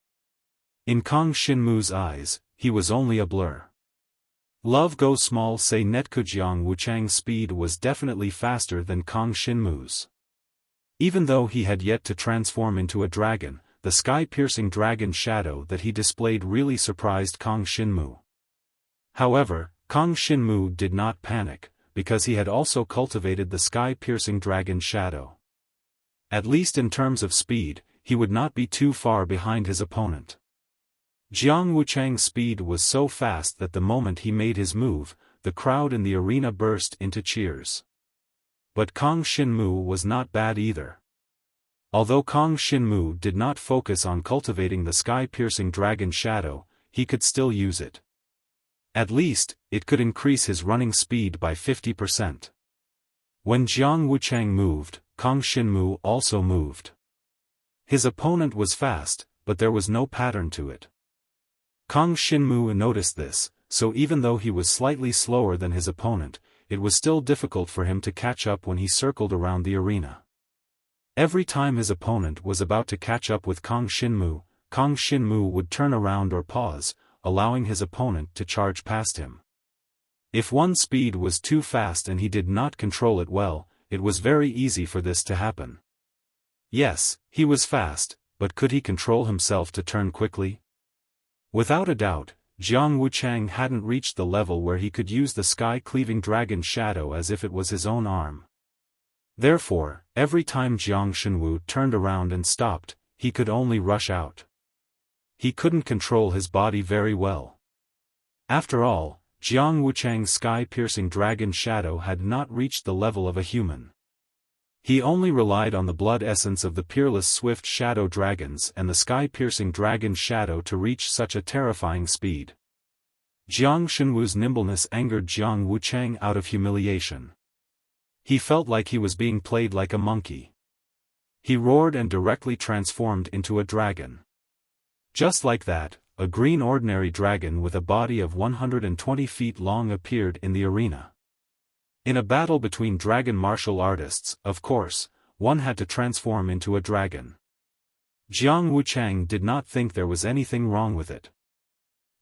In Kang Xinmu's eyes, he was only a blur. Love Go Small Say Netku Jiang Wuchang's speed was definitely faster than Kang Xinmu's. Even though he had yet to transform into a dragon, the sky-piercing dragon shadow that he displayed really surprised Kang Xinmu. However, Kang Xinmu did not panic, because he had also cultivated the sky-piercing dragon shadow. At least in terms of speed, he would not be too far behind his opponent. Jiang Wuchang's speed was so fast that the moment he made his move, the crowd in the arena burst into cheers. But Kang Xinmu was not bad either. Although Kang Xinmu did not focus on cultivating the sky-piercing dragon shadow, he could still use it. At least, it could increase his running speed by 50%. When Jiang Wuchang moved, Kang Xinmu also moved. His opponent was fast, but there was no pattern to it. Kang Xinmu noticed this, so even though he was slightly slower than his opponent, it was still difficult for him to catch up when he circled around the arena. Every time his opponent was about to catch up with Kang Xinmu would turn around or pause, allowing his opponent to charge past him. If one's speed was too fast and he did not control it well, it was very easy for this to happen. Yes, he was fast, but could he control himself to turn quickly? Without a doubt, Jiang Wuchang hadn't reached the level where he could use the sky-cleaving dragon shadow as if it was his own arm. Therefore, every time Jiang Xinmu turned around and stopped, he could only rush out. He couldn't control his body very well. After all, Jiang Wuchang's sky-piercing dragon shadow had not reached the level of a human. He only relied on the blood essence of the peerless swift shadow dragons and the sky-piercing dragon shadow to reach such a terrifying speed. Jiang Xinmu's nimbleness angered Jiang Wuchang out of humiliation. He felt like he was being played like a monkey. He roared and directly transformed into a dragon. Just like that, a green ordinary dragon with a body of 120 feet long appeared in the arena. In a battle between dragon martial artists, of course, one had to transform into a dragon. Jiang Wuchang did not think there was anything wrong with it.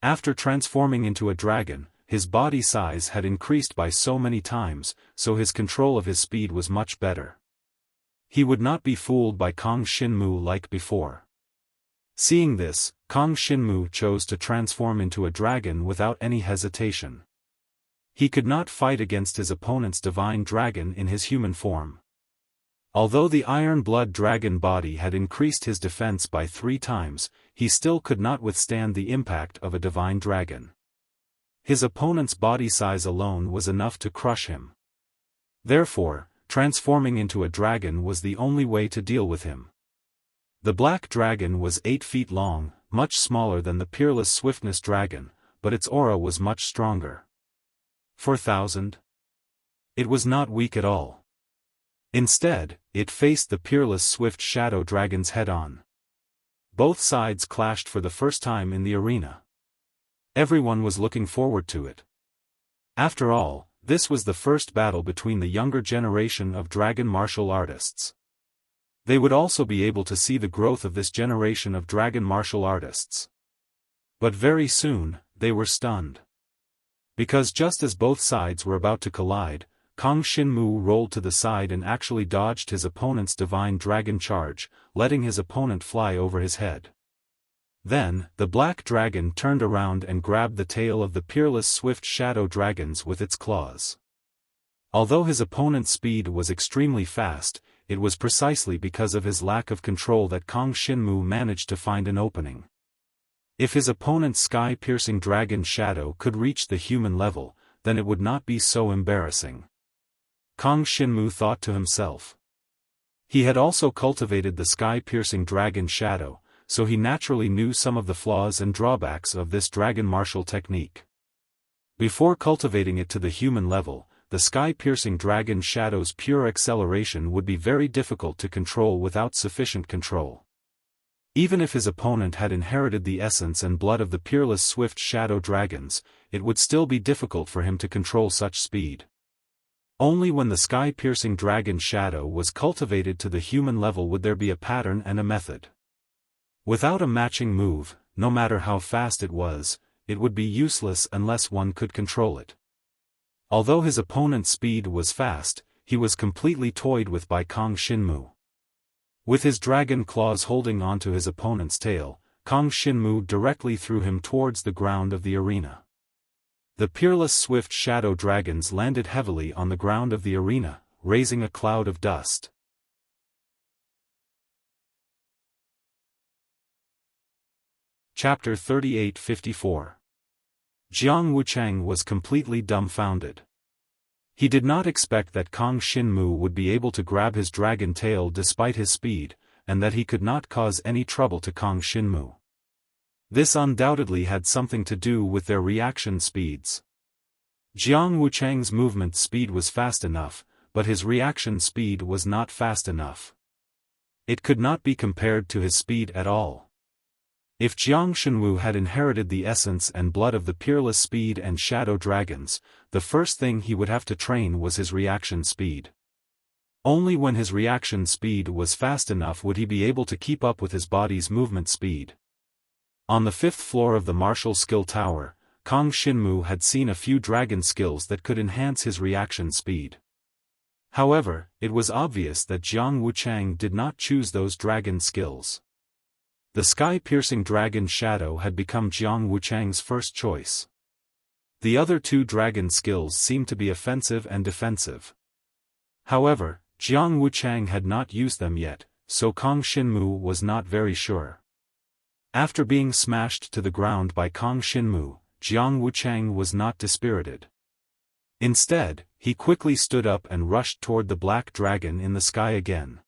After transforming into a dragon, his body size had increased by so many times, so his control of his speed was much better. He would not be fooled by Kang Xinmu like before. Seeing this, Kang Xinmu chose to transform into a dragon without any hesitation. He could not fight against his opponent's divine dragon in his human form. Although the iron blood dragon body had increased his defense by 3 times, he still could not withstand the impact of a divine dragon. His opponent's body size alone was enough to crush him. Therefore, transforming into a dragon was the only way to deal with him. The black dragon was 8 feet long, much smaller than the peerless swiftness dragon, but its aura was much stronger. 4,000. It was not weak at all. Instead, it faced the peerless swift shadow dragons head-on. Both sides clashed for the first time in the arena. Everyone was looking forward to it. After all, this was the first battle between the younger generation of dragon martial artists. They would also be able to see the growth of this generation of dragon martial artists. But very soon, they were stunned. Because just as both sides were about to collide, Kang Shinmu rolled to the side and actually dodged his opponent's divine dragon charge, letting his opponent fly over his head. Then, the black dragon turned around and grabbed the tail of the peerless swift shadow dragons with its claws. Although his opponent's speed was extremely fast, it was precisely because of his lack of control that Kang Shinmu managed to find an opening. If his opponent's sky-piercing dragon shadow could reach the human level, then it would not be so embarrassing. Kang Shinmu thought to himself. He had also cultivated the sky-piercing dragon shadow, so he naturally knew some of the flaws and drawbacks of this dragon martial technique. Before cultivating it to the human level, the sky-piercing dragon shadow's pure acceleration would be very difficult to control without sufficient control. Even if his opponent had inherited the essence and blood of the peerless swift shadow dragons, it would still be difficult for him to control such speed. Only when the sky-piercing dragon shadow was cultivated to the human level would there be a pattern and a method. Without a matching move, no matter how fast it would be useless unless one could control it. Although his opponent's speed was fast, he was completely toyed with by Kang Shinmu. With his dragon claws holding onto his opponent's tail, Kang Shinmu directly threw him towards the ground of the arena. The peerless swift shadow dragons landed heavily on the ground of the arena, raising a cloud of dust. Chapter 38-54. Jiang Wuchang was completely dumbfounded. He did not expect that Kang Shinmu would be able to grab his dragon tail despite his speed, and that he could not cause any trouble to Kang Shinmu. This undoubtedly had something to do with their reaction speeds. Jiang Wuchang's movement speed was fast enough, but his reaction speed was not fast enough. It could not be compared to his speed at all. If Jiang Shinwu had inherited the essence and blood of the peerless speed and shadow dragons, the first thing he would have to train was his reaction speed. Only when his reaction speed was fast enough would he be able to keep up with his body's movement speed. On the 5th floor of the martial skill tower, Kang Shinmu had seen a few dragon skills that could enhance his reaction speed. However, it was obvious that Jiang Wuchang did not choose those dragon skills. The sky-piercing dragon shadow had become Jiang Wuchang's first choice. The other two dragon skills seemed to be offensive and defensive. However, Jiang Wuchang had not used them yet, so Kang Shinmu was not very sure. After being smashed to the ground by Kang Shinmu, Jiang Wuchang was not dispirited. Instead, he quickly stood up and rushed toward the black dragon in the sky again.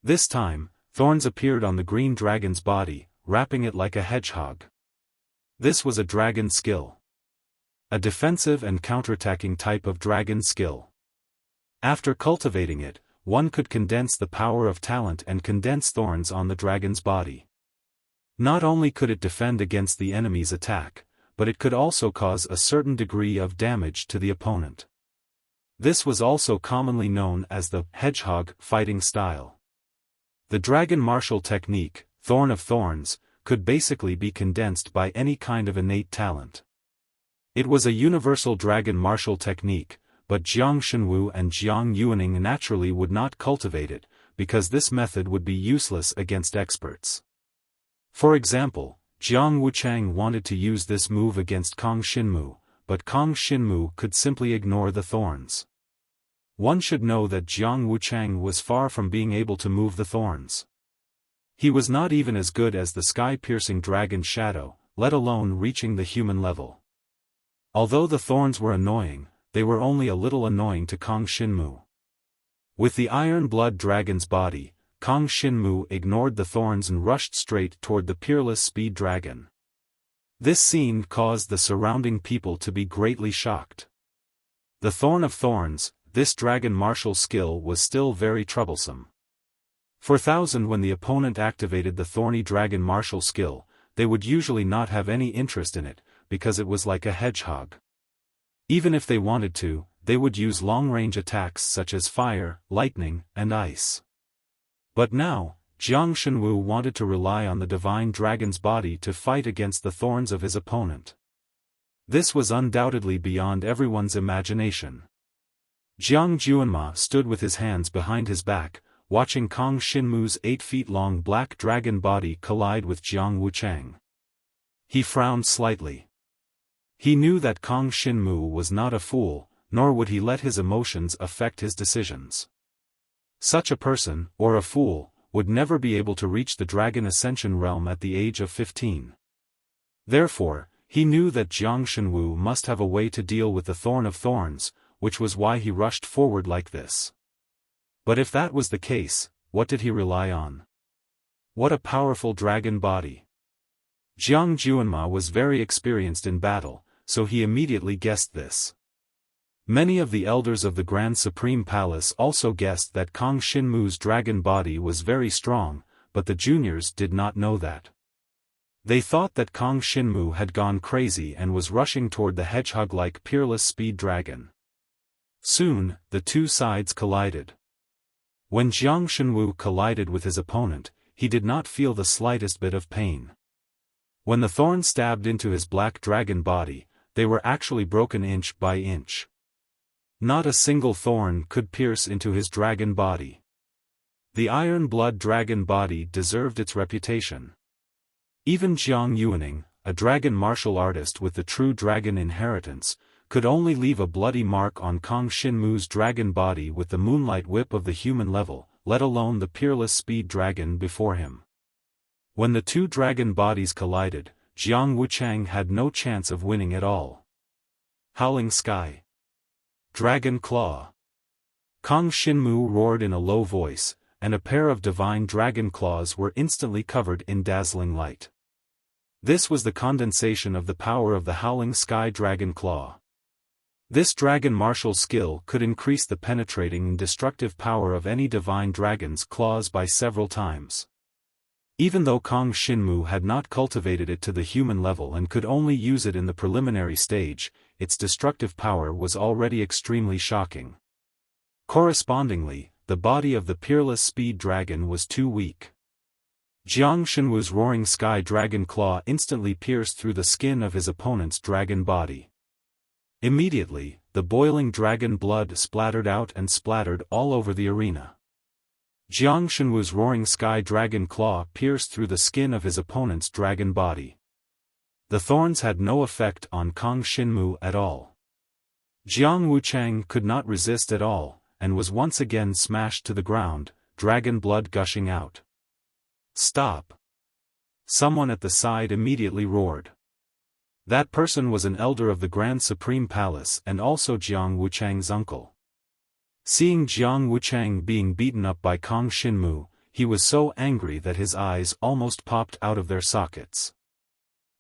This time, thorns appeared on the green dragon's body, wrapping it like a hedgehog. This was a dragon skill. A defensive and counterattacking type of dragon skill. After cultivating it, one could condense the power of talent and condense thorns on the dragon's body. Not only could it defend against the enemy's attack, but it could also cause a certain degree of damage to the opponent. This was also commonly known as the hedgehog fighting style. The dragon martial technique, Thorn of Thorns, could basically be condensed by any kind of innate talent. It was a universal dragon martial technique, but Jiang Shinwu and Jiang Yuaning naturally would not cultivate it, because this method would be useless against experts. For example, Jiang Wuchang wanted to use this move against Kang Shinmu, but Kang Shinmu could simply ignore the thorns. One should know that Jiang Wuchang was far from being able to move the thorns. He was not even as good as the sky-piercing dragon shadow, let alone reaching the human level. Although the thorns were annoying, they were only a little annoying to Kang Shinmu. With the iron blood dragon's body, Kang Shinmu ignored the thorns and rushed straight toward the peerless speed dragon. This scene caused the surrounding people to be greatly shocked. The Thorn of Thorns, this dragon martial skill was still very troublesome. For thousand when the opponent activated the thorny dragon martial skill, they would usually not have any interest in it, because it was like a hedgehog. Even if they wanted to, they would use long-range attacks such as fire, lightning, and ice. But now, Jiang Shinwu wanted to rely on the divine dragon's body to fight against the thorns of his opponent. This was undoubtedly beyond everyone's imagination. Jiang Juanma stood with his hands behind his back, watching Kang Xinmu's 8-feet-long black dragon body collide with Jiang Wuchang. He frowned slightly. He knew that Kang Xinmu was not a fool, nor would he let his emotions affect his decisions. Such a person, or a fool, would never be able to reach the Dragon Ascension realm at the age of 15. Therefore, he knew that Jiang Xinwu must have a way to deal with the Thorn of Thorns, which was why he rushed forward like this. But if that was the case, what did he rely on? What a powerful dragon body! Jiang Juanma was very experienced in battle, so he immediately guessed this. Many of the elders of the Grand Supreme Palace also guessed that Kang Xinmu's dragon body was very strong, but the juniors did not know that. They thought that Kang Xinmu had gone crazy and was rushing toward the hedgehog-like peerless speed dragon. Soon, the two sides collided. When Jiang Xinwu collided with his opponent, he did not feel the slightest bit of pain. When the thorn stabbed into his black dragon body, they were actually broken inch by inch. Not a single thorn could pierce into his dragon body. The iron blood dragon body deserved its reputation. Even Jiang Yuaning, a dragon martial artist with the true dragon inheritance, could only leave a bloody mark on Kang Xinmu's dragon body with the moonlight whip of the human level, let alone the peerless speed dragon before him. When the two dragon bodies collided, Jiang Wuchang had no chance of winning at all. Howling Sky. Dragon Claw. Kang Xinmu roared in a low voice, and a pair of divine dragon claws were instantly covered in dazzling light. This was the condensation of the power of the Howling Sky Dragon Claw. This dragon martial skill could increase the penetrating and destructive power of any divine dragon's claws by several times. Even though Kang Xinmu had not cultivated it to the human level and could only use it in the preliminary stage, its destructive power was already extremely shocking. Correspondingly, the body of the peerless speed dragon was too weak. Jiang Xinwu's roaring sky dragon claw instantly pierced through the skin of his opponent's dragon body. Immediately, the boiling dragon blood splattered out and splattered all over the arena. Jiang Xinwu's roaring sky dragon claw pierced through the skin of his opponent's dragon body. The thorns had no effect on Kang Xinmu at all. Jiang Wuchang could not resist at all, and was once again smashed to the ground, dragon blood gushing out. Stop! Someone at the side immediately roared. That person was an elder of the Grand Supreme Palace and also Jiang Wuchang's uncle. Seeing Jiang Wuchang being beaten up by Kang Xinmu, he was so angry that his eyes almost popped out of their sockets.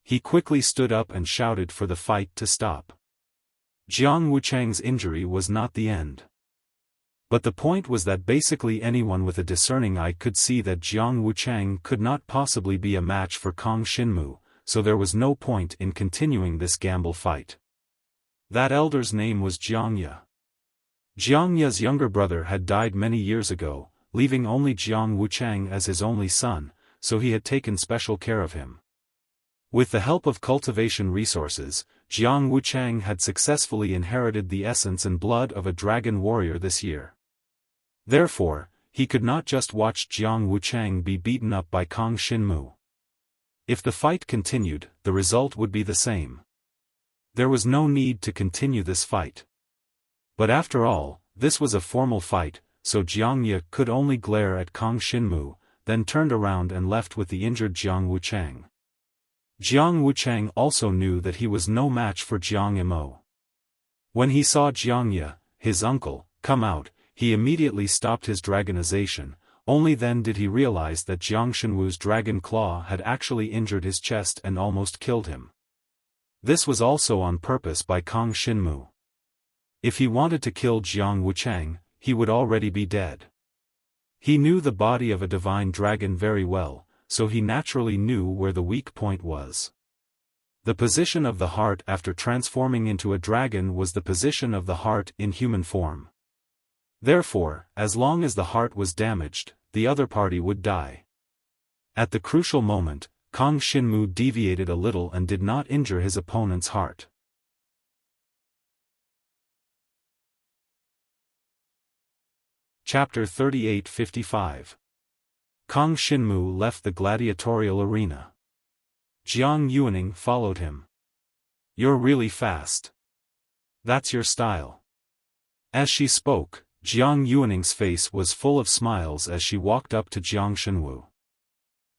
He quickly stood up and shouted for the fight to stop. Jiang Wuchang's injury was not the end. But the point was that basically anyone with a discerning eye could see that Jiang Wuchang could not possibly be a match for Kang Xinmu, so there was no point in continuing this gamble fight. That elder's name was Jiang Ye. Jiang Ye's younger brother had died many years ago, leaving only Jiang Wuchang as his only son, so he had taken special care of him. With the help of cultivation resources, Jiang Wuchang had successfully inherited the essence and blood of a dragon warrior this year. Therefore, he could not just watch Jiang Wuchang be beaten up by Kang Xinmu. If the fight continued, the result would be the same. There was no need to continue this fight. But after all, this was a formal fight, so Jiang Ye could only glare at Kang Xinmu, then turned around and left with the injured Jiang Wuchang. Jiang Wuchang also knew that he was no match for Jiang Imo. When he saw Jiang Ye, his uncle, come out, he immediately stopped his dragonization. Only then did he realize that Jiang Xinwu's dragon claw had actually injured his chest and almost killed him. This was also on purpose by Kang Xinmu. If he wanted to kill Jiang Wuchang, he would already be dead. He knew the body of a divine dragon very well, so he naturally knew where the weak point was. The position of the heart after transforming into a dragon was the position of the heart in human form. Therefore, as long as the heart was damaged, the other party would die. At the crucial moment, Kang Xinmu deviated a little and did not injure his opponent's heart. Chapter 38-55. Kang Xinmu left the gladiatorial arena. Jiang Yuaning followed him. "You're really fast. That's your style." As she spoke, Jiang Yuaning's face was full of smiles as she walked up to Jiang Xinwu.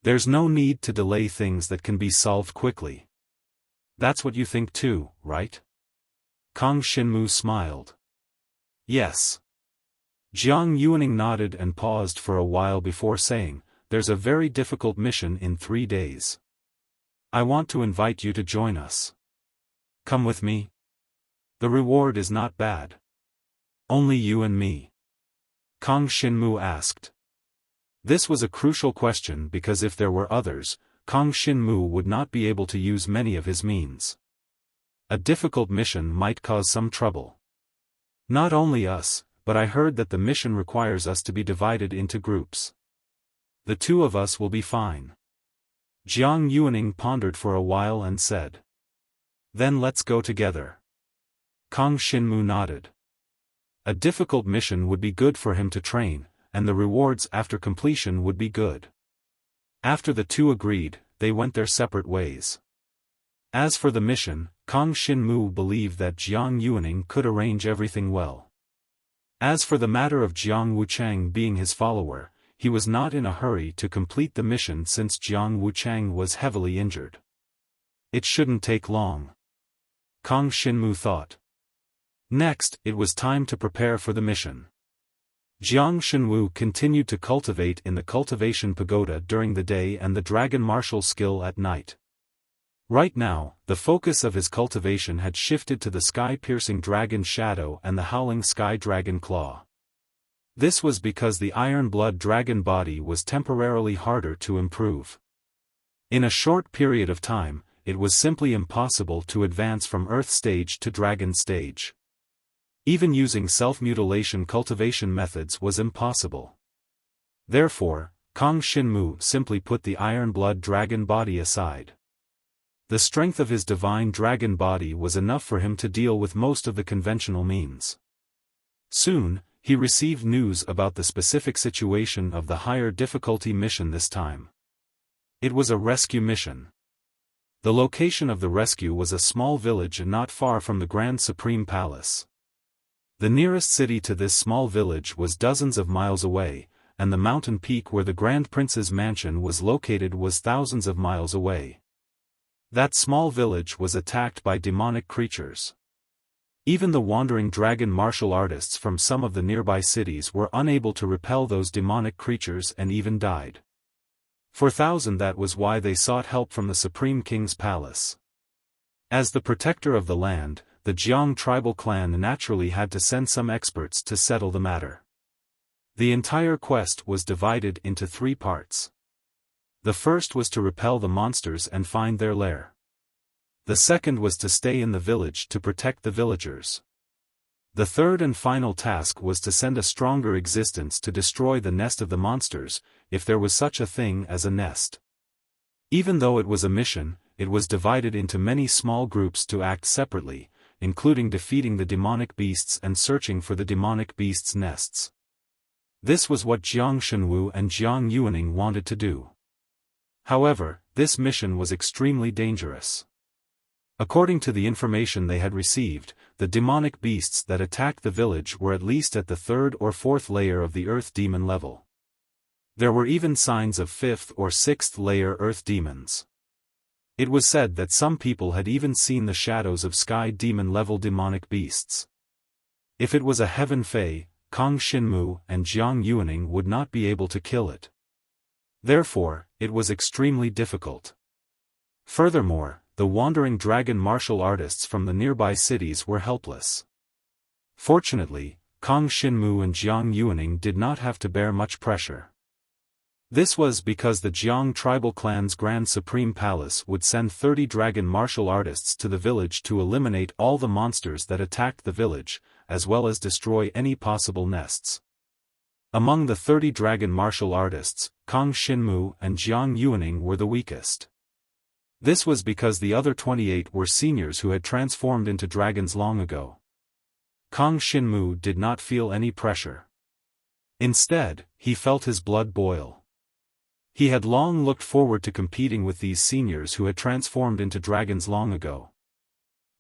"There's no need to delay things that can be solved quickly. That's what you think too, right?" Kang Xinmu smiled. "Yes." Jiang Yuaning nodded and paused for a while before saying, "There's a very difficult mission in 3 days. I want to invite you to join us. Come with me? The reward is not bad." "Only you and me?" Kang Xinmu asked. This was a crucial question because if there were others, Kang Xinmu would not be able to use many of his means. A difficult mission might cause some trouble. "Not only us, but I heard that the mission requires us to be divided into groups. The 2 of us will be fine." Jiang Yuaning pondered for a while and said, "Then let's go together." Kang Xinmu nodded. A difficult mission would be good for him to train, and the rewards after completion would be good. After the 2 agreed, they went their separate ways. As for the mission, Kang Xinmu believed that Jiang Yuaning could arrange everything well. As for the matter of Jiang Wuchang being his follower, he was not in a hurry to complete the mission since Jiang Wuchang was heavily injured. It shouldn't take long. Kang Xinmu thought. Next, it was time to prepare for the mission. Jiang Xinwu continued to cultivate in the cultivation pagoda during the day and the dragon martial skill at night. Right now, the focus of his cultivation had shifted to the sky-piercing dragon shadow and the howling sky dragon claw. This was because the iron blood dragon body was temporarily harder to improve. In a short period of time, it was simply impossible to advance from earth stage to dragon stage. Even using self-mutilation cultivation methods was impossible. Therefore, Kang Xinmu simply put the iron blood dragon body aside. The strength of his divine dragon body was enough for him to deal with most of the conventional means. Soon, he received news about the specific situation of the higher difficulty mission this time. It was a rescue mission. The location of the rescue was a small village not far from the Grand Supreme Palace. The nearest city to this small village was dozens of miles away, and the mountain peak where the Grand Prince's mansion was located was thousands of miles away. That small village was attacked by demonic creatures. Even the wandering dragon martial artists from some of the nearby cities were unable to repel those demonic creatures and even died. For thousands, that was why they sought help from the Supreme King's palace. As the protector of the land, the Jiang tribal clan naturally had to send some experts to settle the matter. The entire quest was divided into 3 parts. The first was to repel the monsters and find their lair. The second was to stay in the village to protect the villagers. The third and final task was to send a stronger existence to destroy the nest of the monsters, if there was such a thing as a nest. Even though it was a mission, it was divided into many small groups to act separately, including defeating the demonic beasts and searching for the demonic beasts' nests. This was what Jiang Xinwu and Jiang Yuaning wanted to do. However, this mission was extremely dangerous. According to the information they had received, the demonic beasts that attacked the village were at least at the 3rd or 4th layer of the earth demon level. There were even signs of 5th or 6th layer earth demons. It was said that some people had even seen the shadows of sky demon-level demonic beasts. If it was a heaven fey, Kang Xinmu and Jiang Yuaning would not be able to kill it. Therefore, it was extremely difficult. Furthermore, the wandering dragon martial artists from the nearby cities were helpless. Fortunately, Kang Xinmu and Jiang Yuaning did not have to bear much pressure. This was because the Jiang tribal clan's Grand Supreme Palace would send 30 dragon martial artists to the village to eliminate all the monsters that attacked the village, as well as destroy any possible nests. Among the 30 dragon martial artists, Kang Xinmu and Jiang Yuaning were the weakest. This was because the other 28 were seniors who had transformed into dragons long ago. Kang Xinmu did not feel any pressure. Instead, he felt his blood boil. He had long looked forward to competing with these seniors who had transformed into dragons long ago.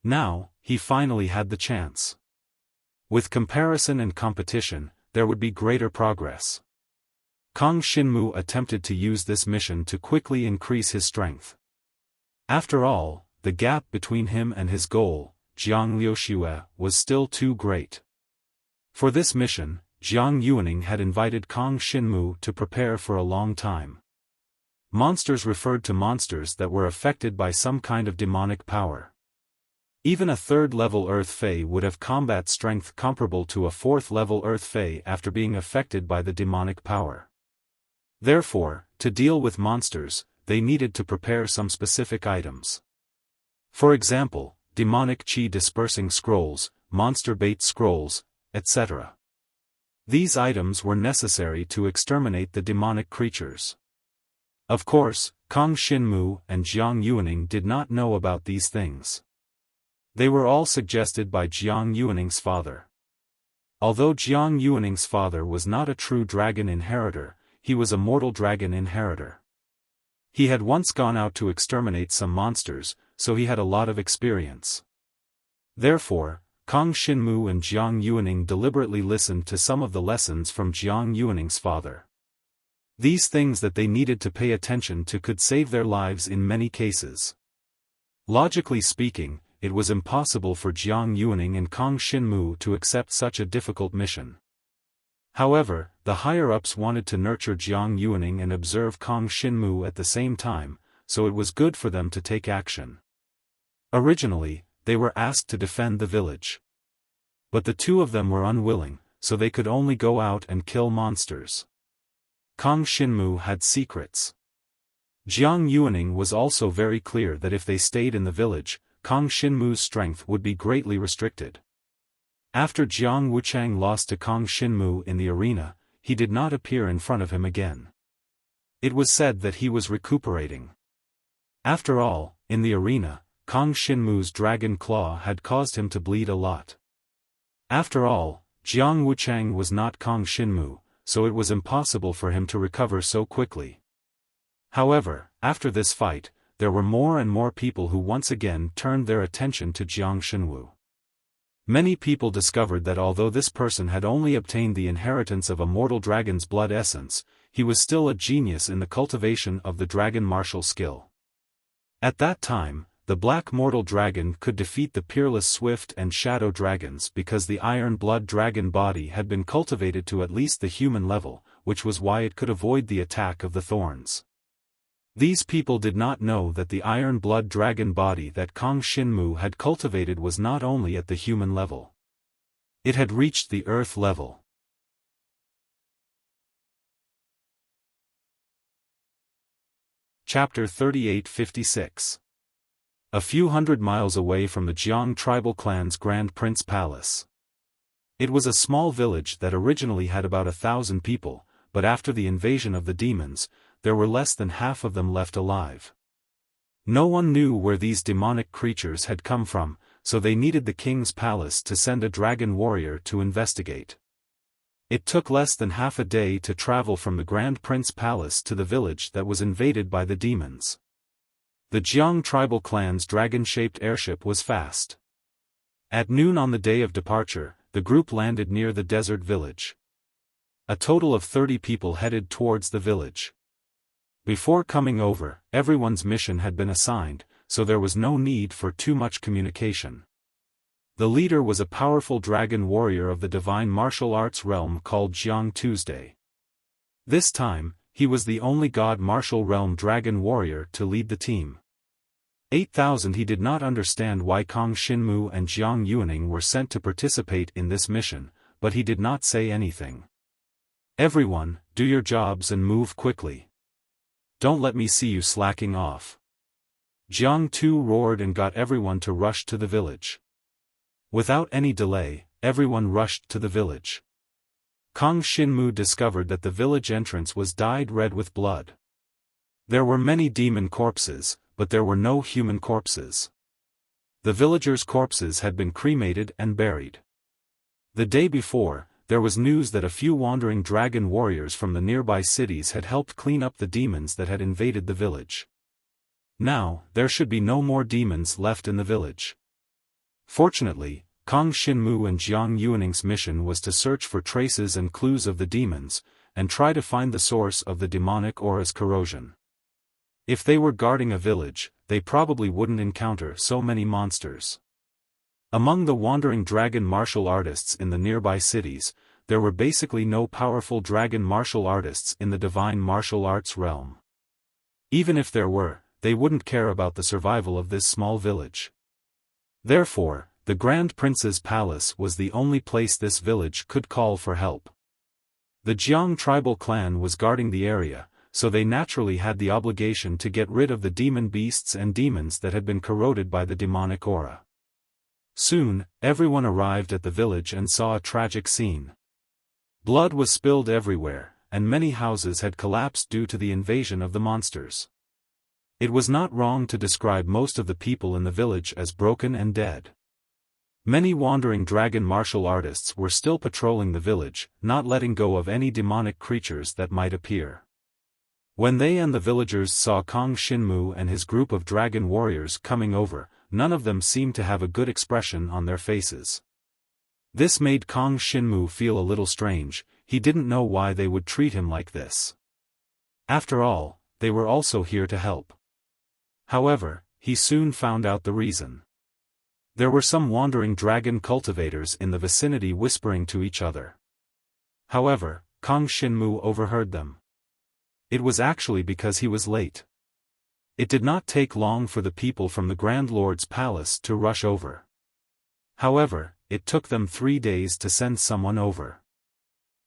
Now, he finally had the chance. With comparison and competition, there would be greater progress. Kang Xinmu attempted to use this mission to quickly increase his strength. After all, the gap between him and his goal, Jiang Liuxue, was still too great. For this mission, Jiang Yuaning had invited Kang Xinmu to prepare for a long time. Monsters referred to monsters that were affected by some kind of demonic power. Even a third-level Earth Fae would have combat strength comparable to a fourth-level Earth Fae after being affected by the demonic power. Therefore, to deal with monsters, they needed to prepare some specific items. For example, demonic chi dispersing scrolls, monster bait scrolls, etc. These items were necessary to exterminate the demonic creatures. Of course, Kang Xinmu and Jiang Yuaning did not know about these things. They were all suggested by Jiang Yuaning's father. Although Jiang Yuaning's father was not a true dragon inheritor, he was a mortal dragon inheritor. He had once gone out to exterminate some monsters, so he had a lot of experience. Therefore, Kang Xinmu and Jiang Yuaning deliberately listened to some of the lessons from Jiang Yuaning's father. These things that they needed to pay attention to could save their lives in many cases. Logically speaking, it was impossible for Jiang Yuaning and Kang Xinmu to accept such a difficult mission. However, the higher-ups wanted to nurture Jiang Yuaning and observe Kang Xinmu at the same time, so it was good for them to take action. Originally, they were asked to defend the village. But the two of them were unwilling, so they could only go out and kill monsters. Kang Xinmu had secrets. Jiang Yuaning was also very clear that if they stayed in the village, Kang Xinmu's strength would be greatly restricted. After Jiang Wuchang lost to Kang Xinmu in the arena, he did not appear in front of him again. It was said that he was recuperating. After all, in the arena, Kang Xinmu's dragon claw had caused him to bleed a lot. After all, Jiang Wuchang was not Kang Xinmu, so it was impossible for him to recover so quickly. However, after this fight, there were more and more people who once again turned their attention to Jiang Xinwu. Many people discovered that although this person had only obtained the inheritance of a mortal dragon's blood essence, he was still a genius in the cultivation of the dragon martial skill. At that time, the black mortal dragon could defeat the peerless swift and shadow dragons because the iron blood dragon body had been cultivated to at least the human level, which was why it could avoid the attack of the thorns. These people did not know that the iron blood dragon body that Kang Xinmu had cultivated was not only at the human level. It had reached the earth level. Chapter 3856. A few hundred miles away from the Jiang tribal clan's Grand Prince Palace. It was a small village that originally had about 1,000 people, but after the invasion of the demons, there were less than half of them left alive. No one knew where these demonic creatures had come from, so they needed the king's palace to send a dragon warrior to investigate. It took less than half a day to travel from the Grand Prince Palace to the village that was invaded by the demons. The Jiang tribal clan's dragon-shaped airship was fast. At noon on the day of departure, the group landed near the desert village. A total of 30 people headed towards the village. Before coming over, everyone's mission had been assigned, so there was no need for too much communication. The leader was a powerful dragon warrior of the divine martial arts realm called Jiang Tuesday. This time, he was the only god martial realm dragon warrior to lead the team. 8,000. He did not understand why Kang Xinmu and Jiang Yuaning were sent to participate in this mission, but he did not say anything. Everyone, do your jobs and move quickly. Don't let me see you slacking off. Jiang Tu roared and got everyone to rush to the village. Without any delay, everyone rushed to the village. Kang Xinmu discovered that the village entrance was dyed red with blood. There were many demon corpses, but there were no human corpses. The villagers' corpses had been cremated and buried. The day before, there was news that a few wandering dragon warriors from the nearby cities had helped clean up the demons that had invaded the village. Now, there should be no more demons left in the village. Fortunately, Kang Xinmu and Jiang Yuaning's mission was to search for traces and clues of the demons, and try to find the source of the demonic aura's corrosion. If they were guarding a village, they probably wouldn't encounter so many monsters. Among the wandering dragon martial artists in the nearby cities, there were basically no powerful dragon martial artists in the divine martial arts realm. Even if there were, they wouldn't care about the survival of this small village. Therefore, the Grand Prince's palace was the only place this village could call for help. The Jiang tribal clan was guarding the area, so they naturally had the obligation to get rid of the demon beasts and demons that had been corroded by the demonic aura. Soon, everyone arrived at the village and saw a tragic scene. Blood was spilled everywhere, and many houses had collapsed due to the invasion of the monsters. It was not wrong to describe most of the people in the village as broken and dead. Many wandering dragon martial artists were still patrolling the village, not letting go of any demonic creatures that might appear. When they and the villagers saw Kang Xinmu and his group of dragon warriors coming over, none of them seemed to have a good expression on their faces. This made Kang Xinmu feel a little strange. He didn't know why they would treat him like this. After all, they were also here to help. However, he soon found out the reason. There were some wandering dragon cultivators in the vicinity whispering to each other. However, Kang Xinmu overheard them. It was actually because he was late. It did not take long for the people from the Grand Lord's palace to rush over. However, it took them 3 days to send someone over.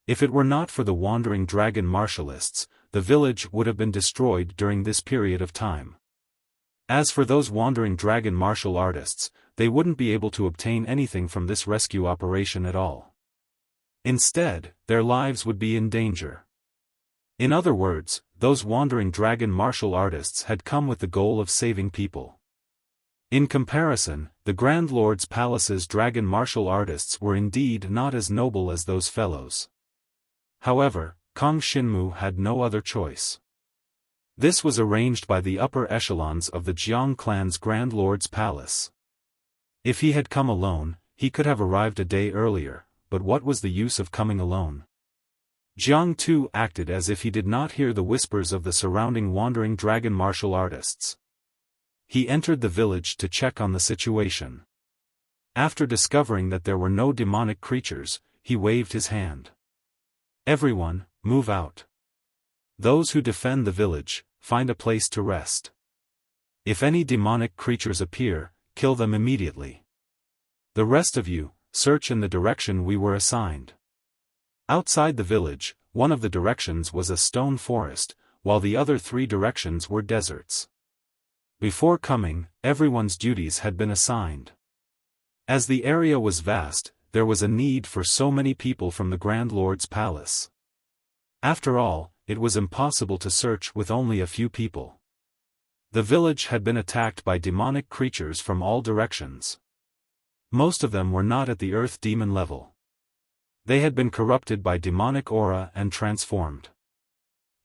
If it were not for the wandering dragon martialists, the village would have been destroyed during this period of time. As for those wandering dragon martial artists, they wouldn't be able to obtain anything from this rescue operation at all. Instead, their lives would be in danger. In other words, those wandering dragon martial artists had come with the goal of saving people. In comparison, the Grand Lord's palace's dragon martial artists were indeed not as noble as those fellows. However, Kang Xinmu had no other choice. This was arranged by the upper echelons of the Jiang clan's Grand Lord's palace. If he had come alone, he could have arrived a day earlier, but what was the use of coming alone? Jiang too acted as if he did not hear the whispers of the surrounding wandering dragon martial artists. He entered the village to check on the situation. After discovering that there were no demonic creatures, he waved his hand. Everyone, move out. Those who defend the village, find a place to rest. If any demonic creatures appear, kill them immediately. The rest of you, search in the direction we were assigned. Outside the village, one of the directions was a stone forest, while the other 3 directions were deserts. Before coming, everyone's duties had been assigned. As the area was vast, there was a need for so many people from the Grand Lord's palace. After all, it was impossible to search with only a few people. The village had been attacked by demonic creatures from all directions. Most of them were not at the earth demon level. They had been corrupted by demonic aura and transformed.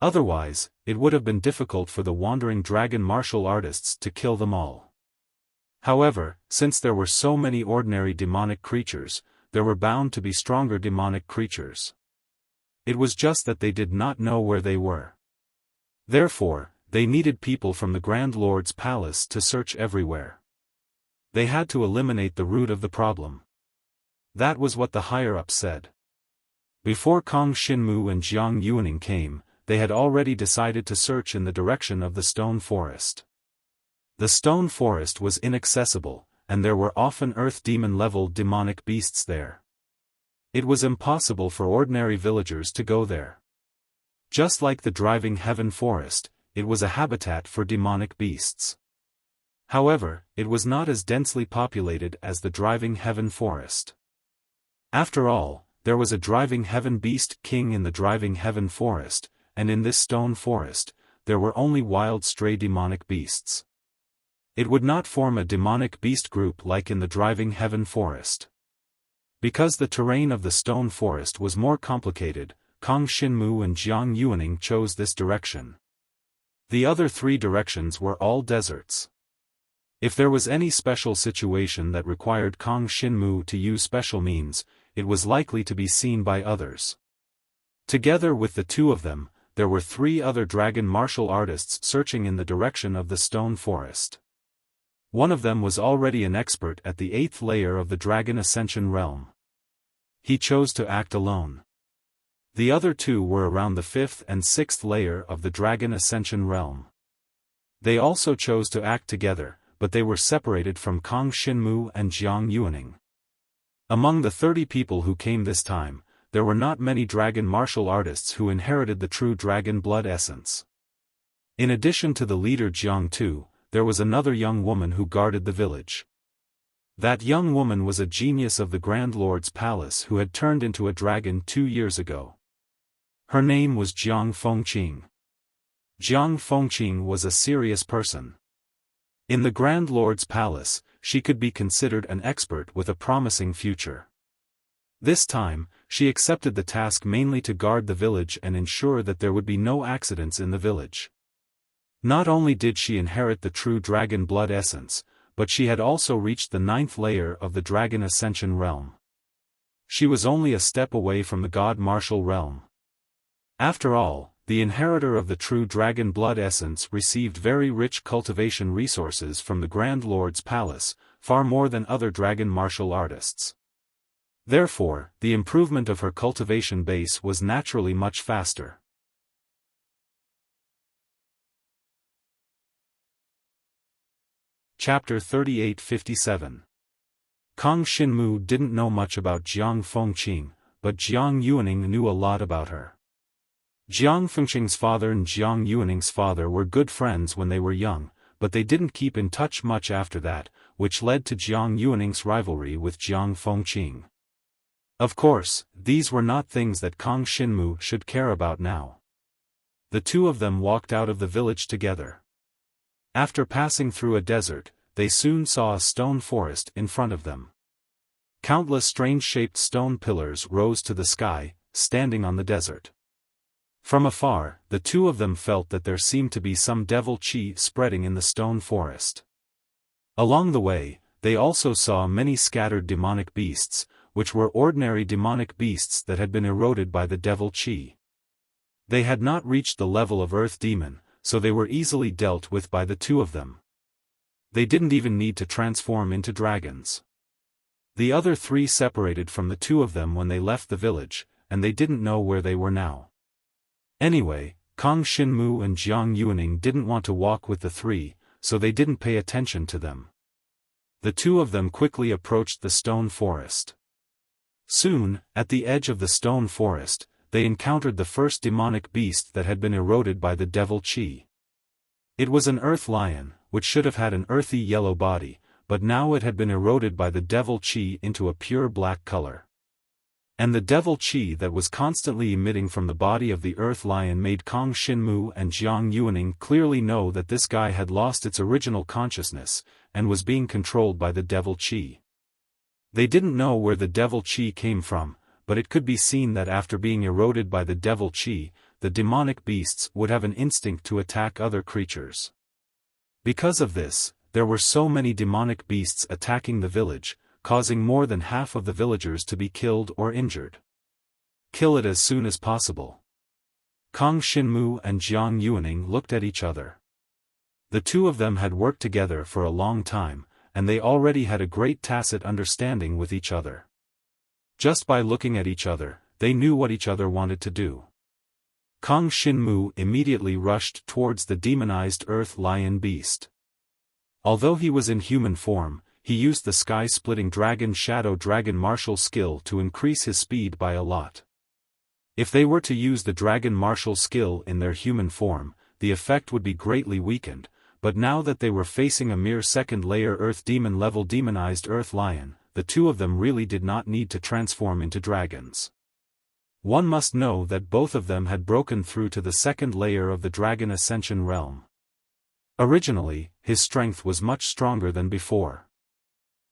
Otherwise, it would have been difficult for the wandering dragon martial artists to kill them all. However, since there were so many ordinary demonic creatures, there were bound to be stronger demonic creatures. It was just that they did not know where they were. Therefore, they needed people from the Grand Lord's palace to search everywhere. They had to eliminate the root of the problem. That was what the higher-ups said. Before Kang Xinmu and Jiang Yuaning came, they had already decided to search in the direction of the stone forest. The stone forest was inaccessible, and there were often earth demon-level demonic beasts there. It was impossible for ordinary villagers to go there. Just like the driving heaven forest, it was a habitat for demonic beasts. However, it was not as densely populated as the driving heaven forest. After all, there was a driving heaven beast king in the driving heaven forest, and in this stone forest, there were only wild stray demonic beasts. It would not form a demonic beast group like in the driving heaven forest. Because the terrain of the stone forest was more complicated, Kang Xinmu and Jiang Yuaning chose this direction. The other 3 directions were all deserts. If there was any special situation that required Kang Xinmu to use special means, it was likely to be seen by others. Together with the 2 of them, there were 3 other dragon martial artists searching in the direction of the stone forest. One of them was already an expert at the 8th layer of the Dragon Ascension realm. He chose to act alone. The other 2 were around the 5th and 6th layer of the Dragon Ascension realm. They also chose to act together, but they were separated from Kang Xinmu and Jiang Yuaning. Among the 30 people who came this time, there were not many dragon martial artists who inherited the true dragon blood essence. In addition to the leader Jiang Tu, there was another young woman who guarded the village. That young woman was a genius of the Grand Lord's palace who had turned into a dragon 2 years ago. Her name was Jiang Fengqing. Jiang Fengqing was a serious person. In the Grand Lord's palace, she could be considered an expert with a promising future. This time, she accepted the task mainly to guard the village and ensure that there would be no accidents in the village. Not only did she inherit the true dragon blood essence, but she had also reached the 9th layer of the Dragon Ascension realm. She was only a step away from the God Martial realm. After all, the inheritor of the true dragon blood essence received very rich cultivation resources from the Grand Lord's palace, far more than other dragon martial artists. Therefore, the improvement of her cultivation base was naturally much faster. Chapter 3857. Kang Xinmu didn't know much about Jiang Fengqing, but Jiang Yuaning knew a lot about her. Jiang Fengqing's father and Jiang Yuaning's father were good friends when they were young, but they didn't keep in touch much after that, which led to Jiang Yuaning's rivalry with Jiang Fengqing. Of course, these were not things that Kang Xinmu should care about now. The 2 of them walked out of the village together. After passing through a desert, they soon saw a stone forest in front of them. Countless strange-shaped stone pillars rose to the sky, standing on the desert. From afar, the 2 of them felt that there seemed to be some devil chi spreading in the stone forest. Along the way, they also saw many scattered demonic beasts, which were ordinary demonic beasts that had been eroded by the devil chi. They had not reached the level of earth demon, so they were easily dealt with by the 2 of them. They didn't even need to transform into dragons. The other 3 separated from the 2 of them when they left the village, and they didn't know where they were now. Anyway, Kang Xinmu and Jiang Yuaning didn't want to walk with the 3, so they didn't pay attention to them. The 2 of them quickly approached the stone forest. Soon, at the edge of the stone forest, they encountered the first demonic beast that had been eroded by the devil chi. It was an earth lion, which should have had an earthy yellow body, but now it had been eroded by the devil chi into a pure black color. And the devil chi that was constantly emitting from the body of the earth lion made Kang Xinmu and Jiang Yuaning clearly know that this guy had lost its original consciousness, and was being controlled by the devil chi. They didn't know where the devil chi came from, but it could be seen that after being eroded by the devil chi, the demonic beasts would have an instinct to attack other creatures. Because of this, there were so many demonic beasts attacking the village, causing more than half of the villagers to be killed or injured. Kill it as soon as possible. Kang Xinmu and Jiang Yuaning looked at each other. The 2 of them had worked together for a long time, and they already had a great tacit understanding with each other. Just by looking at each other, they knew what each other wanted to do. Kang Xinmu immediately rushed towards the demonized earth lion beast. Although he was in human form, he used the sky-splitting dragon shadow dragon martial skill to increase his speed by a lot. If they were to use the dragon martial skill in their human form, the effect would be greatly weakened, but now that they were facing a mere second-layer earth demon level demonized earth lion, the 2 of them really did not need to transform into dragons. One must know that both of them had broken through to the 2nd layer of the Dragon Ascension realm. Originally, his strength was much stronger than before.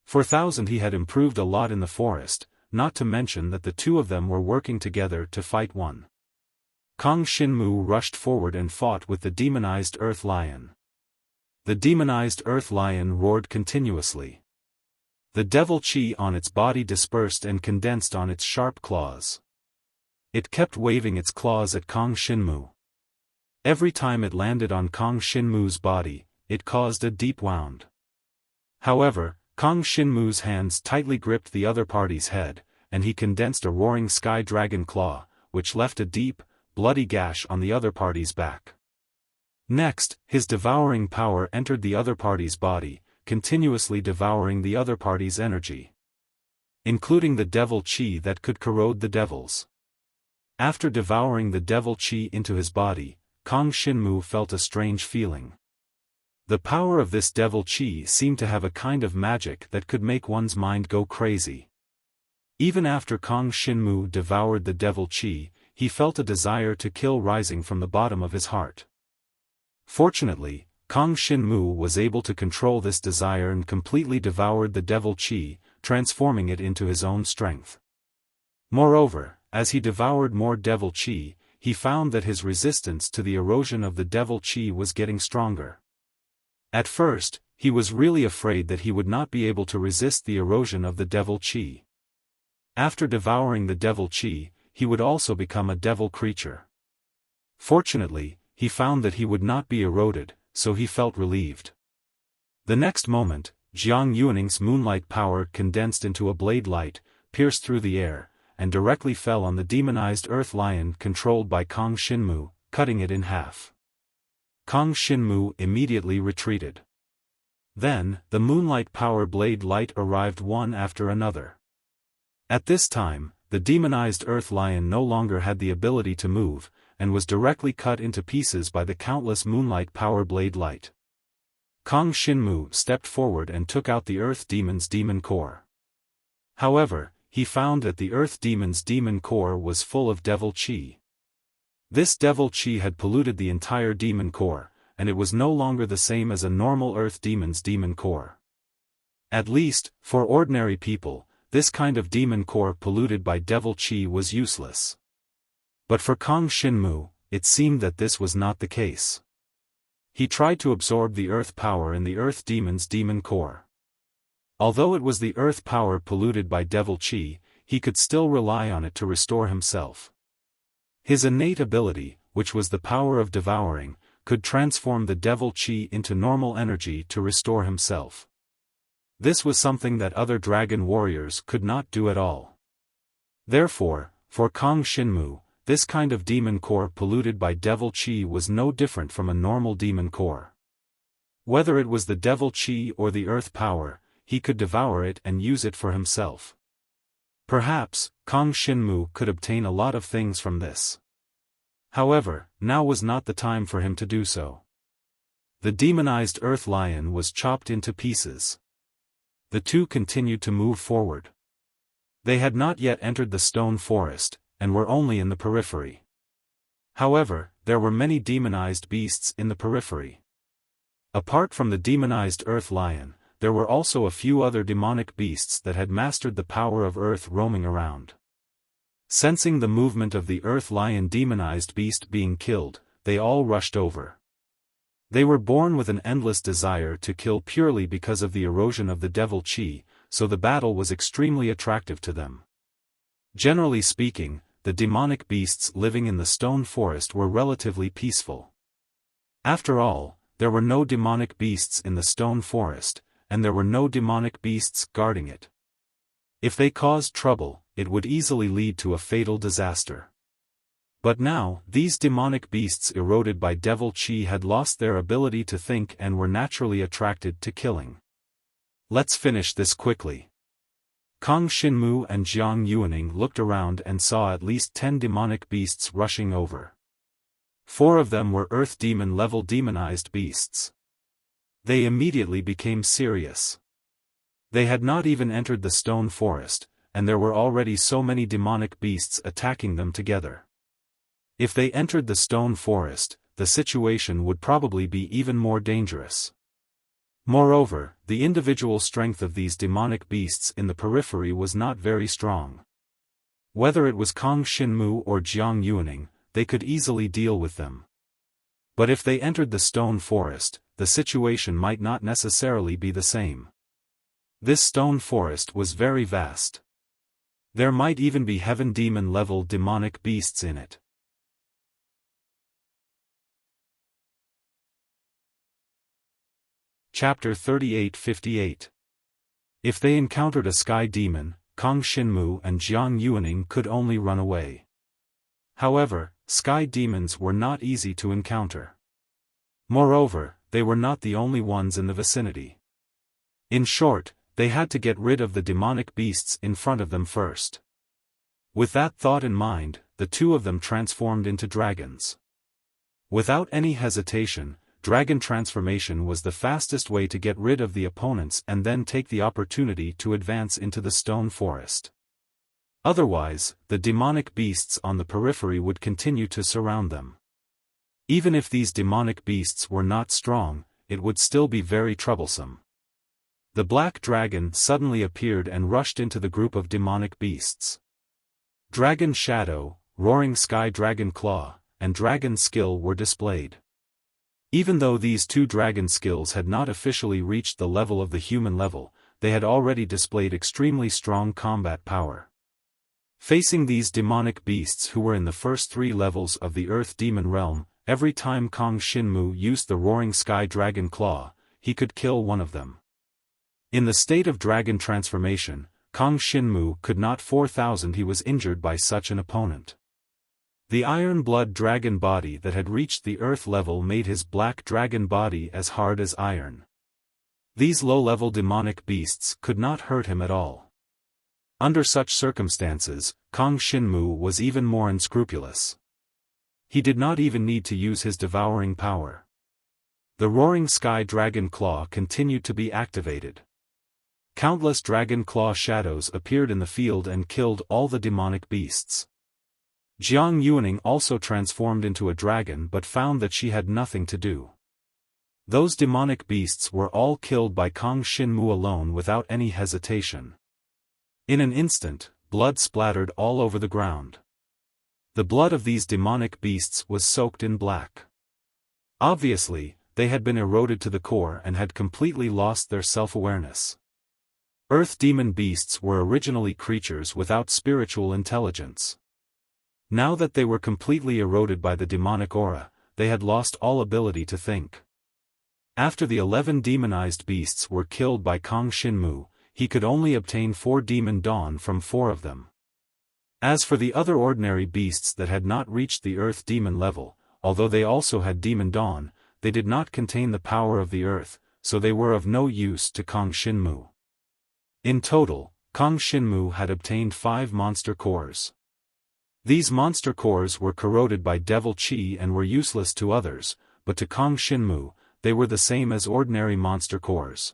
For 1000 he had improved a lot in the forest, not to mention that the two of them were working together to fight one. Kang Shinmu rushed forward and fought with the demonized Earth Lion. The demonized Earth Lion roared continuously. The devil chi on its body dispersed and condensed on its sharp claws. It kept waving its claws at Kang Shinmu. Every time it landed on Kang Shinmu's body, it caused a deep wound. However, Kang Shinmu's hands tightly gripped the other party's head, and he condensed a roaring sky dragon claw, which left a deep, bloody gash on the other party's back. Next, his devouring power entered the other party's body, continuously devouring the other party's energy, including the devil chi that could corrode the devils. After devouring the devil chi into his body, Kang Shinmu felt a strange feeling. The power of this devil chi seemed to have a kind of magic that could make one's mind go crazy. Even after Kang Shinmu devoured the devil chi, he felt a desire to kill rising from the bottom of his heart. Fortunately, Kang Shinmu was able to control this desire and completely devoured the devil chi, transforming it into his own strength. Moreover, as he devoured more devil chi, he found that his resistance to the erosion of the devil chi was getting stronger. At first, he was really afraid that he would not be able to resist the erosion of the devil chi. After devouring the devil chi, he would also become a devil creature. Fortunately, he found that he would not be eroded, so he felt relieved. The next moment, Jiang Yuaning's moonlight power condensed into a blade light, pierced through the air, and directly fell on the demonized Earth Lion controlled by Kang Shinmu, cutting it in half. Kang Shinmu immediately retreated. Then, the moonlight power blade light arrived one after another. At this time, the demonized Earth Lion no longer had the ability to move, and was directly cut into pieces by the countless moonlight power blade light. Kang Shinmu stepped forward and took out the Earth Demon's demon core. However, he found that the Earth Demon's demon core was full of devil chi. This devil chi had polluted the entire demon core, and it was no longer the same as a normal Earth Demon's demon core. At least, for ordinary people, this kind of demon core polluted by devil chi was useless. But for Kang Shinmu, it seemed that this was not the case. He tried to absorb the earth power in the Earth Demon's demon core. Although it was the earth power polluted by devil chi, he could still rely on it to restore himself. His innate ability, which was the power of devouring, could transform the devil chi into normal energy to restore himself. This was something that other dragon warriors could not do at all. Therefore, for Kang Shinmu, this kind of demon core polluted by devil chi was no different from a normal demon core. Whether it was the devil chi or the earth power, he could devour it and use it for himself. Perhaps, Kang Shinmu could obtain a lot of things from this. However, now was not the time for him to do so. The demonized Earth Lion was chopped into pieces. The two continued to move forward. They had not yet entered the stone forest, and were only in the periphery. However, there were many demonized beasts in the periphery. Apart from the demonized Earth Lion, there were also a few other demonic beasts that had mastered the power of earth roaming around. Sensing the movement of the Earth Lion demonized beast being killed, they all rushed over. They were born with an endless desire to kill purely because of the erosion of the devil chi, so the battle was extremely attractive to them. Generally speaking, the demonic beasts living in the stone forest were relatively peaceful. After all, there were no demonic beasts in the stone forest, and there were no demonic beasts guarding it. If they caused trouble, it would easily lead to a fatal disaster. But now, these demonic beasts eroded by devil chi had lost their ability to think and were naturally attracted to killing. Let's finish this quickly. Kang Shinmu and Jiang Yuaning looked around and saw at least 10 demonic beasts rushing over. 4 of them were Earth Demon level demonized beasts. They immediately became serious. They had not even entered the stone forest, and there were already so many demonic beasts attacking them together. If they entered the stone forest, the situation would probably be even more dangerous. Moreover, the individual strength of these demonic beasts in the periphery was not very strong. Whether it was Kang Xinmu or Jiang Yuaning, they could easily deal with them. But if they entered the stone forest, the situation might not necessarily be the same. This stone forest was very vast. There might even be heaven demon-level demonic beasts in it. Chapter 38-58. If they encountered a sky demon, Kang Xinmu and Jiang Yuaning could only run away. However, sky demons were not easy to encounter. Moreover, they were not the only ones in the vicinity. In short, they had to get rid of the demonic beasts in front of them first. With that thought in mind, the two of them transformed into dragons. Without any hesitation, dragon transformation was the fastest way to get rid of the opponents and then take the opportunity to advance into the stone forest. Otherwise, the demonic beasts on the periphery would continue to surround them. Even if these demonic beasts were not strong, it would still be very troublesome. The black dragon suddenly appeared and rushed into the group of demonic beasts. Dragon Shadow, Roaring Sky Dragon Claw, and Dragon Skill were displayed. Even though these two dragon skills had not officially reached the level of the human level, they had already displayed extremely strong combat power. Facing these demonic beasts who were in the first three levels of the Earth Demon Realm, every time Kang Xinmu used the Roaring Sky Dragon Claw, he could kill one of them. In the state of dragon transformation, Kang Xinmu could not 4,000 he was injured by such an opponent. The iron blood dragon body that had reached the earth level made his black dragon body as hard as iron. These low-level demonic beasts could not hurt him at all. Under such circumstances, Kang Xinmu was even more unscrupulous. He did not even need to use his devouring power. The Roaring Sky Dragon Claw continued to be activated. Countless dragon claw shadows appeared in the field and killed all the demonic beasts. Jiang Yuaning also transformed into a dragon but found that she had nothing to do. Those demonic beasts were all killed by Kang Xinmu alone without any hesitation. In an instant, blood splattered all over the ground. The blood of these demonic beasts was soaked in black. Obviously, they had been eroded to the core and had completely lost their self-awareness. Earth demon beasts were originally creatures without spiritual intelligence. Now that they were completely eroded by the demonic aura, they had lost all ability to think. After the 11 demonized beasts were killed by Kang Xinmu, he could only obtain 4 demon dawn from 4 of them. As for the other ordinary beasts that had not reached the earth demon level, although they also had demon dawn, they did not contain the power of the earth, so they were of no use to Kang Xinmu. In total, Kang Xinmu had obtained 5 monster cores. These monster cores were corroded by devil chi and were useless to others, but to Kang Xinmu, they were the same as ordinary monster cores.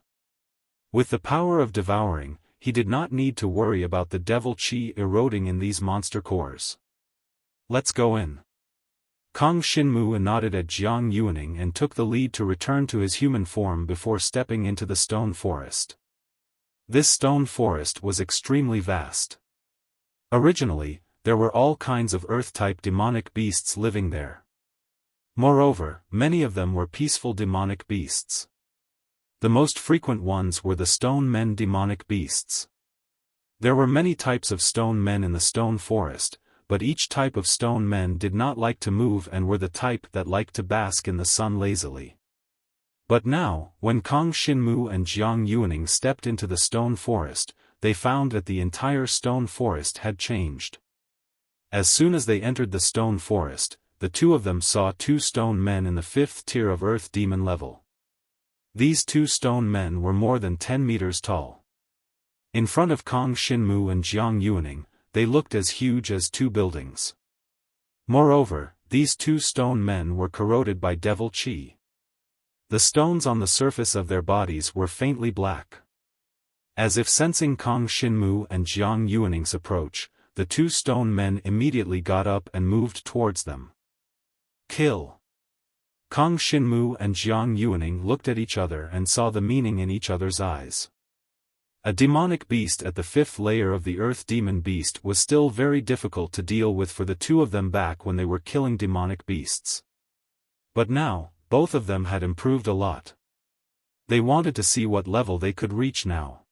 With the power of devouring, he did not need to worry about the devil chi eroding in these monster cores. Let's go in. Kang Xinmu nodded at Jiang Yuaning and took the lead to return to his human form before stepping into the stone forest. This stone forest was extremely vast. Originally, there were all kinds of earth-type demonic beasts living there. Moreover, many of them were peaceful demonic beasts. The most frequent ones were the stone men demonic beasts. There were many types of stone men in the stone forest, but each type of stone men did not like to move and were the type that liked to bask in the sun lazily. But now, when Kang Xinmu and Jiang Yuaning stepped into the stone forest, they found that the entire stone forest had changed. As soon as they entered the stone forest, the two of them saw 2 stone men in the 5th tier of earth demon level. These 2 stone men were more than 10 meters tall. In front of Kang Xinmu and Jiang Yuaning, they looked as huge as 2 buildings. Moreover, these 2 stone men were corroded by devil chi. The stones on the surface of their bodies were faintly black. As if sensing Kang Xinmu and Jiang Yuaning's approach, the 2 stone men immediately got up and moved towards them. Kill! Kang Xinmu and Jiang Yuaning looked at each other and saw the meaning in each other's eyes. A demonic beast at the fifth layer of the earth demon beast was still very difficult to deal with for the two of them back when they were killing demonic beasts. But now, both of them had improved a lot. They wanted to see what level they could reach now.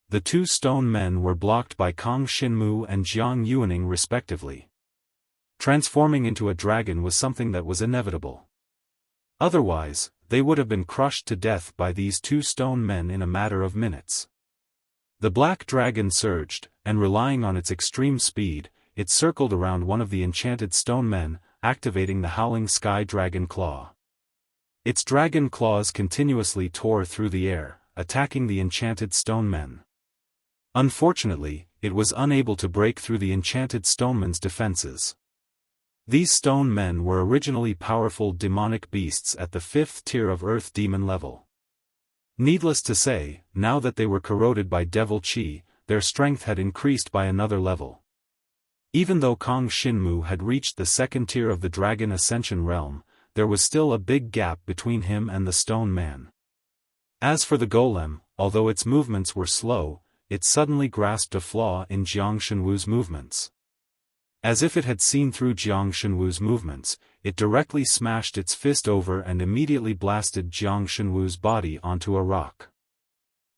The two stone men were blocked by Kang Xinmu and Jiang Yuaning respectively. Transforming into a dragon was something that was inevitable. Otherwise, they would have been crushed to death by these two stone men in a matter of minutes. The black dragon surged, and relying on its extreme speed, it circled around one of the enchanted stone men, activating the howling sky dragon claw. Its dragon claws continuously tore through the air, attacking the enchanted stone men. Unfortunately, it was unable to break through the enchanted stonemen's defenses. These stone men were originally powerful demonic beasts at the fifth tier of earth demon level. Needless to say, now that they were corroded by devil chi, their strength had increased by another level. Even though Kang Xinmu had reached the second tier of the Dragon Ascension realm, there was still a big gap between him and the stone man. As for the golem, although its movements were slow, it suddenly grasped a flaw in Jiang Shenwu's movements. As if it had seen through Jiang Shenwu's movements, it directly smashed its fist over and immediately blasted Jiang Shenwu's body onto a rock.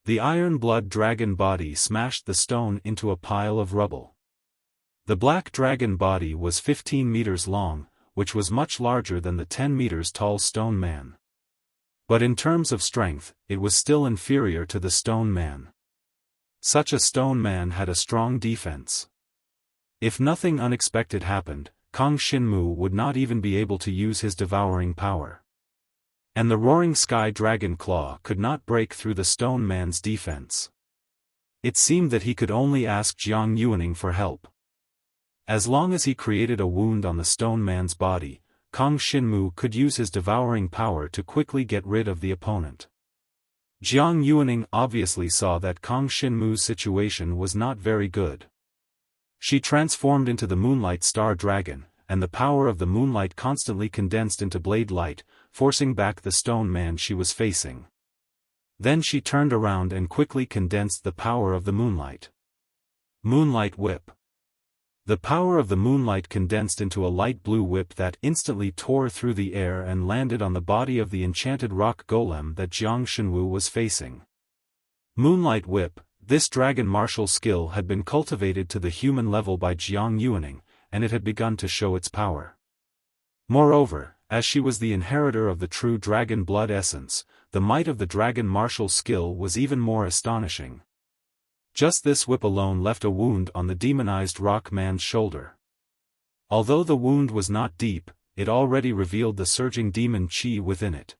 The iron blood dragon body smashed the stone into a pile of rubble. The black dragon body was 15 meters long, which was much larger than the 10 meters tall stone man. But in terms of strength, it was still inferior to the stone man. Such a stone man had a strong defense. If nothing unexpected happened, Kang Xinmu would not even be able to use his devouring power. And the roaring sky dragon claw could not break through the stone man's defense. It seemed that he could only ask Jiang Yuaning for help. As long as he created a wound on the stone man's body, Kang Xinmu could use his devouring power to quickly get rid of the opponent. Jiang Yuaning obviously saw that Kang Xinmu's situation was not very good. She transformed into the Moonlight Star Dragon, and the power of the moonlight constantly condensed into blade light, forcing back the stone man she was facing. Then she turned around and quickly condensed the power of the moonlight. Moonlight Whip. The power of the moonlight condensed into a light blue whip that instantly tore through the air and landed on the body of the enchanted rock golem that Jiang Shenwu was facing. Moonlight Whip. This dragon martial skill had been cultivated to the human level by Jiang Yuaning, and it had begun to show its power. Moreover, as she was the inheritor of the true dragon blood essence, the might of the dragon martial skill was even more astonishing. Just this whip alone left a wound on the demonized rock man's shoulder. Although the wound was not deep, it already revealed the surging demon chi within it.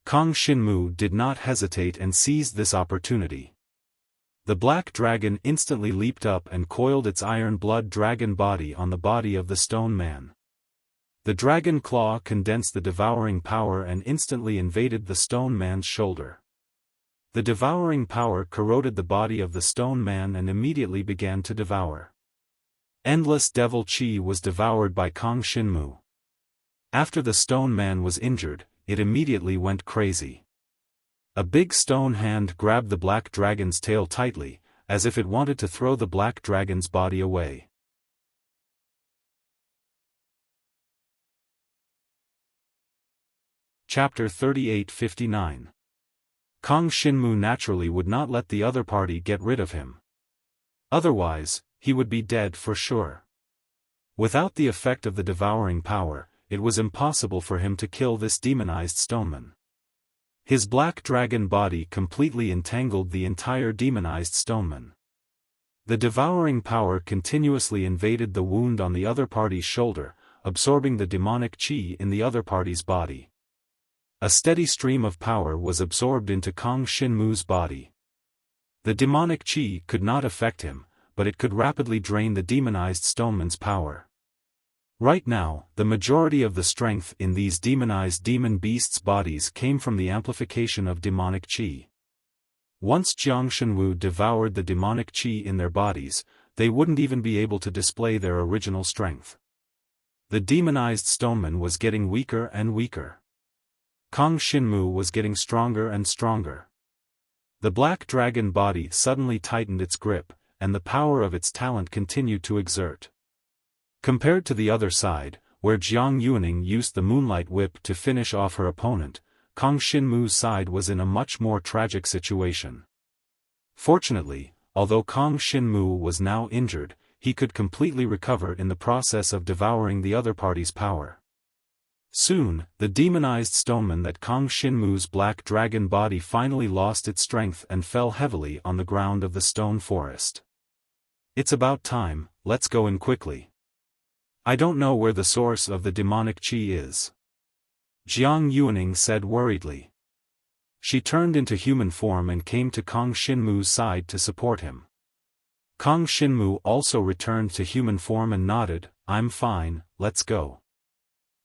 Kang Xinmu did not hesitate and seized this opportunity. The black dragon instantly leaped up and coiled its iron blood dragon body on the body of the stone man. The dragon claw condensed the devouring power and instantly invaded the stone man's shoulder. The devouring power corroded the body of the stone man and immediately began to devour. Endless devil chi was devoured by Kang Xinmu. After the stone man was injured, it immediately went crazy. A big stone hand grabbed the black dragon's tail tightly, as if it wanted to throw the black dragon's body away. Chapter 38-59. Kang Xinmu naturally would not let the other party get rid of him. Otherwise, he would be dead for sure. Without the effect of the devouring power, it was impossible for him to kill this demonized stoneman. His black dragon body completely entangled the entire demonized stoneman. The devouring power continuously invaded the wound on the other party's shoulder, absorbing the demonic chi in the other party's body. A steady stream of power was absorbed into Kang Xinmu's body. The demonic chi could not affect him, but it could rapidly drain the demonized stoneman's power. Right now, the majority of the strength in these demonized demon beasts' bodies came from the amplification of demonic chi. Once Jiang Shenwu devoured the demonic chi in their bodies, they wouldn't even be able to display their original strength. The demonized stoneman was getting weaker and weaker. Kang Xinmu was getting stronger and stronger. The black dragon body suddenly tightened its grip, and the power of its talent continued to exert. Compared to the other side, where Jiang Yuning used the moonlight whip to finish off her opponent, Kang Xinmu's side was in a much more tragic situation. Fortunately, although Kang Xinmu was now injured, he could completely recover in the process of devouring the other party's power. Soon, the demonized stoneman that Kang Xinmu's black dragon body finally lost its strength and fell heavily on the ground of the stone forest. It's about time, let's go in quickly. I don't know where the source of the demonic qi is. Jiang Yuning said worriedly. She turned into human form and came to Kang Xinmu's side to support him. Kang Xinmu also returned to human form and nodded, I'm fine, let's go.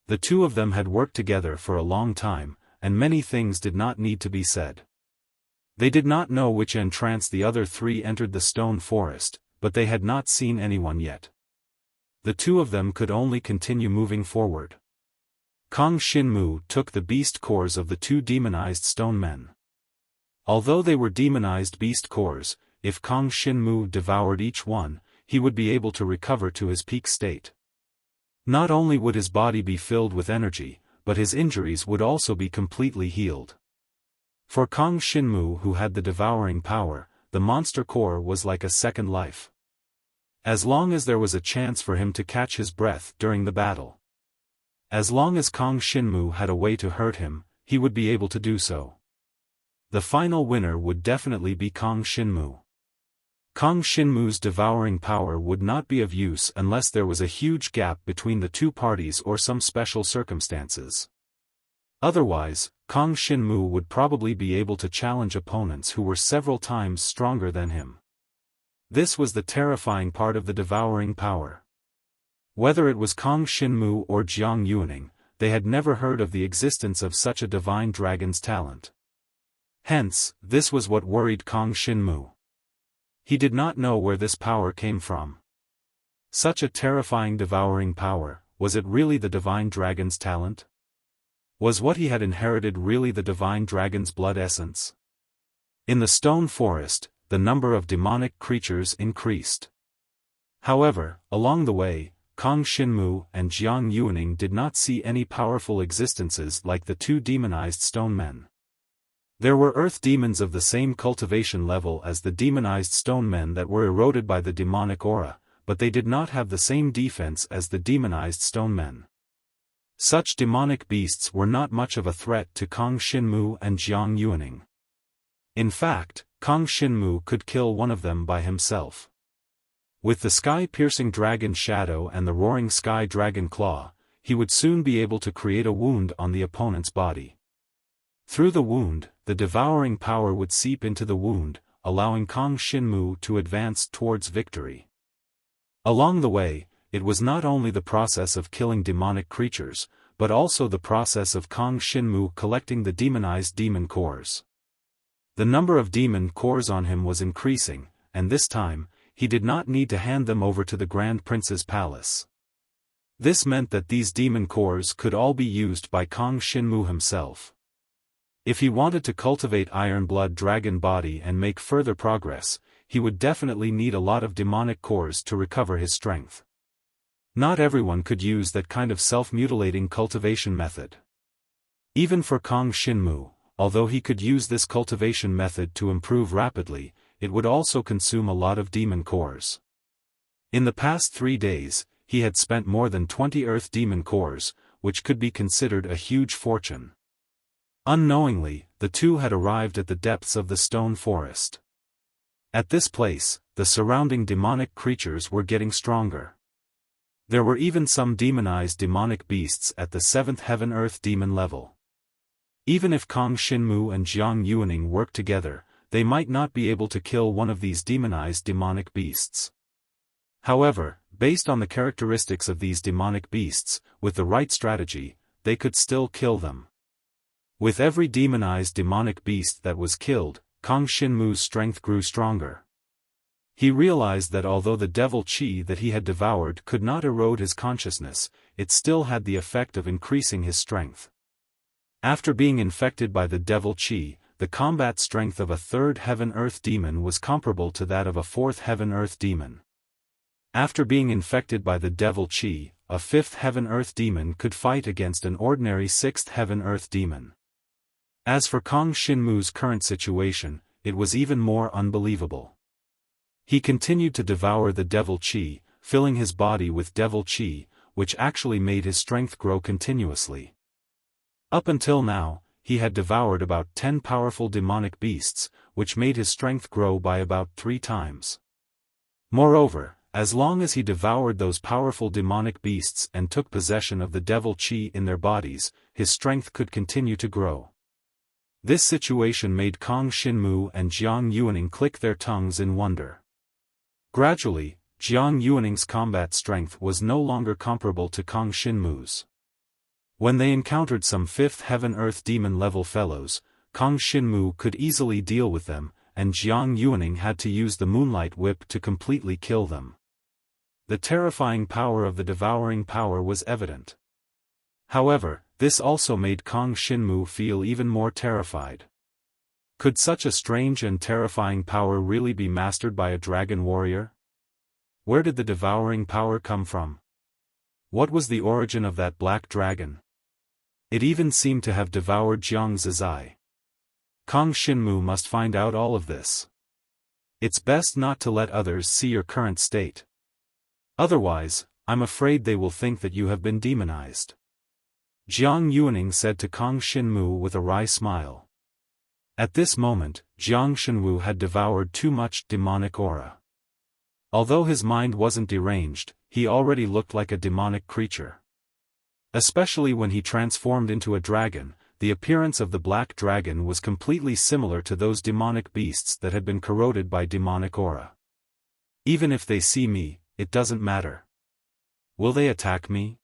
The two of them had worked together for a long time, and many things did not need to be said. They did not know which entrance the other three entered the stone forest, but they had not seen anyone yet. The two of them could only continue moving forward. Kang Xinmu took the beast cores of the two demonized stone men. Although they were demonized beast cores, if Kang Xinmu devoured each one, he would be able to recover to his peak state. Not only would his body be filled with energy, but his injuries would also be completely healed. For Kang Xinmu, who had the devouring power, the monster core was like a second life. As long as there was a chance for him to catch his breath during the battle. As long as Kang Xinmu had a way to hurt him, he would be able to do so. The final winner would definitely be Kang Xinmu. Kang Xinmu's devouring power would not be of use unless there was a huge gap between the two parties or some special circumstances. Otherwise, Kang Xinmu would probably be able to challenge opponents who were several times stronger than him. This was the terrifying part of the devouring power. Whether it was Kang Xinmu or Jiang Yuning, they had never heard of the existence of such a divine dragon's talent. Hence, this was what worried Kang Xinmu. He did not know where this power came from. Such a terrifying devouring power, was it really the divine dragon's talent? Was what he had inherited really the divine dragon's blood essence? In the stone forest, the number of demonic creatures increased. However, along the way, Kang Xinmu and Jiang Yuning did not see any powerful existences like the two demonized stone men. There were earth demons of the same cultivation level as the demonized stone men that were eroded by the demonic aura, but they did not have the same defense as the demonized stone men. Such demonic beasts were not much of a threat to Kang Xinmu and Jiang Yuning. In fact, Kang Xinmu could kill one of them by himself. With the sky-piercing dragon shadow and the roaring sky dragon claw, he would soon be able to create a wound on the opponent's body. Through the wound, the devouring power would seep into the wound, allowing Kang Xinmu to advance towards victory. Along the way, it was not only the process of killing demonic creatures, but also the process of Kang Xinmu collecting the demonized demon cores. The number of demon cores on him was increasing, and this time, he did not need to hand them over to the Grand Prince's palace. This meant that these demon cores could all be used by Kang Xinmu himself. If he wanted to cultivate Iron Blood Dragon Body and make further progress, he would definitely need a lot of demonic cores to recover his strength. Not everyone could use that kind of self-mutilating cultivation method. Even for Kang Xinmu, although he could use this cultivation method to improve rapidly, it would also consume a lot of demon cores. In the past 3 days, he had spent more than 20 earth demon cores, which could be considered a huge fortune. Unknowingly, the two had arrived at the depths of the stone forest. At this place, the surrounding demonic creatures were getting stronger. There were even some demonized demonic beasts at the 7th heaven earth demon level. Even if Kang Xinmu and Jiang Yuning worked together, they might not be able to kill one of these demonized demonic beasts. However, based on the characteristics of these demonic beasts, with the right strategy, they could still kill them. With every demonized demonic beast that was killed, Kang Xinmu's strength grew stronger. He realized that although the devil qi that he had devoured could not erode his consciousness, it still had the effect of increasing his strength. After being infected by the devil qi, the combat strength of a third heaven-earth demon was comparable to that of a fourth heaven-earth demon. After being infected by the devil Qi, a fifth heaven-earth demon could fight against an ordinary sixth heaven-earth demon. As for Kang Xinmu's current situation, it was even more unbelievable. He continued to devour the devil Qi, filling his body with devil Qi, which actually made his strength grow continuously. Up until now, he had devoured about 10 powerful demonic beasts, which made his strength grow by about 3 times. Moreover, as long as he devoured those powerful demonic beasts and took possession of the devil Qi in their bodies, his strength could continue to grow. This situation made Kang Xinmu and Jiang Yuaning click their tongues in wonder. Gradually, Jiang Yuaning's combat strength was no longer comparable to Kang Xinmu's. When they encountered some fifth heaven-earth demon-level fellows, Kang Xinmu could easily deal with them, and Jiang Yuaning had to use the Moonlight Whip to completely kill them. The terrifying power of the devouring power was evident. However, this also made Kang Xinmu feel even more terrified. Could such a strange and terrifying power really be mastered by a dragon warrior? Where did the devouring power come from? What was the origin of that black dragon? It even seemed to have devoured Jiang Zizai. Kang Xinmu must find out all of this. It's best not to let others see your current state. Otherwise, I'm afraid they will think that you have been demonized. Jiang Yuaning said to Kang Xinmu with a wry smile. At this moment, Jiang Xinmu had devoured too much demonic aura. Although his mind wasn't deranged, he already looked like a demonic creature. Especially when he transformed into a dragon, the appearance of the black dragon was completely similar to those demonic beasts that had been corroded by demonic aura. Even if they see me, it doesn't matter. Will they attack me?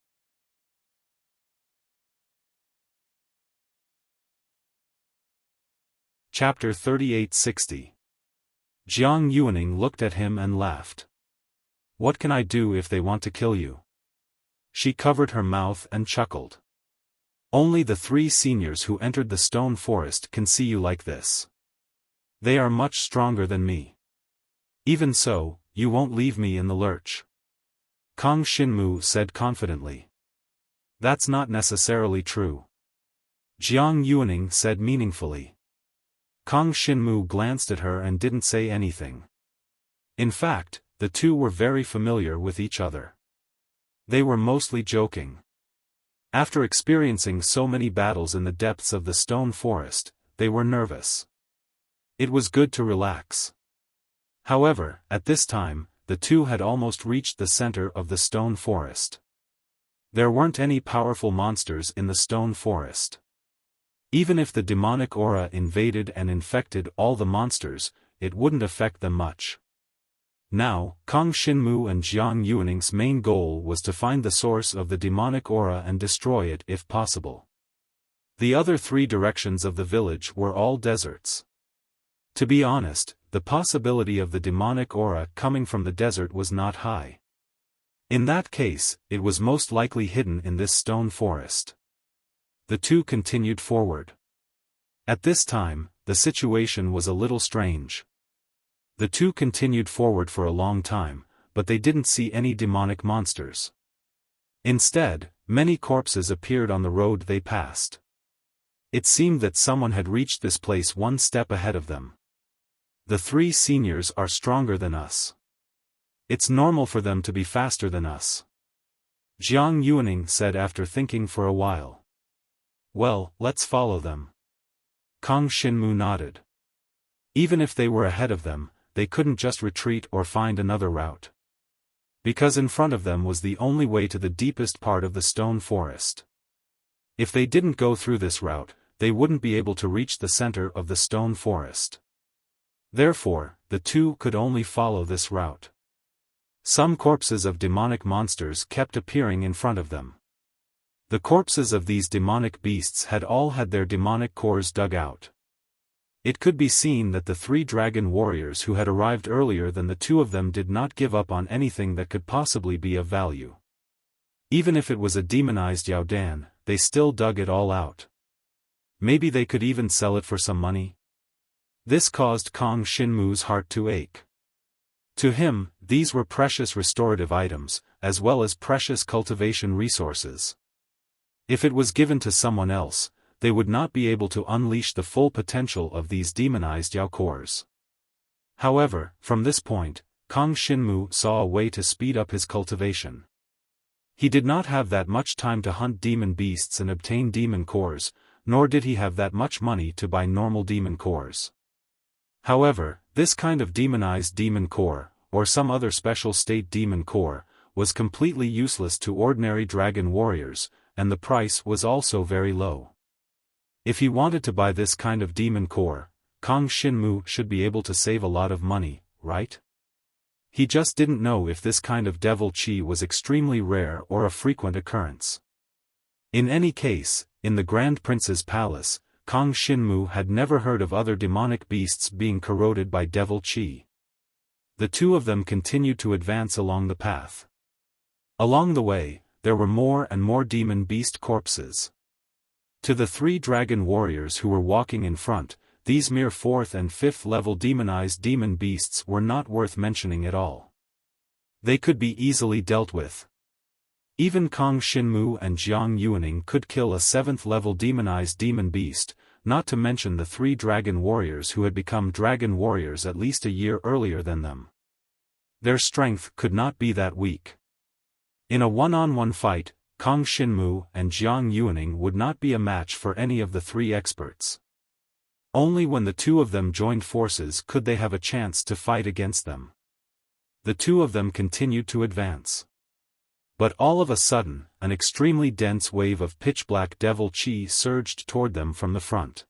Chapter 3860. Jiang Yuaning looked at him and laughed. What can I do if they want to kill you? She covered her mouth and chuckled. Only the 3 seniors who entered the stone forest can see you like this. They are much stronger than me. Even so, you won't leave me in the lurch. Kang Xinmu said confidently. That's not necessarily true. Jiang Yuaning said meaningfully. Kang Xinmu glanced at her and didn't say anything. In fact, the two were very familiar with each other. They were mostly joking. After experiencing so many battles in the depths of the stone forest, they were nervous. It was good to relax. However, at this time, the two had almost reached the center of the stone forest. There weren't any powerful monsters in the stone forest. Even if the demonic aura invaded and infected all the monsters, it wouldn't affect them much. Now, Kang Xinmu and Jiang Yuaning's main goal was to find the source of the demonic aura and destroy it if possible. The other 3 directions of the village were all deserts. To be honest, the possibility of the demonic aura coming from the desert was not high. In that case, it was most likely hidden in this stone forest. The two continued forward. At this time, the situation was a little strange. The two continued forward for a long time, but they didn't see any demonic monsters. Instead, many corpses appeared on the road they passed. It seemed that someone had reached this place one step ahead of them. The 3 seniors are stronger than us. It's normal for them to be faster than us. Jiang Yuaning said after thinking for a while. Well, let's follow them. Kang Xinmu nodded. Even if they were ahead of them, they couldn't just retreat or find another route. Because in front of them was the only way to the deepest part of the stone forest. If they didn't go through this route, they wouldn't be able to reach the center of the stone forest. Therefore, the two could only follow this route. Some corpses of demonic monsters kept appearing in front of them. The corpses of these demonic beasts had all had their demonic cores dug out. It could be seen that the 3 dragon warriors who had arrived earlier than the 2 of them did not give up on anything that could possibly be of value. Even if it was a demonized Yaodan, they still dug it all out. Maybe they could even sell it for some money. This caused Kang Xinmu's heart to ache. To him, these were precious restorative items, as well as precious cultivation resources. If it was given to someone else, they would not be able to unleash the full potential of these demonized Yao cores. However, from this point, Kang Xinmu saw a way to speed up his cultivation. He did not have that much time to hunt demon beasts and obtain demon cores, nor did he have that much money to buy normal demon cores. However, this kind of demonized demon core, or some other special state demon core, was completely useless to ordinary dragon warriors, and the price was also very low. If he wanted to buy this kind of demon core, Kang Xinmu should be able to save a lot of money, right? He just didn't know if this kind of devil chi was extremely rare or a frequent occurrence. In any case, in the Grand Prince's palace, Kang Xinmu had never heard of other demonic beasts being corroded by devil chi. The two of them continued to advance along the path. Along the way, there were more and more demon beast corpses. To the three dragon warriors who were walking in front, these mere 4th and 5th level demonized demon beasts were not worth mentioning at all. They could be easily dealt with. Even Kang Xinmu and Jiang Yuaning could kill a 7th level demonized demon beast, not to mention the three dragon warriors who had become dragon warriors at least a year earlier than them. Their strength could not be that weak. In a one-on-one fight, Kang Xinmu and Jiang Yuaning would not be a match for any of the three experts. Only when the two of them joined forces could they have a chance to fight against them. The two of them continued to advance. But all of a sudden, an extremely dense wave of pitch-black devil chi surged toward them from the front.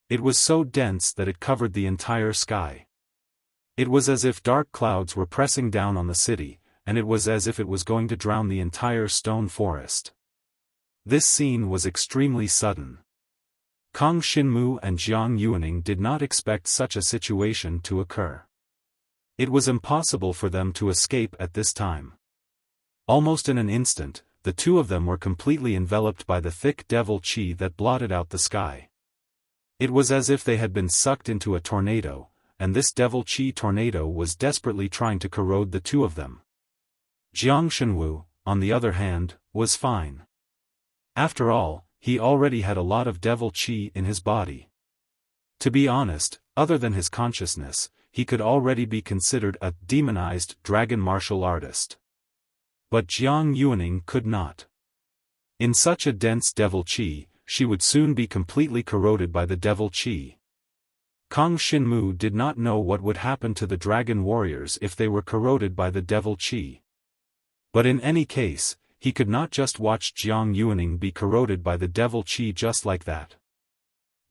It was so dense that it covered the entire sky. It was as if dark clouds were pressing down on the city, and it was as if it was going to drown the entire stone forest. This scene was extremely sudden. Kang Xinmu and Jiang Yuaning did not expect such a situation to occur. It was impossible for them to escape at this time. Almost in an instant, the two of them were completely enveloped by the thick devil chi that blotted out the sky. It was as if they had been sucked into a tornado, and this devil chi tornado was desperately trying to corrode the two of them. Jiang Xinwu, on the other hand, was fine. After all, he already had a lot of devil chi in his body. To be honest, other than his consciousness, he could already be considered a demonized dragon martial artist. But Jiang Yuaning could not. In such a dense devil chi, she would soon be completely corroded by the devil chi. Kang Xinmu did not know what would happen to the dragon warriors if they were corroded by the devil chi. But in any case, he could not just watch Jiang Yuaning be corroded by the devil chi just like that.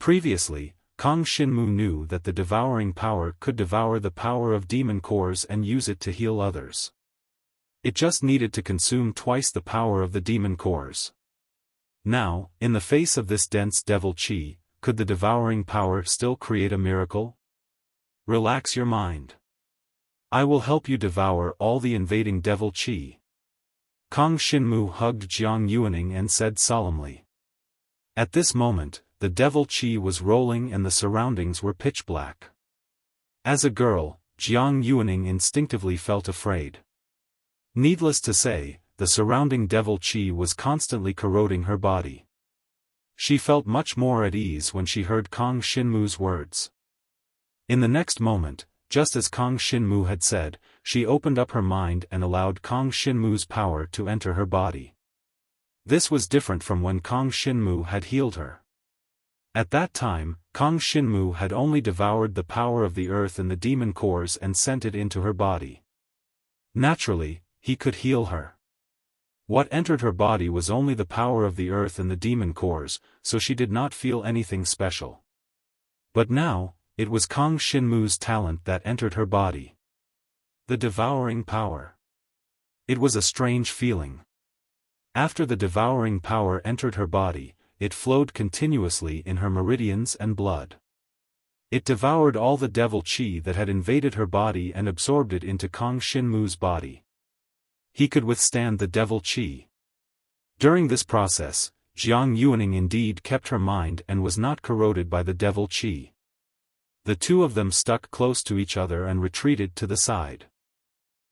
Previously, Kang Xinmu knew that the devouring power could devour the power of demon cores and use it to heal others. It just needed to consume twice the power of the demon cores. Now, in the face of this dense devil chi, could the devouring power still create a miracle? Relax your mind. I will help you devour all the invading devil chi. Kang Xinmu hugged Jiang Yuaning and said solemnly. At this moment, the devil chi was rolling and the surroundings were pitch black. As a girl, Jiang Yuaning instinctively felt afraid. Needless to say, the surrounding devil chi was constantly corroding her body. She felt much more at ease when she heard Kang Xinmu's words. In the next moment, just as Kang Xinmu had said, she opened up her mind and allowed Kang Xinmu's power to enter her body. This was different from when Kang Xinmu had healed her. At that time, Kang Xinmu had only devoured the power of the earth and the demon cores and sent it into her body. Naturally, he could heal her. What entered her body was only the power of the earth and the demon cores, so she did not feel anything special. But now, it was Kang Xinmu's talent that entered her body. The devouring power. It was a strange feeling. After the devouring power entered her body, it flowed continuously in her meridians and blood. It devoured all the devil chi that had invaded her body and absorbed it into Kang Xinmu's body. He could withstand the devil chi. During this process, Jiang Yuaning indeed kept her mind and was not corroded by the devil chi. The two of them stuck close to each other and retreated to the side.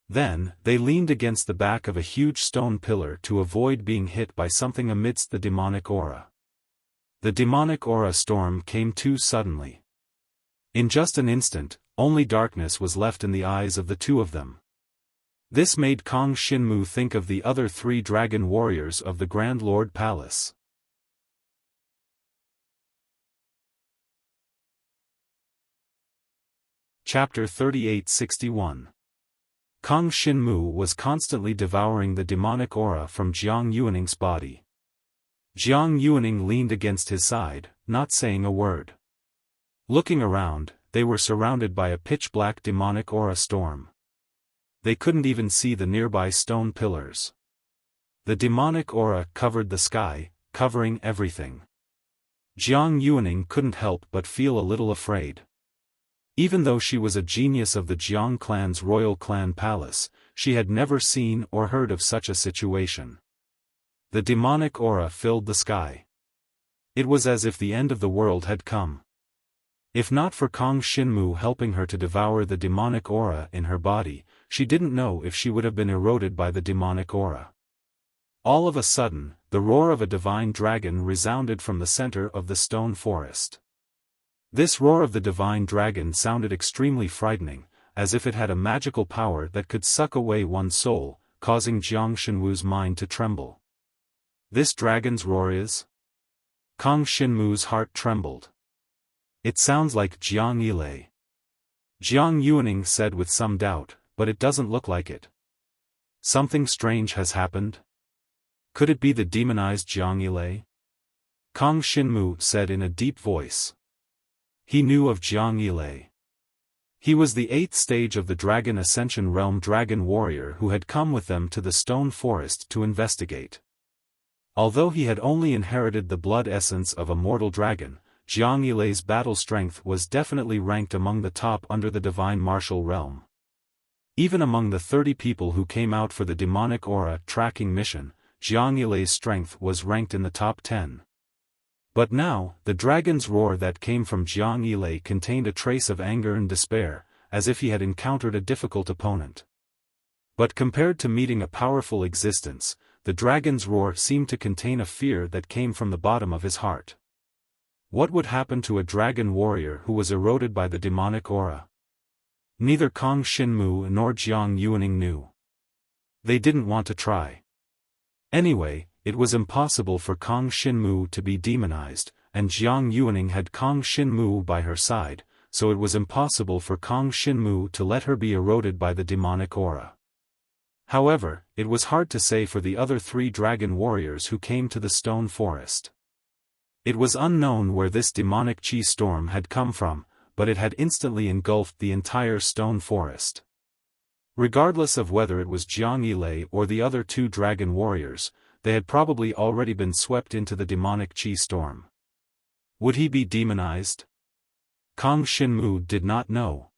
Then, they leaned against the back of a huge stone pillar to avoid being hit by something amidst the demonic aura. The demonic aura storm came too suddenly. In just an instant, only darkness was left in the eyes of the two of them. This made Kang Shinmu think of the other three dragon warriors of the Grand Lord Palace. Chapter 3861. Kang Shinmu was constantly devouring the demonic aura from Jiang Yuaning's body. Jiang Yuaning leaned against his side, not saying a word. Looking around, they were surrounded by a pitch-black demonic aura storm. They couldn't even see the nearby stone pillars. The demonic aura covered the sky, covering everything. Jiang Yuaning couldn't help but feel a little afraid. Even though she was a genius of the Jiang clan's royal clan palace, she had never seen or heard of such a situation. The demonic aura filled the sky. It was as if the end of the world had come. If not for Kang Shinmu helping her to devour the demonic aura in her body, she didn't know if she would have been eroded by the demonic aura. All of a sudden, the roar of a divine dragon resounded from the center of the stone forest. This roar of the divine dragon sounded extremely frightening, as if it had a magical power that could suck away one's soul, causing Jiang Shinwu's mind to tremble. This dragon's roar is? Kang Shinmu's heart trembled. It sounds like Jiang Yilei. Jiang Yuaning said with some doubt, but it doesn't look like it. Something strange has happened? Could it be the demonized Jiang Yilei? Kang Shinmu said in a deep voice. He knew of Jiang Yilei. He was the 8th stage of the Dragon Ascension Realm dragon warrior who had come with them to the stone forest to investigate. Although he had only inherited the blood essence of a mortal dragon, Jiang Yilei's battle strength was definitely ranked among the top under the divine martial realm. Even among the 30 people who came out for the demonic aura tracking mission, Jiang Yilei's strength was ranked in the top 10. But now, the dragon's roar that came from Jiang Yilei contained a trace of anger and despair, as if he had encountered a difficult opponent. But compared to meeting a powerful existence, the dragon's roar seemed to contain a fear that came from the bottom of his heart. What would happen to a dragon warrior who was eroded by the demonic aura? Neither Kang Shinmu nor Jiang Yuaning knew. They didn't want to try. Anyway, it was impossible for Kang Shinmu to be demonized, and Jiang Yuaning had Kang Shinmu by her side, so it was impossible for Kang Shinmu to let her be eroded by the demonic aura. However, it was hard to say for the other 3 dragon warriors who came to the stone forest. It was unknown where this demonic chi storm had come from, but it had instantly engulfed the entire stone forest. Regardless of whether it was Jiang Yilei or the other 2 dragon warriors, they had probably already been swept into the demonic chi storm. Would he be demonized? Kang Shinmu did not know.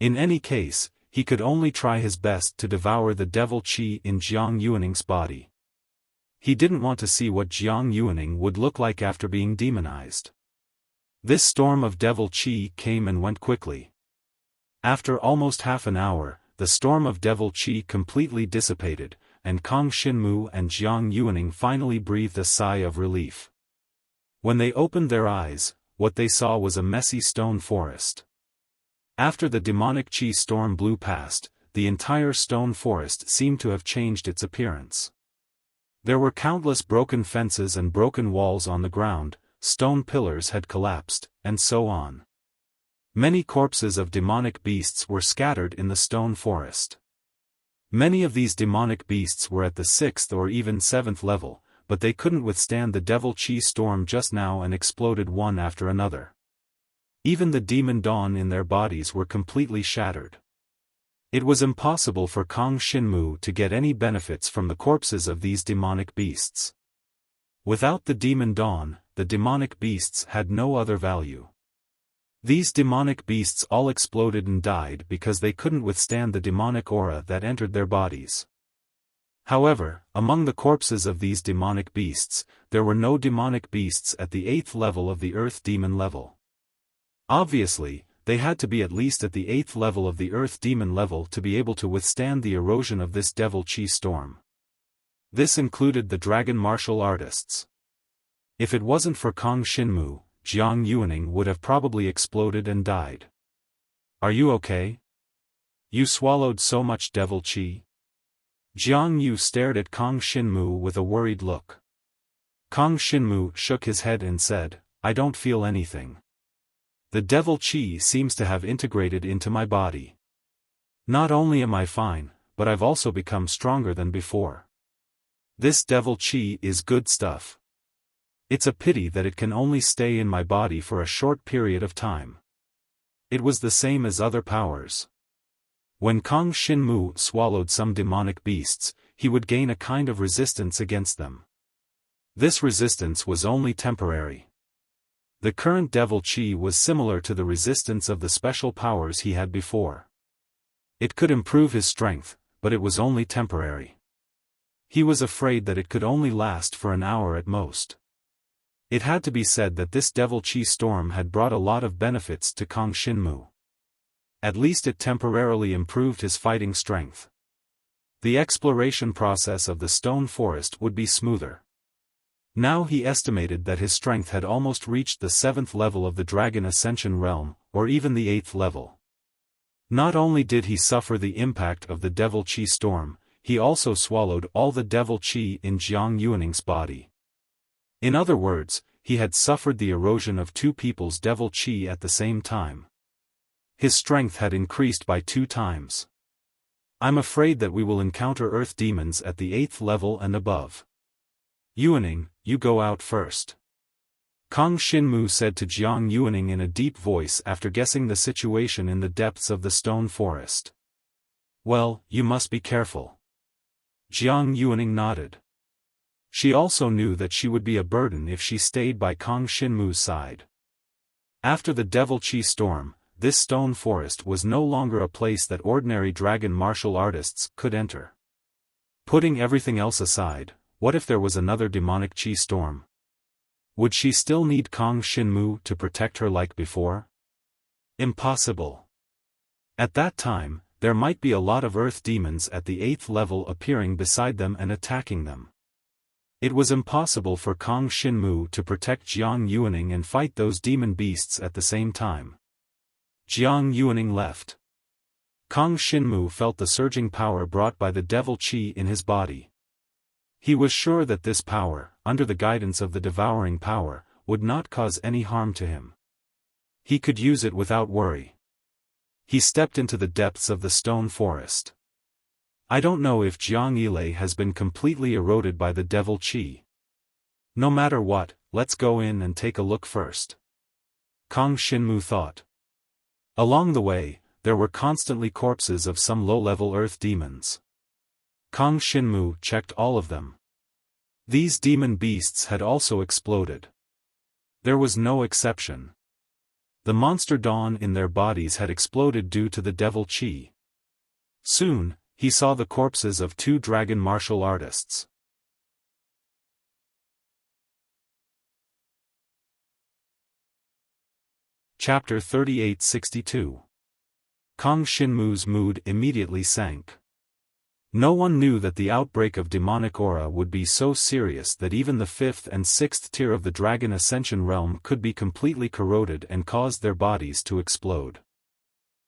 In any case, he could only try his best to devour the devil chi in Jiang Yuaning's body. He didn't want to see what Jiang Yuaning would look like after being demonized. This storm of devil chi came and went quickly. After almost half an hour, the storm of devil chi completely dissipated, and Kang Shinmu and Jiang Yuaning finally breathed a sigh of relief. When they opened their eyes, what they saw was a messy stone forest. After the demonic chi storm blew past, the entire stone forest seemed to have changed its appearance. There were countless broken fences and broken walls on the ground, stone pillars had collapsed, and so on. Many corpses of demonic beasts were scattered in the stone forest. Many of these demonic beasts were at the 6th or even 7th level, but they couldn't withstand the devil chi storm just now and exploded one after another. Even the demon dawn in their bodies were completely shattered. It was impossible for Kang Shinmu to get any benefits from the corpses of these demonic beasts. Without the demon dawn, the demonic beasts had no other value. These demonic beasts all exploded and died because they couldn't withstand the demonic aura that entered their bodies. However, among the corpses of these demonic beasts, there were no demonic beasts at the 8th level of the earth demon level. Obviously, they had to be at least at the 8th level of the Earth Demon level to be able to withstand the erosion of this Devil Chi storm. This included the dragon martial artists. If it wasn't for Kong Shinmu, Jiang Yuaning would have probably exploded and died. Are you okay? You swallowed so much Devil Chi? Jiang Yu stared at Kong Shinmu with a worried look. Kong Shinmu shook his head and said, I don't feel anything. The Devil Chi seems to have integrated into my body. Not only am I fine, but I've also become stronger than before. This Devil Chi is good stuff. It's a pity that it can only stay in my body for a short period of time. It was the same as other powers. When Kong Shinmu swallowed some demonic beasts, he would gain a kind of resistance against them. This resistance was only temporary. The current Devil Chi was similar to the resistance of the special powers he had before. It could improve his strength, but it was only temporary. He was afraid that it could only last for an hour at most. It had to be said that this Devil Chi storm had brought a lot of benefits to Kong Shinmu. At least it temporarily improved his fighting strength. The exploration process of the stone forest would be smoother. Now he estimated that his strength had almost reached the 7th level of the Dragon Ascension realm, or even the 8th level. Not only did he suffer the impact of the Devil Chi storm, he also swallowed all the Devil Chi in Jiang Yuaning's body. In other words, he had suffered the erosion of two people's Devil Chi at the same time. His strength had increased by 2 times. I'm afraid that we will encounter earth demons at the 8th level and above. Yuaning, you go out first. Kong Shinmu said to Jiang Yuaning in a deep voice after guessing the situation in the depths of the stone forest. Well, you must be careful. Jiang Yuaning nodded. She also knew that she would be a burden if she stayed by Kong Shinmu's side. After the Devil Chi storm, this stone forest was no longer a place that ordinary dragon martial artists could enter. Putting everything else aside, what if there was another demonic Chi storm? Would she still need Kong Shinmu to protect her like before? Impossible. At that time, there might be a lot of earth demons at the 8th level appearing beside them and attacking them. It was impossible for Kong Shinmu to protect Jiang Yuaning and fight those demon beasts at the same time. Jiang Yuaning left. Kong Shinmu felt the surging power brought by the Devil Chi in his body. He was sure that this power, under the guidance of the devouring power, would not cause any harm to him. He could use it without worry. He stepped into the depths of the stone forest. I don't know if Jiang Yilei has been completely eroded by the Devil Chi. No matter what, let's go in and take a look first. Kong Shinmu thought. Along the way, there were constantly corpses of some low-level earth demons. Kong Shinmu checked all of them. These demon beasts had also exploded. There was no exception. The monster dawn in their bodies had exploded due to the Devil Chi. Soon, he saw the corpses of 2 dragon martial artists. Chapter 3862. Kong Shinmu's mood immediately sank. No one knew that the outbreak of demonic aura would be so serious that even the 5th and 6th tier of the Dragon Ascension realm could be completely corroded and caused their bodies to explode.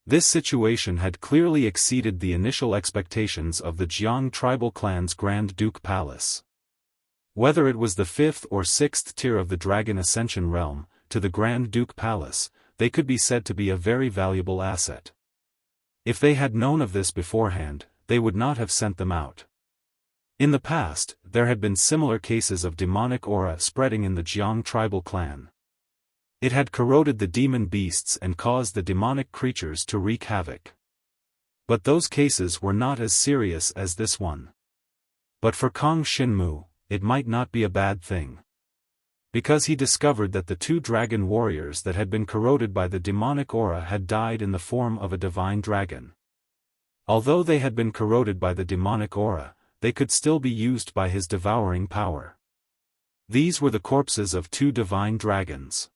This situation had clearly exceeded the initial expectations of the Jiang tribal clan's Grand Duke Palace. Whether it was the 5th or 6th tier of the Dragon Ascension realm, to the Grand Duke Palace, they could be said to be a very valuable asset. If they had known of this beforehand, they would not have sent them out. In the past, there had been similar cases of demonic aura spreading in the Jiang tribal clan. It had corroded the demon beasts and caused the demonic creatures to wreak havoc. But those cases were not as serious as this one. But for Kong Shinmu, it might not be a bad thing. Because he discovered that the 2 dragon warriors that had been corroded by the demonic aura had died in the form of a divine dragon. Although they had been corroded by the demonic aura, they could still be used by his devouring power. These were the corpses of 2 divine dragons.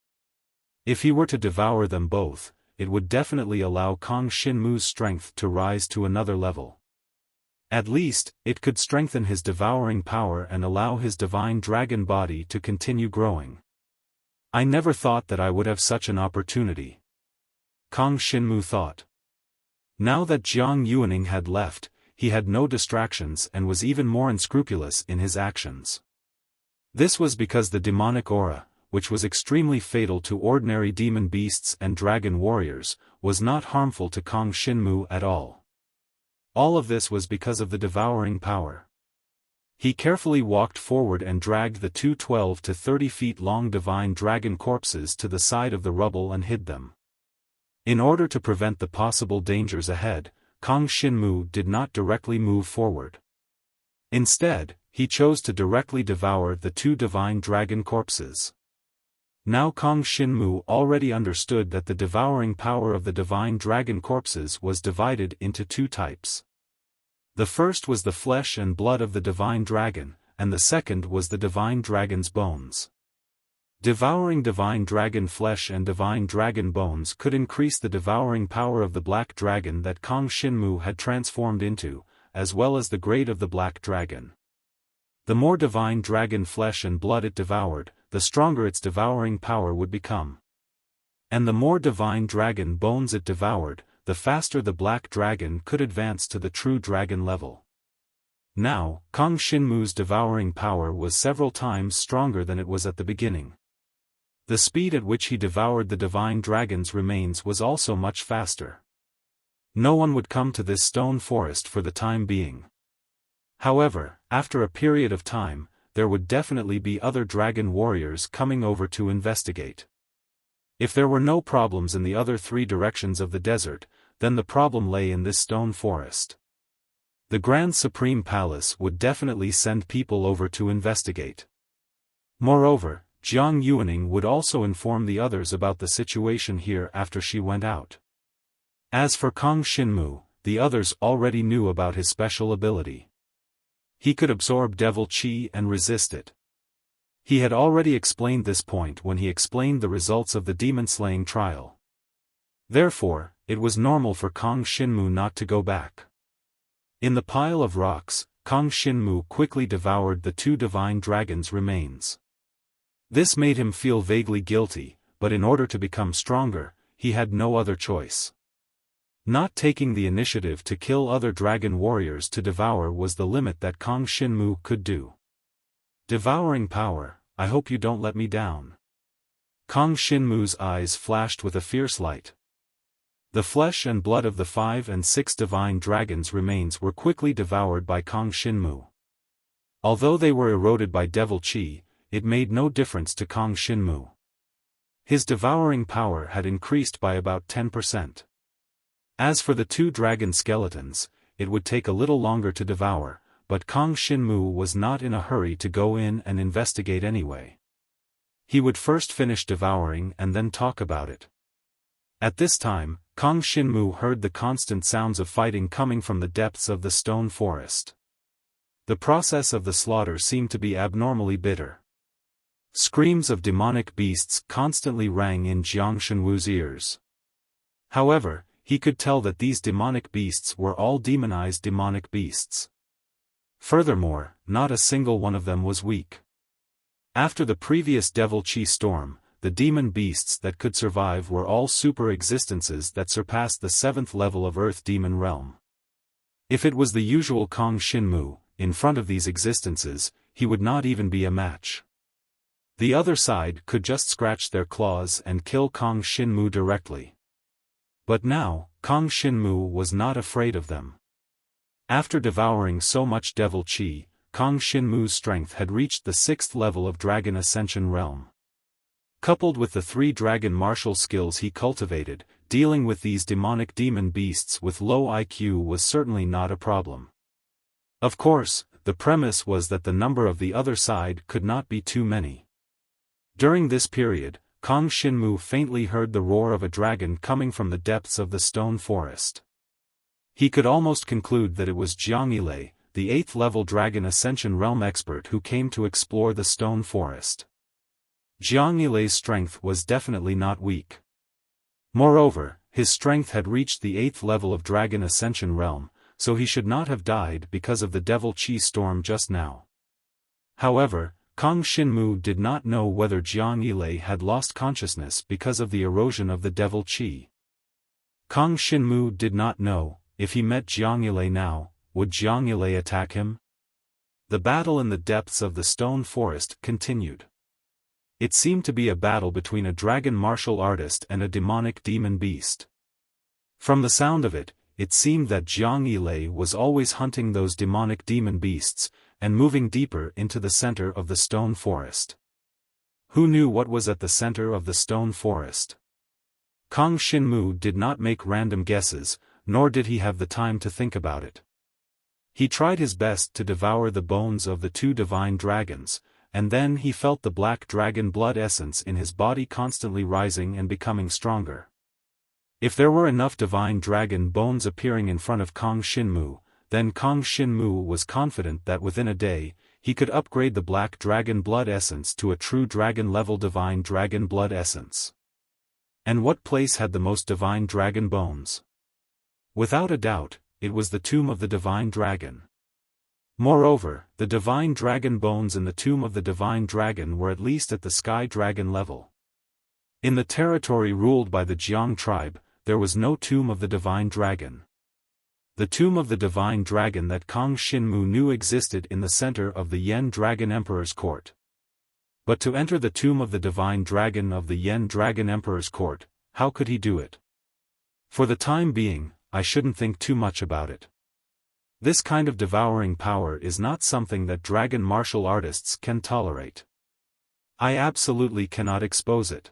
If he were to devour them both, it would definitely allow Kang Shinmu's strength to rise to another level. At least, it could strengthen his devouring power and allow his divine dragon body to continue growing. I never thought that I would have such an opportunity. Kang Shinmu thought. Now that Jiang Yuaning had left, he had no distractions and was even more unscrupulous in his actions. This was because the demonic aura, which was extremely fatal to ordinary demon beasts and dragon warriors, was not harmful to Kang Shinmu at all. All of this was because of the devouring power. He carefully walked forward and dragged the two 12 to 30 feet long divine dragon corpses to the side of the rubble and hid them. In order to prevent the possible dangers ahead, Kang Shinmu did not directly move forward. Instead, he chose to directly devour the two divine dragon corpses. Now Kang Shinmu already understood that the devouring power of the divine dragon corpses was divided into two types. The first was the flesh and blood of the divine dragon, and the second was the divine dragon's bones. Devouring divine dragon flesh and divine dragon bones could increase the devouring power of the black dragon that Kang Shinmu had transformed into, as well as the grade of the black dragon. The more divine dragon flesh and blood it devoured, the stronger its devouring power would become. And the more divine dragon bones it devoured, the faster the black dragon could advance to the true dragon level. Now, Kang Shinmu's devouring power was several times stronger than it was at the beginning. The speed at which he devoured the divine dragon's remains was also much faster. No one would come to this stone forest for the time being. However, after a period of time, there would definitely be other dragon warriors coming over to investigate. If there were no problems in the other three directions of the desert, then the problem lay in this stone forest. The Grand Supreme Palace would definitely send people over to investigate. Moreover, Jiang Yuaning would also inform the others about the situation here after she went out. As for Kang Shinmu, the others already knew about his special ability. He could absorb devil chi and resist it. He had already explained this point when he explained the results of the demon-slaying trial. Therefore, it was normal for Kang Shinmu not to go back. In the pile of rocks, Kang Shinmu quickly devoured the two divine dragons' remains. This made him feel vaguely guilty, but in order to become stronger, he had no other choice. Not taking the initiative to kill other dragon warriors to devour was the limit that Kang Shinmu could do. Devouring power, I hope you don't let me down. Kang Shinmu's eyes flashed with a fierce light. The flesh and blood of the 5 and 6 divine dragons' remains were quickly devoured by Kang Shinmu. Although they were eroded by devil chi, it made no difference to Kang Shinmu. His devouring power had increased by about 10%. As for the two dragon skeletons, it would take a little longer to devour, but Kang Shinmu was not in a hurry to go in and investigate anyway. He would first finish devouring and then talk about it. At this time, Kang Shinmu heard the constant sounds of fighting coming from the depths of the stone forest. The process of the slaughter seemed to be abnormally bitter. Screams of demonic beasts constantly rang in Jiang Shenwu's ears. However, he could tell that these demonic beasts were all demonized demonic beasts. Furthermore, not a single one of them was weak. After the previous devil chi storm, the demon beasts that could survive were all super existences that surpassed the 7th level of Earth Demon Realm. If it was the usual Kang Shinmu, in front of these existences, he would not even be a match. The other side could just scratch their claws and kill Kang Shinmu directly. But now, Kang Shinmu was not afraid of them. After devouring so much devil chi, Kang Shinmu's strength had reached the 6th level of Dragon Ascension Realm. Coupled with the 3 dragon martial skills he cultivated, dealing with these demonic demon beasts with low IQ was certainly not a problem. Of course, the premise was that the number of the other side could not be too many. During this period, Kang Shinmu faintly heard the roar of a dragon coming from the depths of the stone forest. He could almost conclude that it was Jiang Yilei, the 8th level Dragon Ascension Realm expert who came to explore the stone forest. Jiang Yilei's strength was definitely not weak. Moreover, his strength had reached the 8th level of Dragon Ascension Realm, so he should not have died because of the Devil Qi storm just now. However, Kang Xinmu did not know whether Jiang Yilei had lost consciousness because of the erosion of the Devil Qi. Kang Xinmu did not know, if he met Jiang Yilei now, would Jiang Yilei attack him? The battle in the depths of the stone forest continued. It seemed to be a battle between a dragon martial artist and a demonic demon beast. From the sound of it, it seemed that Jiang Yilei was always hunting those demonic demon beasts, and moving deeper into the center of the stone forest. Who knew what was at the center of the stone forest? Kang Xinmu did not make random guesses, nor did he have the time to think about it. He tried his best to devour the bones of the 2 divine dragons, and then he felt the black dragon blood essence in his body constantly rising and becoming stronger. If there were enough divine dragon bones appearing in front of Kang Xinmu, then Kang Xinmu was confident that within a day, he could upgrade the black dragon blood essence to a true dragon-level divine dragon blood essence. And what place had the most divine dragon bones? Without a doubt, it was the tomb of the divine dragon. Moreover, the divine dragon bones in the tomb of the divine dragon were at least at the sky dragon level. In the territory ruled by the Jiang tribe, there was no tomb of the divine dragon. The tomb of the divine dragon that Kang Xinmu knew existed in the center of the Yen Dragon Emperor's court. But to enter the tomb of the divine dragon of the Yen Dragon Emperor's court, how could he do it? For the time being, I shouldn't think too much about it. This kind of devouring power is not something that dragon martial artists can tolerate. I absolutely cannot expose it.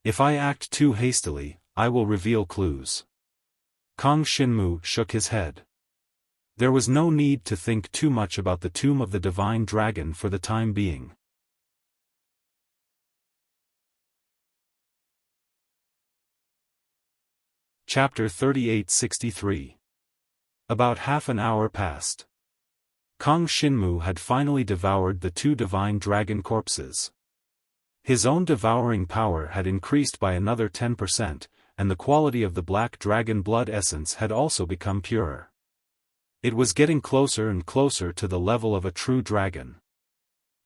If I act too hastily, I will reveal clues. Kang Xinmu shook his head. There was no need to think too much about the tomb of the divine dragon for the time being. Chapter 3863. About half an hour passed. Kang Xinmu had finally devoured the 2 divine dragon corpses. His own devouring power had increased by another 10%, and the quality of the black dragon blood essence had also become purer. It was getting closer and closer to the level of a true dragon.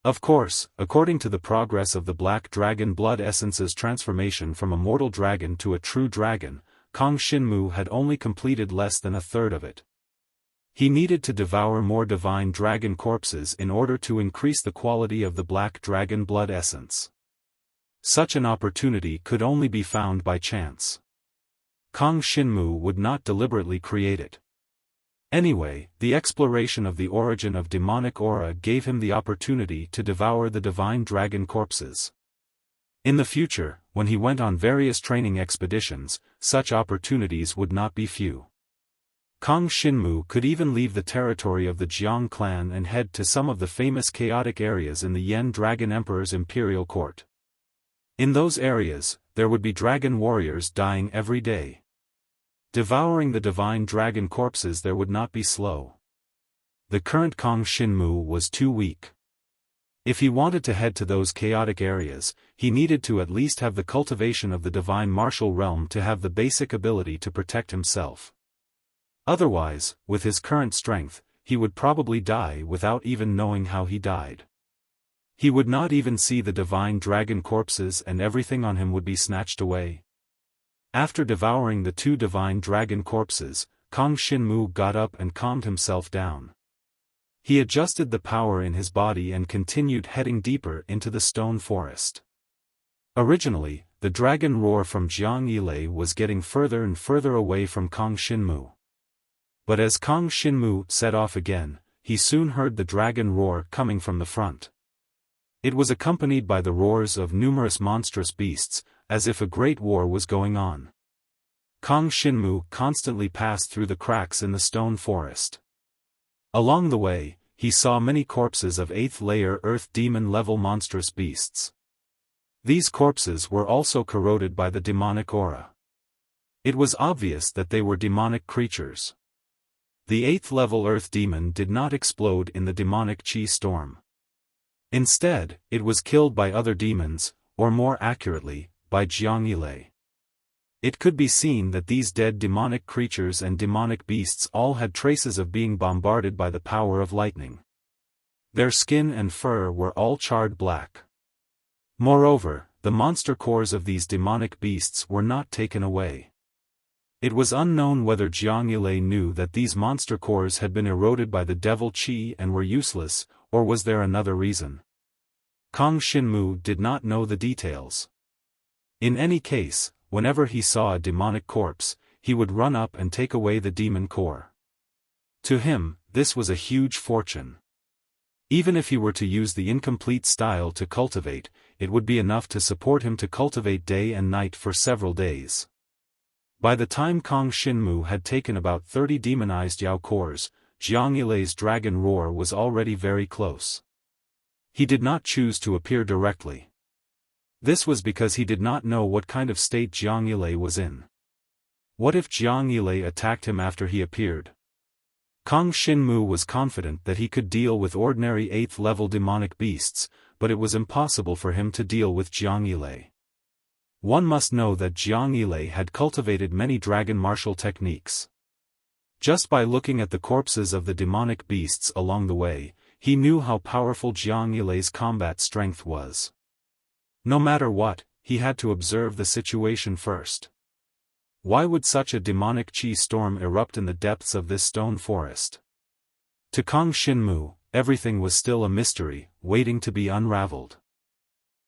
Of course, according to the progress of the black dragon blood essence's transformation from a mortal dragon to a true dragon, Kang Xinmu had only completed less than a third of it. He needed to devour more divine dragon corpses in order to increase the quality of the black dragon blood essence. Such an opportunity could only be found by chance. Kang Xinmu would not deliberately create it. Anyway, the exploration of the origin of demonic aura gave him the opportunity to devour the divine dragon corpses. In the future, when he went on various training expeditions, such opportunities would not be few. Kang Xinmu could even leave the territory of the Jiang clan and head to some of the famous chaotic areas in the Yen Dragon Emperor's imperial court. In those areas, there would be dragon warriors dying every day. Devouring the divine dragon corpses there would not be slow. The current Kang Xinmu was too weak. If he wanted to head to those chaotic areas, he needed to at least have the cultivation of the divine martial realm to have the basic ability to protect himself. Otherwise, with his current strength, he would probably die without even knowing how he died. He would not even see the divine dragon corpses and everything on him would be snatched away. After devouring the 2 divine dragon corpses, Kang Xinmu got up and calmed himself down. He adjusted the power in his body and continued heading deeper into the stone forest. Originally, the dragon roar from Jiang Yilei was getting further and further away from Kang Xinmu. But as Kang Xinmu set off again, he soon heard the dragon roar coming from the front. It was accompanied by the roars of numerous monstrous beasts, as if a great war was going on. Kang Xinmu constantly passed through the cracks in the stone forest. Along the way, he saw many corpses of 8th layer earth demon level monstrous beasts. These corpses were also corroded by the demonic aura. It was obvious that they were demonic creatures. The 8th level earth demon did not explode in the demonic Qi storm. Instead, it was killed by other demons, or more accurately, by Jiang Yilei. It could be seen that these dead demonic creatures and demonic beasts all had traces of being bombarded by the power of lightning. Their skin and fur were all charred black. Moreover, the monster cores of these demonic beasts were not taken away. It was unknown whether Jiang Yilei knew that these monster cores had been eroded by the devil qi and were useless, or was there another reason? Kang Xinmu did not know the details. In any case, whenever he saw a demonic corpse, he would run up and take away the demon core. To him, this was a huge fortune. Even if he were to use the incomplete style to cultivate, it would be enough to support him to cultivate day and night for several days. By the time Kang Xinmu had taken about 30 demonized Yao cores, Jiang Yilei's dragon roar was already very close. He did not choose to appear directly. This was because he did not know what kind of state Jiang Yilei was in. What if Jiang Yilei attacked him after he appeared? Kang Xinmu was confident that he could deal with ordinary 8th-level demonic beasts, but it was impossible for him to deal with Jiang Yilei. One must know that Jiang Yilei had cultivated many dragon martial techniques. Just by looking at the corpses of the demonic beasts along the way, he knew how powerful Jiang Yilei's combat strength was. No matter what, he had to observe the situation first. Why would such a demonic qi storm erupt in the depths of this stone forest? To Kang Xinmu, everything was still a mystery, waiting to be unraveled.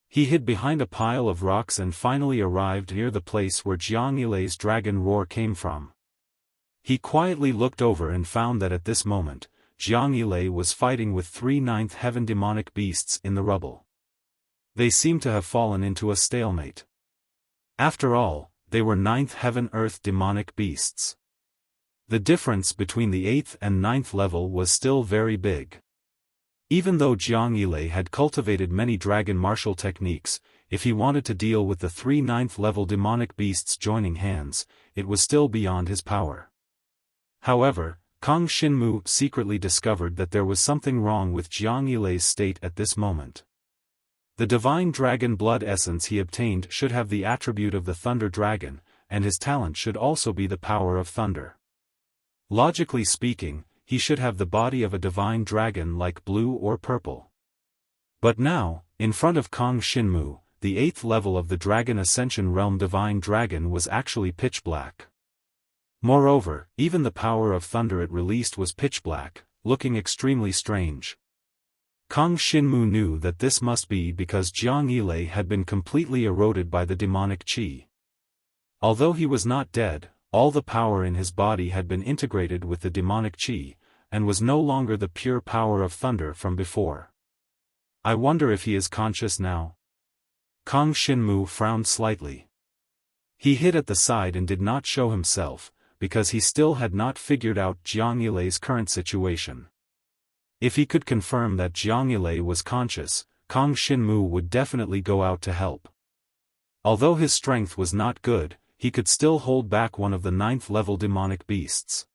He hid behind a pile of rocks and finally arrived near the place where Jiang Yilei's dragon roar came from. He quietly looked over and found that at this moment, Jiang Yilei was fighting with 3 ninth heaven demonic beasts in the rubble. They seemed to have fallen into a stalemate. After all, they were 9th heaven earth demonic beasts. The difference between the 8th and 9th level was still very big. Even though Jiang Yilei had cultivated many dragon martial techniques, if he wanted to deal with the 3 9th level demonic beasts joining hands, it was still beyond his power. However, Kang Xinmu secretly discovered that there was something wrong with Jiang Yilei's state at this moment. The divine dragon blood essence he obtained should have the attribute of the thunder dragon, and his talent should also be the power of thunder. Logically speaking, he should have the body of a divine dragon like blue or purple. But now, in front of Kang Xinmu, the 8th level of the Dragon Ascension Realm divine dragon was actually pitch black. Moreover, even the power of thunder it released was pitch black, looking extremely strange. Kang Xinmu knew that this must be because Jiang Yilei had been completely eroded by the demonic qi. Although he was not dead, all the power in his body had been integrated with the demonic qi, and was no longer the pure power of thunder from before. I wonder if he is conscious now? Kang Xinmu frowned slightly. He hid at the side and did not show himself, because he still had not figured out Jiang Yilei's current situation. If he could confirm that Jiang Yilei was conscious, Kang Xinmu would definitely go out to help. Although his strength was not good, he could still hold back one of the 9th level demonic beasts.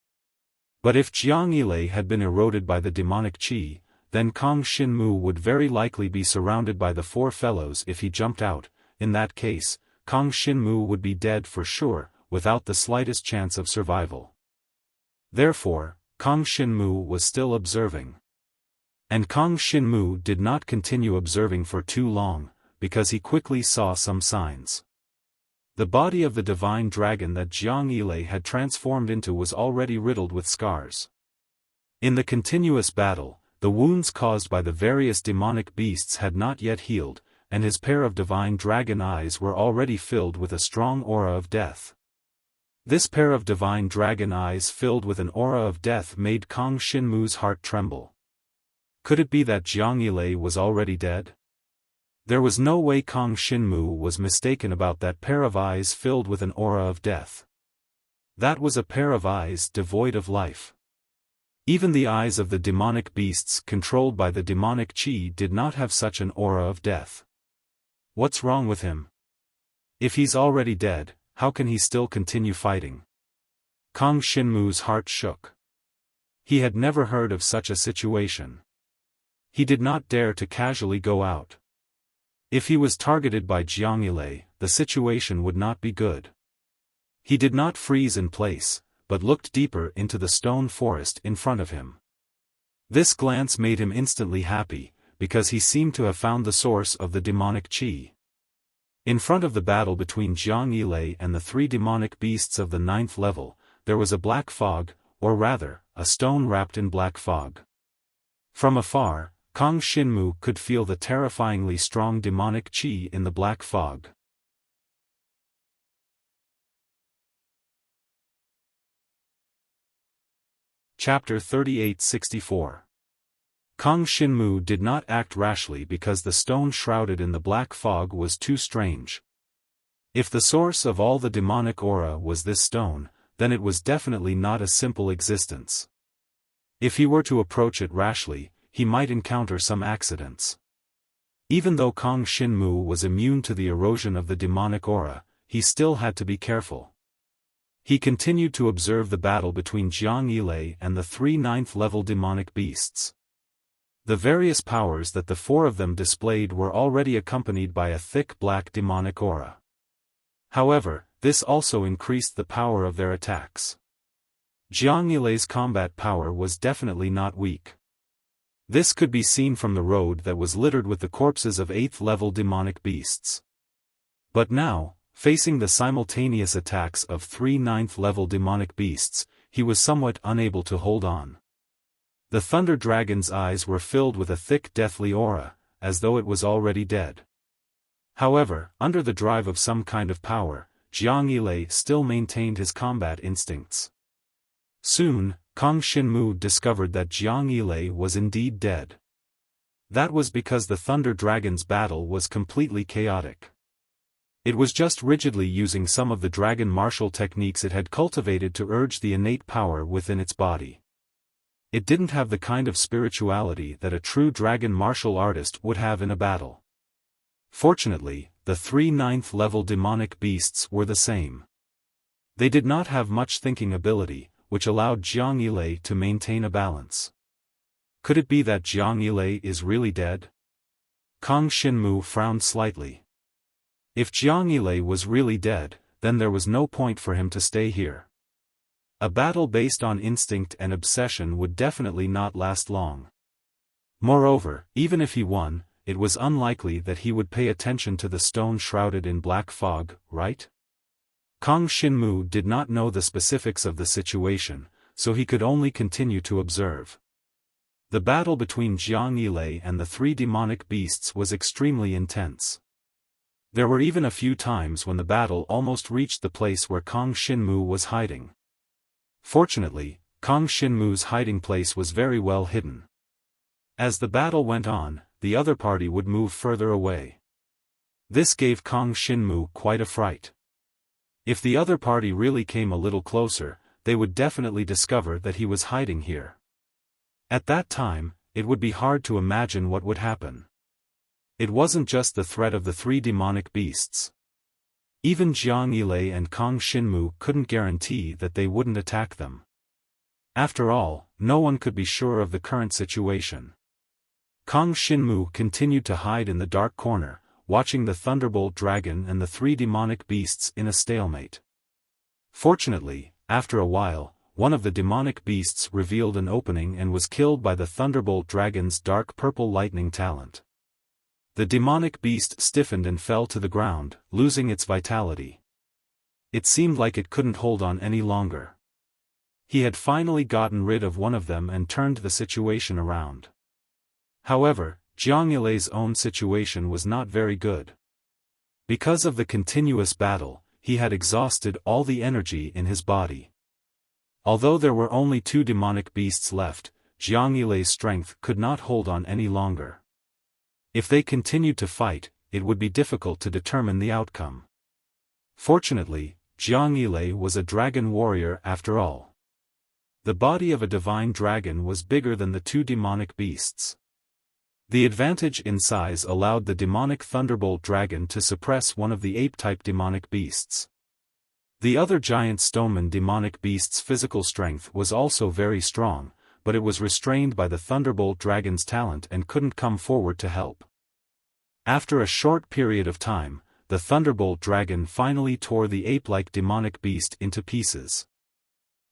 But if Jiang Yilei had been eroded by the demonic qi, then Kang Xinmu would very likely be surrounded by the 4 fellows if he jumped out. In that case, Kang Xinmu would be dead for sure, without the slightest chance of survival. Therefore, Kang Xinmu was still observing. And Kang Xinmu did not continue observing for too long, because he quickly saw some signs. The body of the divine dragon that Jiang Yilei had transformed into was already riddled with scars. In the continuous battle, the wounds caused by the various demonic beasts had not yet healed, and his pair of divine dragon eyes were already filled with a strong aura of death. This pair of divine dragon eyes filled with an aura of death made Kang Xinmu's heart tremble. Could it be that Jiang Yilei was already dead? There was no way Kang Xinmu was mistaken about that pair of eyes filled with an aura of death. That was a pair of eyes devoid of life. Even the eyes of the demonic beasts controlled by the demonic qi did not have such an aura of death. What's wrong with him? If he's already dead, how can he still continue fighting? Kang Xinmu's heart shook. He had never heard of such a situation. He did not dare to casually go out. If he was targeted by Jiang Yilei, the situation would not be good. He did not freeze in place, but looked deeper into the stone forest in front of him. This glance made him instantly happy, because he seemed to have found the source of the demonic qi. In front of the battle between Jiang Yilei and the 3 demonic beasts of the 9th level, there was a black fog, or rather, a stone wrapped in black fog. From afar, Kang Xinmu could feel the terrifyingly strong demonic qi in the black fog. Chapter 3864. Kang Xinmu did not act rashly because the stone shrouded in the black fog was too strange. If the source of all the demonic aura was this stone, then it was definitely not a simple existence. If he were to approach it rashly, he might encounter some accidents. Even though Kang Xinmu was immune to the erosion of the demonic aura, he still had to be careful. He continued to observe the battle between Jiang Yilei and the 3 9th-level demonic beasts. The various powers that the 4 of them displayed were already accompanied by a thick black demonic aura. However, this also increased the power of their attacks. Jiang Yilei's combat power was definitely not weak. This could be seen from the road that was littered with the corpses of 8th-level demonic beasts. But now, facing the simultaneous attacks of 3 9th-level demonic beasts, he was somewhat unable to hold on. The Thunder Dragon's eyes were filled with a thick deathly aura, as though it was already dead. However, under the drive of some kind of power, Jiang Yilei still maintained his combat instincts. Soon, Kang Xinmu discovered that Jiang Yilei was indeed dead. That was because the Thunder Dragon's battle was completely chaotic. It was just rigidly using some of the dragon martial techniques it had cultivated to urge the innate power within its body. It didn't have the kind of spirituality that a true dragon martial artist would have in a battle. Fortunately, the 3 9th-level demonic beasts were the same. They did not have much thinking ability, which allowed Jiang Yilei to maintain a balance. Could it be that Jiang Yilei is really dead? Kang Xinmu frowned slightly. If Jiang Yilei was really dead, then there was no point for him to stay here. A battle based on instinct and obsession would definitely not last long. Moreover, even if he won, it was unlikely that he would pay attention to the stone shrouded in black fog, right? Kang Xinmu did not know the specifics of the situation, so he could only continue to observe. The battle between Jiang Yilei and the 3 demonic beasts was extremely intense. There were even a few times when the battle almost reached the place where Kang Xinmu was hiding. Fortunately, Kang Xinmu's hiding place was very well hidden. As the battle went on, the other party would move further away. This gave Kang Xinmu quite a fright. If the other party really came a little closer, they would definitely discover that he was hiding here. At that time, it would be hard to imagine what would happen. It wasn't just the threat of the 3 demonic beasts. Even Jiang Yilei and Kang Xinmu couldn't guarantee that they wouldn't attack them. After all, no one could be sure of the current situation. Kang Xinmu continued to hide in the dark corner, watching the Thunderbolt Dragon and the 3 demonic beasts in a stalemate. Fortunately, after a while, one of the demonic beasts revealed an opening and was killed by the Thunderbolt Dragon's dark purple lightning talent. The demonic beast stiffened and fell to the ground, losing its vitality. It seemed like it couldn't hold on any longer. He had finally gotten rid of one of them and turned the situation around. However, Jiang Yilei's own situation was not very good. Because of the continuous battle, he had exhausted all the energy in his body. Although there were only 2 demonic beasts left, Jiang Yilei's strength could not hold on any longer. If they continued to fight, it would be difficult to determine the outcome. Fortunately, Jiang Yilei was a dragon warrior after all. The body of a divine dragon was bigger than the 2 demonic beasts. The advantage in size allowed the demonic Thunderbolt Dragon to suppress one of the ape-type demonic beasts. The other giant Stoneman demonic beast's physical strength was also very strong, but it was restrained by the Thunderbolt Dragon's talent and couldn't come forward to help. After a short period of time, the Thunderbolt Dragon finally tore the ape-like demonic beast into pieces.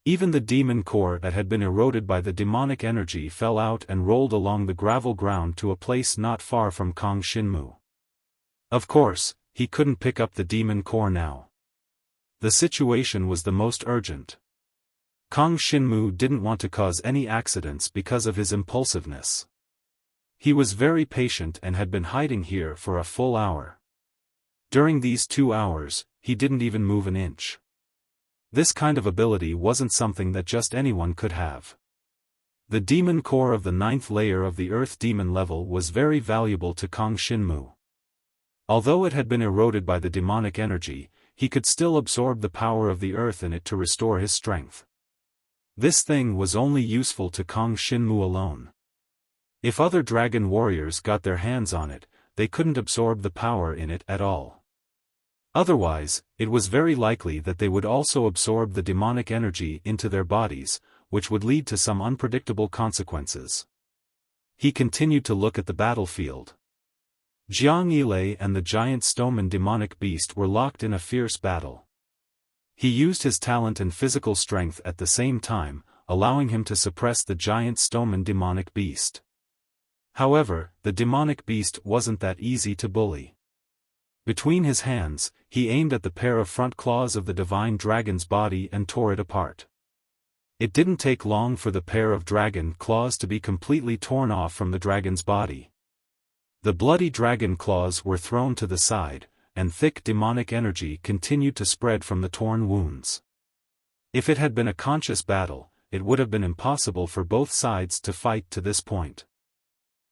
Even the demon core that had been eroded by the demonic energy fell out and rolled along the gravel ground to a place not far from Kang Shinmu. Of course, he couldn't pick up the demon core now. The situation was the most urgent. Kang Shinmu didn't want to cause any accidents because of his impulsiveness. He was very patient and had been hiding here for a full hour. During these 2 hours, he didn't even move an inch. This kind of ability wasn't something that just anyone could have. The demon core of the 9th layer of the Earth Demon level was very valuable to Kang Shinmu. Although it had been eroded by the demonic energy, he could still absorb the power of the earth in it to restore his strength. This thing was only useful to Kang Shinmu alone. If other dragon warriors got their hands on it, they couldn't absorb the power in it at all. Otherwise, it was very likely that they would also absorb the demonic energy into their bodies, which would lead to some unpredictable consequences. He continued to look at the battlefield. Jiang Yilei and the giant stoneman demonic beast were locked in a fierce battle. He used his talent and physical strength at the same time, allowing him to suppress the giant stoneman demonic beast. However, the demonic beast wasn't that easy to bully. Between his hands, he aimed at the pair of front claws of the divine dragon's body and tore it apart. It didn't take long for the pair of dragon claws to be completely torn off from the dragon's body. The bloody dragon claws were thrown to the side, and thick demonic energy continued to spread from the torn wounds. If it had been a conscious battle, it would have been impossible for both sides to fight to this point.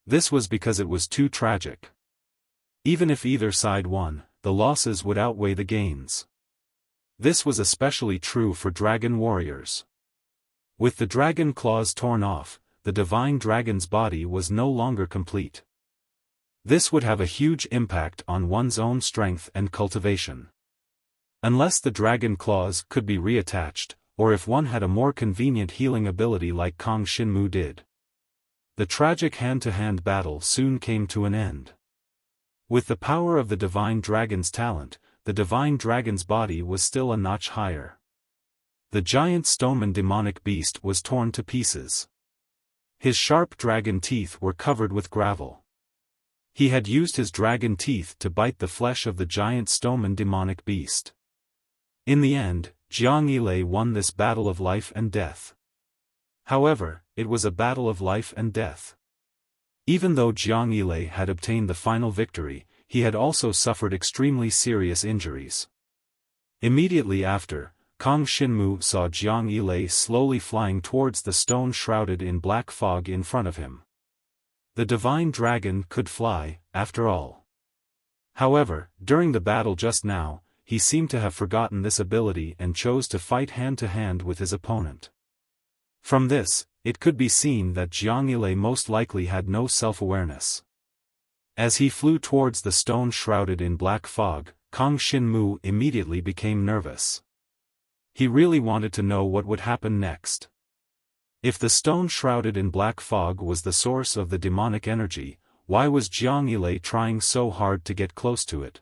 This was because it was too tragic. Even if either side won, the losses would outweigh the gains. This was especially true for dragon warriors. With the dragon claws torn off, the divine dragon's body was no longer complete. This would have a huge impact on one's own strength and cultivation. Unless the dragon claws could be reattached, or if one had a more convenient healing ability like Kang Shinmu did. The tragic hand-to-hand battle soon came to an end. With the power of the divine dragon's talent, the divine dragon's body was still a notch higher. The giant stoneman demonic beast was torn to pieces. His sharp dragon teeth were covered with gravel. He had used his dragon teeth to bite the flesh of the giant stoneman demonic beast. In the end, Jiang Yilei won this battle of life and death. However, it was a battle of life and death. Even though Jiang Yilei had obtained the final victory, he had also suffered extremely serious injuries. Immediately after, Kang Shinmu saw Jiang Yilei slowly flying towards the stone shrouded in black fog in front of him. The divine dragon could fly, after all. However, during the battle just now, he seemed to have forgotten this ability and chose to fight hand-to-hand with his opponent. From this, it could be seen that Jiang Yilei most likely had no self-awareness. As he flew towards the stone shrouded in black fog, Kang Shinmu immediately became nervous. He really wanted to know what would happen next. If the stone shrouded in black fog was the source of the demonic energy, why was Jiang Yilei trying so hard to get close to it?